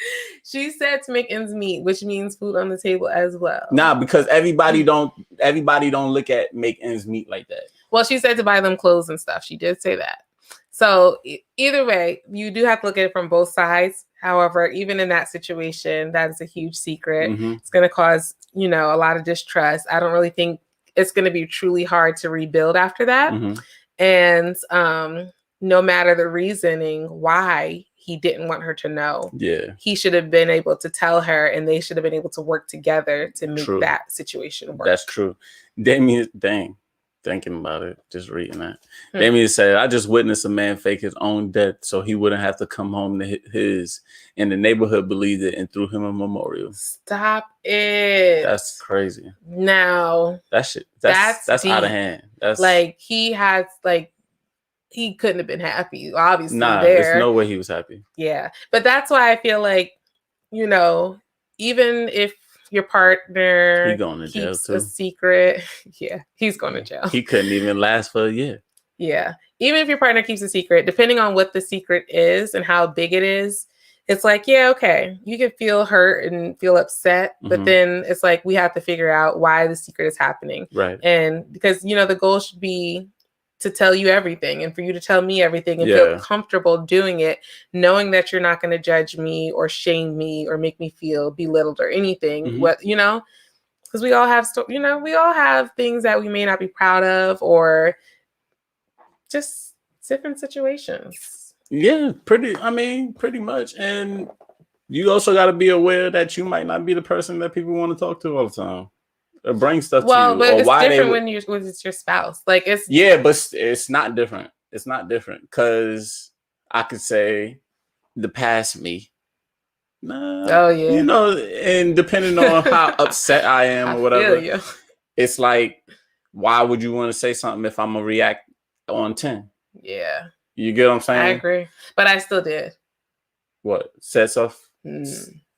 She said to make ends meet, which means food on the table as well. Nah, because everybody don't look at make ends meet like that. Well, she said to buy them clothes and stuff. She did say that. So either way, you do have to look at it from both sides. However, even in that situation, that is a huge secret. It's going to cause, a lot of distrust. I don't really think it's going to be truly hard to rebuild after that. And no matter the reasoning why he didn't want her to know, he should have been able to tell her, and they should have been able to work together to make that situation work. That's true. Thinking about it, just reading that. Damien said, I just witnessed a man fake his own death so he wouldn't have to come home to his, and the neighborhood believed it and threw him a memorial. Stop it. That's crazy. Now, that's out of hand. That's like he couldn't have been happy. Obviously, there's no way he was happy. Yeah. But that's why I feel like you know, even if your partner going to jail keeps too. a secret, yeah, he's going to jail. He couldn't even last for a year. Yeah. Even if your partner keeps a secret, depending on what the secret is and how big it is, it's like, yeah, okay, you can feel hurt and feel upset, but then it's like we have to figure out why the secret is happening. Right. And because, you know, the goal should be to tell you everything and for you to tell me everything and feel comfortable doing it, knowing that you're not going to judge me or shame me or make me feel belittled or anything. What, you know, because we all have, we all have things that we may not be proud of or just different situations. Yeah, pretty much. And you also got to be aware that you might not be the person that people want to talk to all the time. Or bring stuff to you. But or it's why different when it's your spouse. Like it's but it's not different. It's not different because I could say the past me. Nah, you know, and depending on how upset I am or whatever, it's like, why would you want to say something if I'm gonna react on 10? Yeah. You get what I'm saying? I agree. But I still did. What? Said stuff?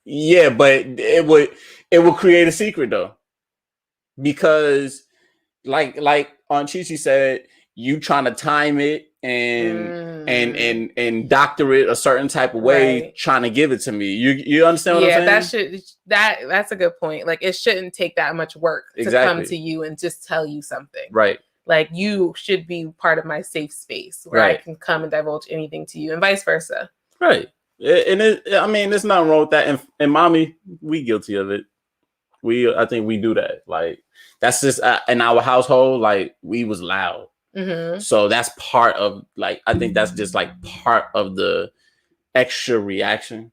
Yeah, but it would create a secret though. Because like Aunt Chichi said, you trying to time it and doctor it a certain type of way, trying to give it to me. You understand what I'm saying? That's a good point. Like it shouldn't take that much work to come to you and just tell you something. Right. Like you should be part of my safe space where I can come and divulge anything to you and vice versa. Right. And there's nothing wrong with that. And mommy, we guilty of it. I think we do that. Like that's just in our household. Like we was loud, so that's part of like I think that's just like part of the extra reaction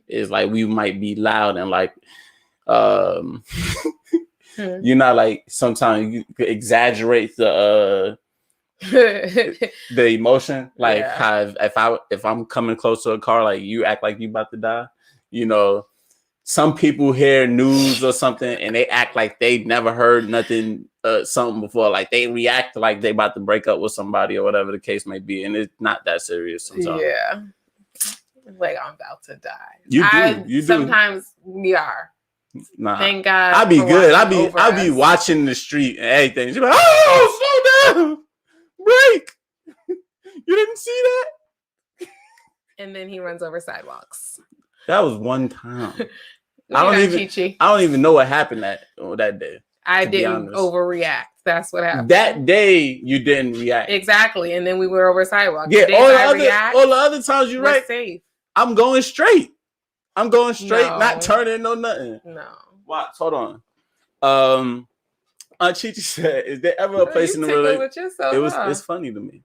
is like we might be loud and like you know like sometimes you exaggerate the emotion like how if I'm coming close to a car like you act like you about to die, you know. Some people hear news or something and they act like they never heard nothing, something before. Like they react like they about to break up with somebody or whatever the case may be. And it's not that serious sometimes. Yeah. Like I'm about to die. You do. Sometimes we are. Nah. Thank God. I'll be good. I'll be watching the street and everything. She's like, oh, slow down. Break. You didn't see that? And then he runs over sidewalks. That was one time. I don't even know what happened that day. I didn't overreact. That's what happened. That day you didn't react. Exactly. And then we went over sidewalk. Yeah, all the other times you're right. Safe. I'm going straight. Not turning no nothing. No. Watch, hold on. Aunt Chichi said, is there ever a place in the relationship? It's funny to me.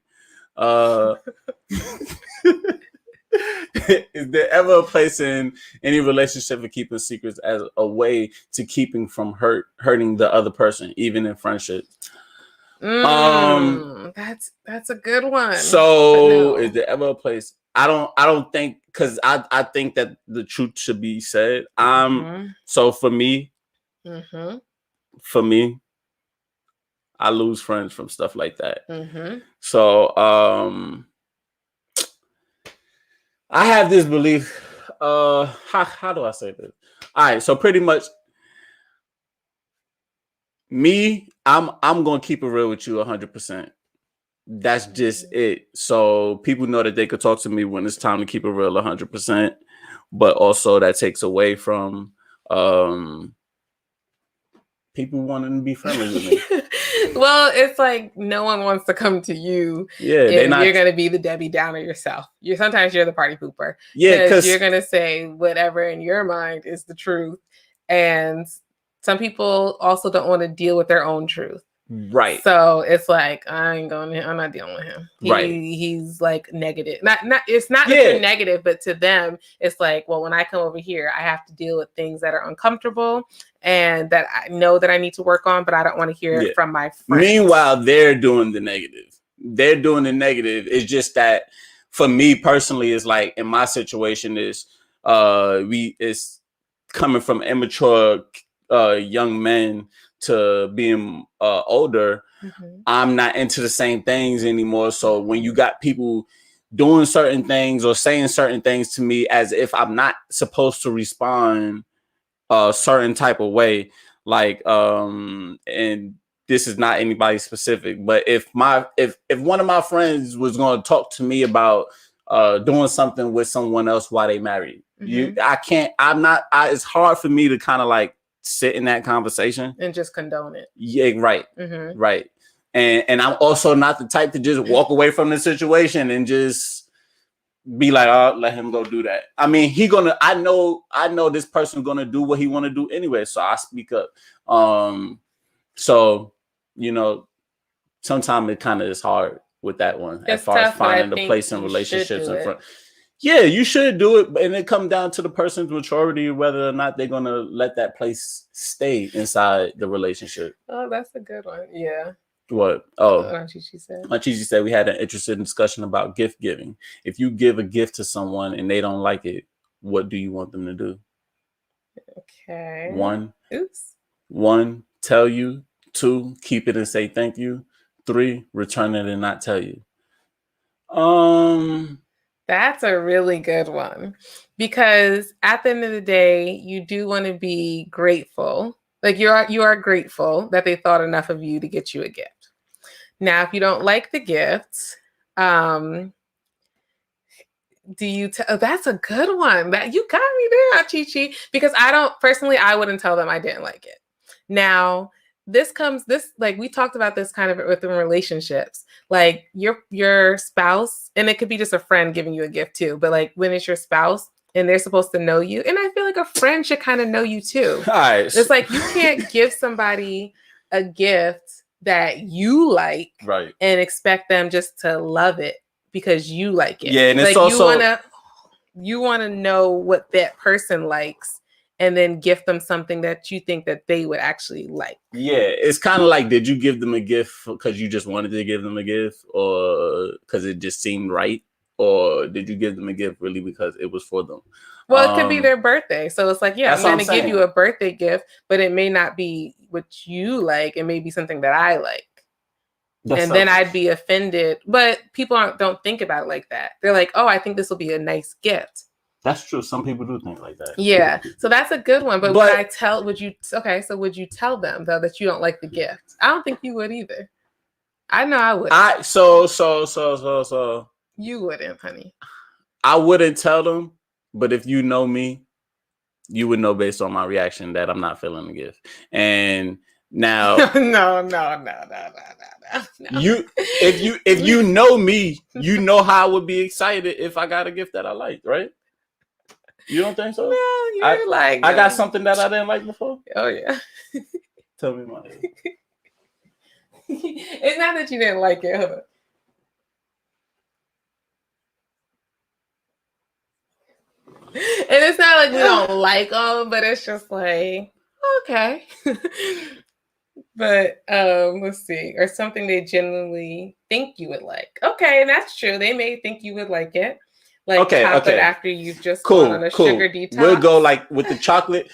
Is there ever a place in any relationship for keeping secrets as a way to keeping from hurting the other person, even in friendship? That's a good one. So, is there ever a place? I don't think because I think that the truth should be said. So for me, I lose friends from stuff like that. So I have this belief. How do I say this? All right, so pretty much me, I'm gonna keep it real with you 100%. That's just it. So people know that they could talk to me when it's time to keep it real 100%. But also that takes away from people wanting to be friendly with me. Well, it's like no one wants to come to you. Yeah, you're gonna be the Debbie Downer yourself. Sometimes you're the party pooper. Yeah, because you're gonna say whatever in your mind is the truth, and some people also don't want to deal with their own truth. Right. So it's like I'm not dealing with him. He's like negative. Not it's not that you're negative, but to them it's like, well, when I come over here, I have to deal with things that are uncomfortable and that I know that I need to work on, but I don't want to hear it from my friends. Meanwhile, they're doing the negative. It's just that for me personally, it's like in my situation is it's coming from immature young men to being older. I'm not into the same things anymore. So when you got people doing certain things or saying certain things to me as if I'm not supposed to respond a certain type of way. Like, and this is not anybody specific, but if one of my friends was going to talk to me about doing something with someone else while they married, it's hard for me to kind of like sit in that conversation and just condone it. Yeah, right. Right. And I'm also not the type to just walk away from the situation and just be like, oh, let him go do that. I mean, I know this person's gonna do what he want to do anyway, so I speak up. So sometimes it kind of is hard with that one as far as finding the place in relationships and front. Yeah, you should do it, and it comes down to the person's maturity, whether or not they're gonna let that place stay inside the relationship. Oh, that's a good one. Yeah. What? Oh, Chichi said we had an interesting discussion about gift giving. If you give a gift to someone and they don't like it, what do you want them to do? Okay. 1, tell you. 2, keep it and say thank you. 3, return it and not tell you. That's a really good one, because at the end of the day, you do want to be grateful. Like you are grateful that they thought enough of you to get you a gift. Now, if you don't like the gift, do you that's a good one. That you got me there, Chichi, because I wouldn't tell them I didn't like it. Now, this like we talked about this kind of within relationships, like your spouse, and it could be just a friend giving you a gift too, but like when it's your spouse and they're supposed to know you, and I feel like a friend should kind of know you too. Nice. It's like you can't give somebody a gift that you like, right, and expect them just to love it because you like it. Yeah, and like it's also you want to know what that person likes, and then gift them something that you think that they would actually like. Yeah, it's kind of like, did you give them a gift because you just wanted to give them a gift, or because it just seemed right, or did you give them a gift really because it was for them? Well, it could be their birthday. So it's like, yeah, I'm going to give you a birthday gift, but it may not be what you like. It may be something that I like. Then I'd be offended. But people don't think about it like that. They're like, oh, I think this will be a nice gift. That's true. Some people do think like that. Yeah. So that's a good one. But would you tell them though that you don't like the gift? I don't think you would either. I know I would. So you wouldn't, honey. I wouldn't tell them. But if you know me, you would know based on my reaction that I'm not feeling the gift. And now, no. If you know me, you know how I would be excited if I got a gift that I liked, right? You don't think so? No, I got something that I didn't like before. Oh yeah. Tell me mine. It's not that you didn't like it. Hold on. And it's not like we don't like them, but it's just like, okay. But let's see. Or something they genuinely think you would like. Okay, and that's true. They may think you would like it. Like chocolate after you've just gone on a sugar detox. We'll go like with the chocolate.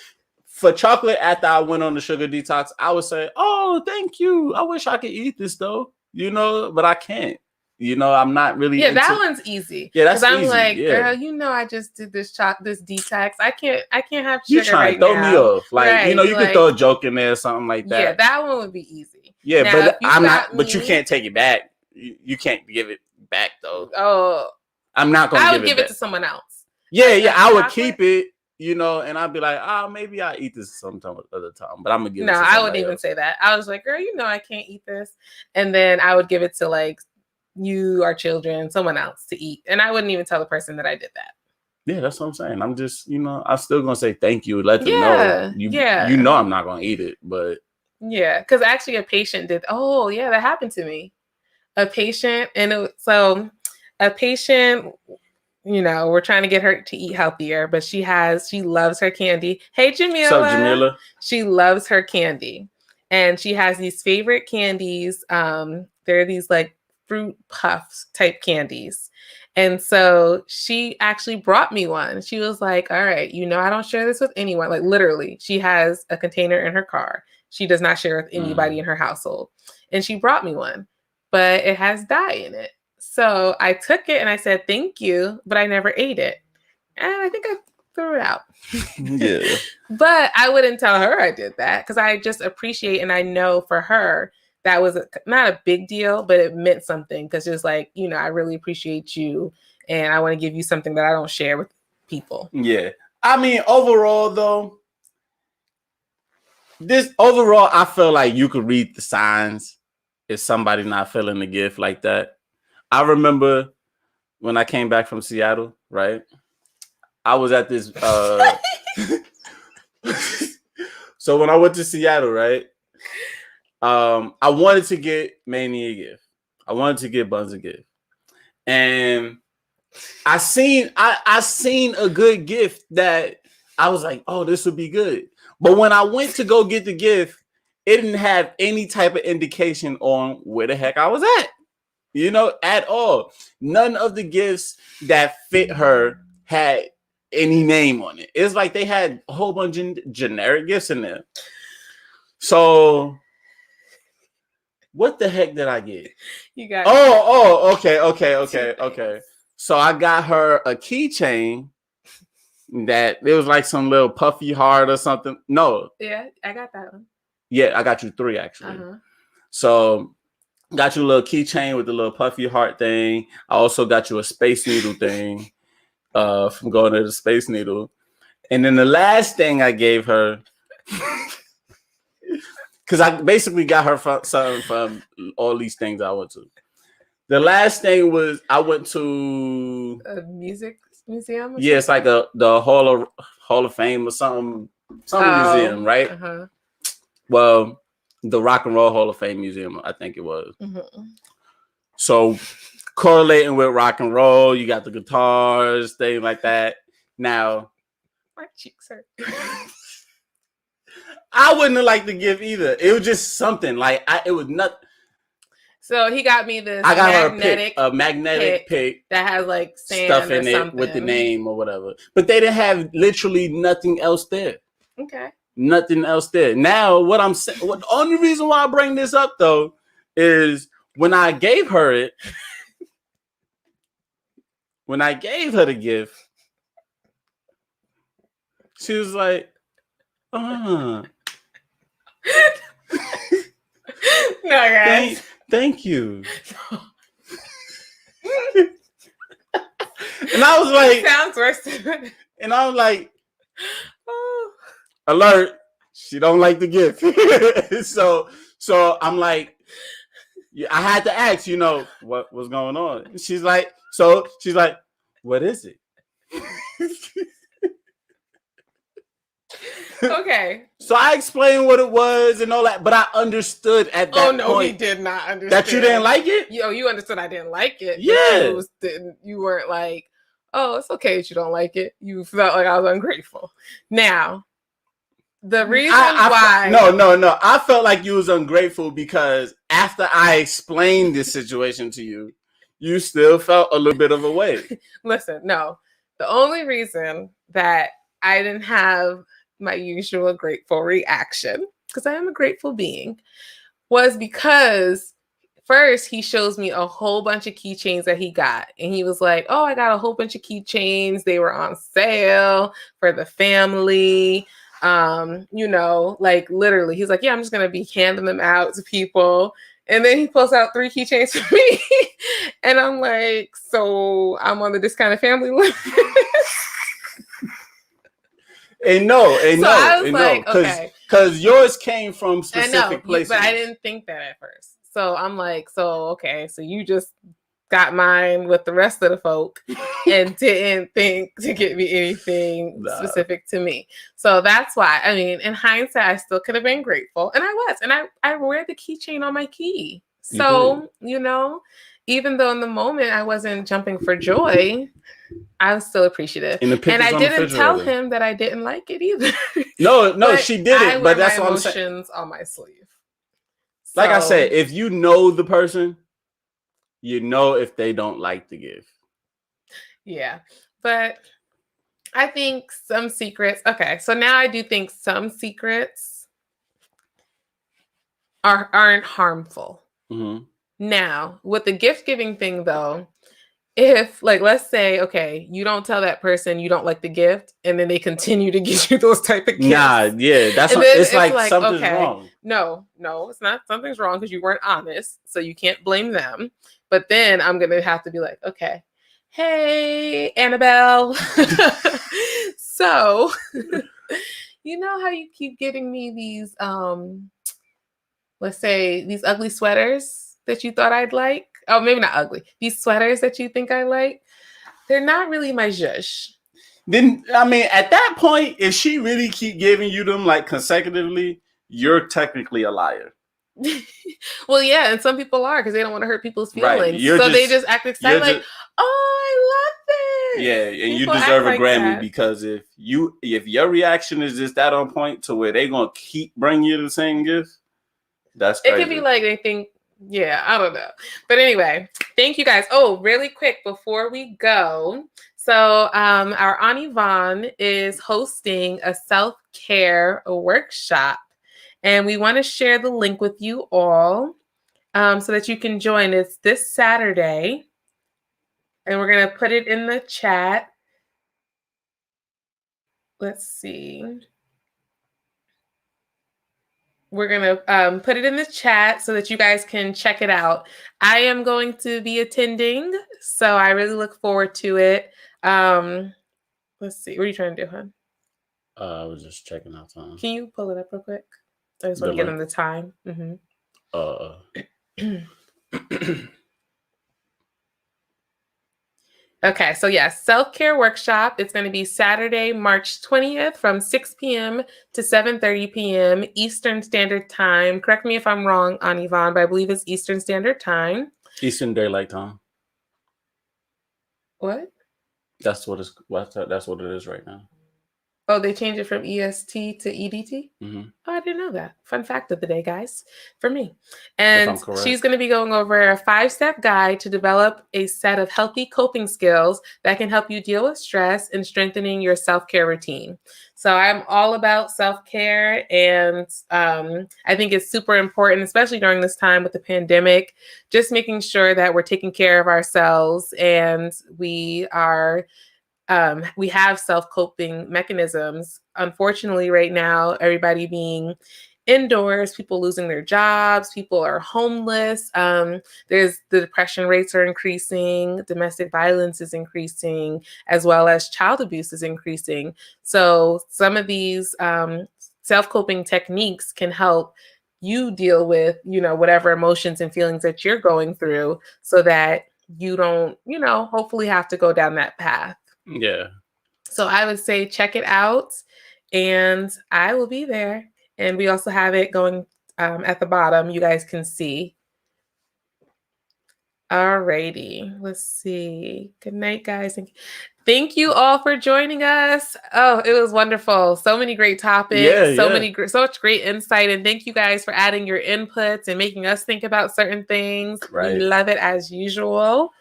For chocolate after I went on the sugar detox, I would say, oh, thank you. I wish I could eat this though. But I can't. I'm not really. Yeah, that one's easy. Yeah, that's easy. I'm like, yeah. Girl, I just did this detox. I can't have sugar. You trying to throw me off? Like, right, you could throw a joke in there or something like that. Yeah, that one would be easy. Yeah, now, but I'm not. But you can't take it back. You can't give it back though. Oh, I'm not gonna. I would give it to someone else. Yeah, I would keep it. And I'd be like, maybe I'll eat this sometime other time, but I'm gonna give it to somebody I wouldn't even say that. I was like, girl, I can't eat this, and then I would give it to like you, our children, someone else to eat, and I wouldn't even tell the person that I did that. Yeah, that's what I'm saying. I'm just, I'm still gonna say thank you, let them know. I'm not gonna eat it, but yeah, because actually a patient did. Oh yeah, that happened to me. A patient, a patient. We're trying to get her to eat healthier, but she loves her candy. Hey, Jamila. What's up, Jamila? She loves her candy, and she has these favorite candies. They're these like fruit puffs type candies. And so she actually brought me one. She was like, all right, I don't share this with anyone. Like literally, she has a container in her car. She does not share with anybody in her household. And she brought me one, but it has dye in it. So I took it and I said, thank you, but I never ate it. And I think I threw it out. Yeah. But I wouldn't tell her I did that because I just appreciate and I know for her that was not a big deal, but it meant something because it's like, you know, I really appreciate you and I want to give you something that I don't share with people. Yeah. I mean, overall, though, I feel like you could read the signs if somebody not feeling the gift like that. I remember when I came back from Seattle, right? I was at this. So when I went to Seattle, right? I wanted to get Manny a gift. I wanted to get Buns a gift, and I seen a good gift that I was like, oh, this would be good. But when I went to go get the gift, it didn't have any type of indication on where the heck I was at, you know, at all. None of the gifts that fit her had any name on it. It's like they had a whole bunch of generic gifts in there. So what the heck did I get? You got okay. So I got her a keychain that it was like some little puffy heart or something. No. Yeah, I got that one. Yeah, I got you 3 actually. So got you a little keychain with the little puffy heart thing. I also got you a Space Needle thing from going to the Space Needle. And then the last thing I gave her, because I basically got her something from all these things I went to. The last thing was I went to a music museum. Yeah, it's like the Hall of Fame or something museum, right? Well, the Rock and Roll Hall of Fame museum, I think it was. So correlating with rock and roll, you got the guitars, things like that. Now, my cheeks hurt. I wouldn't have liked the gift either. It was just something like it was not. So he got me this. I got her a magnetic pick that has like sand stuff in or it something with the name or whatever. But they didn't have literally nothing else there. Okay. Nothing else there. Now, what I'm saying, the only reason why I bring this up though is when I gave her the gift, she was like, No, guys. Thank you. And I was like, sounds worse. And I was like, alert, she don't like the gift. so I'm like, I had to ask, what was going on. She's like, what is it? Okay. So I explained what it was and all that, but I understood at that point. Oh no, he did not understand. That you didn't like it? You understood I didn't like it. Yeah. You weren't like, oh, it's okay if you don't like it. You felt like I was ungrateful. Now, the reason why... No. I felt like you was ungrateful because after I explained this situation to you, you still felt a little bit of a way. Listen, no. The only reason that I didn't have my usual grateful reaction, because I am a grateful being, was because first he shows me a whole bunch of keychains that he got. And he was like, oh, I got a whole bunch of keychains. They were on sale for the family. Like literally, he's like, yeah, I'm just going to be handing them out to people. And then he pulls out 3 keychains for me. And I'm like, so I'm on the discounted family list. Because yours came from specific places. But I didn't think that at first. So I'm like, so you just got mine with the rest of the folk and didn't think to get me anything specific to me. So that's why, I mean, in hindsight, I still could have been grateful. And I was. And I wear the keychain on my key. So, even though in the moment I wasn't jumping for joy, I was still appreciative. And I didn't tell him that I didn't like it either. No, she didn't. But that's what I'm saying. Emotions on my sleeve. Like I said, if you know the person, you know if they don't like the gift. Yeah. But I think some secrets. Okay. So now I do think some secrets aren't harmful. Mm-hmm. Now, with the gift giving thing though, if like let's say, okay, you don't tell that person you don't like the gift, and then they continue to give you those type of gifts. Nah, yeah, that's And what, then it's like something's okay, wrong. No, it's not. Something's wrong because you weren't honest, so you can't blame them. But then I'm gonna have to be like, okay, hey, Annabelle. So you know how you keep getting me these let's say these ugly sweaters that you thought I'd like? Oh, maybe not ugly. These sweaters that you think I like, they're not really my zhush. Then I mean, at that point, if she really keep giving you them like consecutively, you're technically a liar. Well, yeah, and some people are because they don't want to hurt people's feelings. Right. So they just act excited like, oh, I love this. Yeah, and People you deserve a like Grammy that. because if your reaction is just that on point to where they're gonna keep bringing you the same gift, that's crazy. It could be like they think, yeah, I don't know. But anyway, thank you guys. Oh, really quick before we go. So our Aunt Yvonne is hosting a self-care workshop. And we want to share the link with you all so that you can join. It's this Saturday. And we're going to put it in the chat. Let's see. We're going to put it in the chat so that you guys can check it out. I am going to be attending, so I really look forward to it. Let's see. What are you trying to do, hon? I was just checking out time. Can you pull it up real quick? I just want to get them the time. Okay, so yes, self-care workshop. It's going to be Saturday, March 20th from 6 p.m. to 7:30 p.m. Eastern Standard Time. Correct me if I'm wrong, Aunt Yvonne, but I believe it's Eastern Standard Time. Eastern Daylight Time. What? That's what it is right now. Oh, they changed it from EST to EDT? Mm-hmm. Oh, I didn't know that. Fun fact of the day, guys, for me. And she's going to be going over a 5-step guide to develop a set of healthy coping skills that can help you deal with stress and strengthening your self-care routine. So I'm all about self-care, and I think it's super important, especially during this time with the pandemic, just making sure that we're taking care of ourselves and we have self-coping mechanisms. Unfortunately, right now, everybody being indoors, people losing their jobs, people are homeless. There's the depression rates are increasing, domestic violence is increasing, as well as child abuse is increasing. So some of these self-coping techniques can help you deal with, whatever emotions and feelings that you're going through so that you don't, hopefully have to go down that path. Yeah. So I would say check it out, and I will be there. And we also have it going at the bottom. You guys can see. Alrighty. Let's see. Good night, guys. Thank you all for joining us. Oh, it was wonderful. So many great topics. So much great insight. And thank you guys for adding your inputs and making us think about certain things. Right. We love it as usual.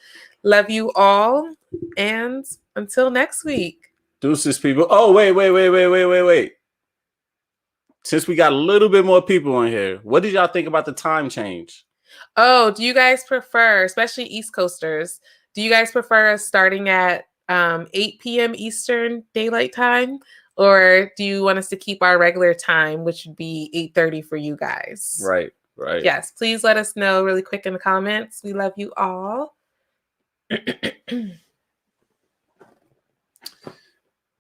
Love you all. And until next week. Deuces, people. Oh, wait. Since we got a little bit more people in here, what did y'all think about the time change? Oh, do you guys prefer, especially East Coasters, do you guys prefer us starting at 8 p.m. Eastern Daylight Time? Or do you want us to keep our regular time, which would be 8:30 for you guys? Right. Yes, please let us know really quick in the comments. We love you all.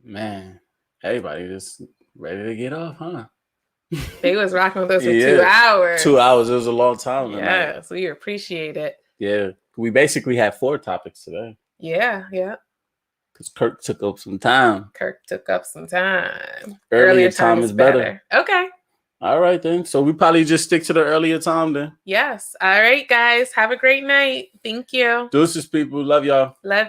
Man, everybody just ready to get off, huh? They was rocking with us for 2 hours. 2 hours. It was a long time tonight. Yeah, so we appreciate it. Yeah, we basically had 4 topics today. Yeah. Because Kirk took up some time. Earlier time is better. Okay. All right, then. So we probably just stick to the earlier time then. Yes. All right, guys. Have a great night. Thank you. Deuces, people. Love y'all. Love you.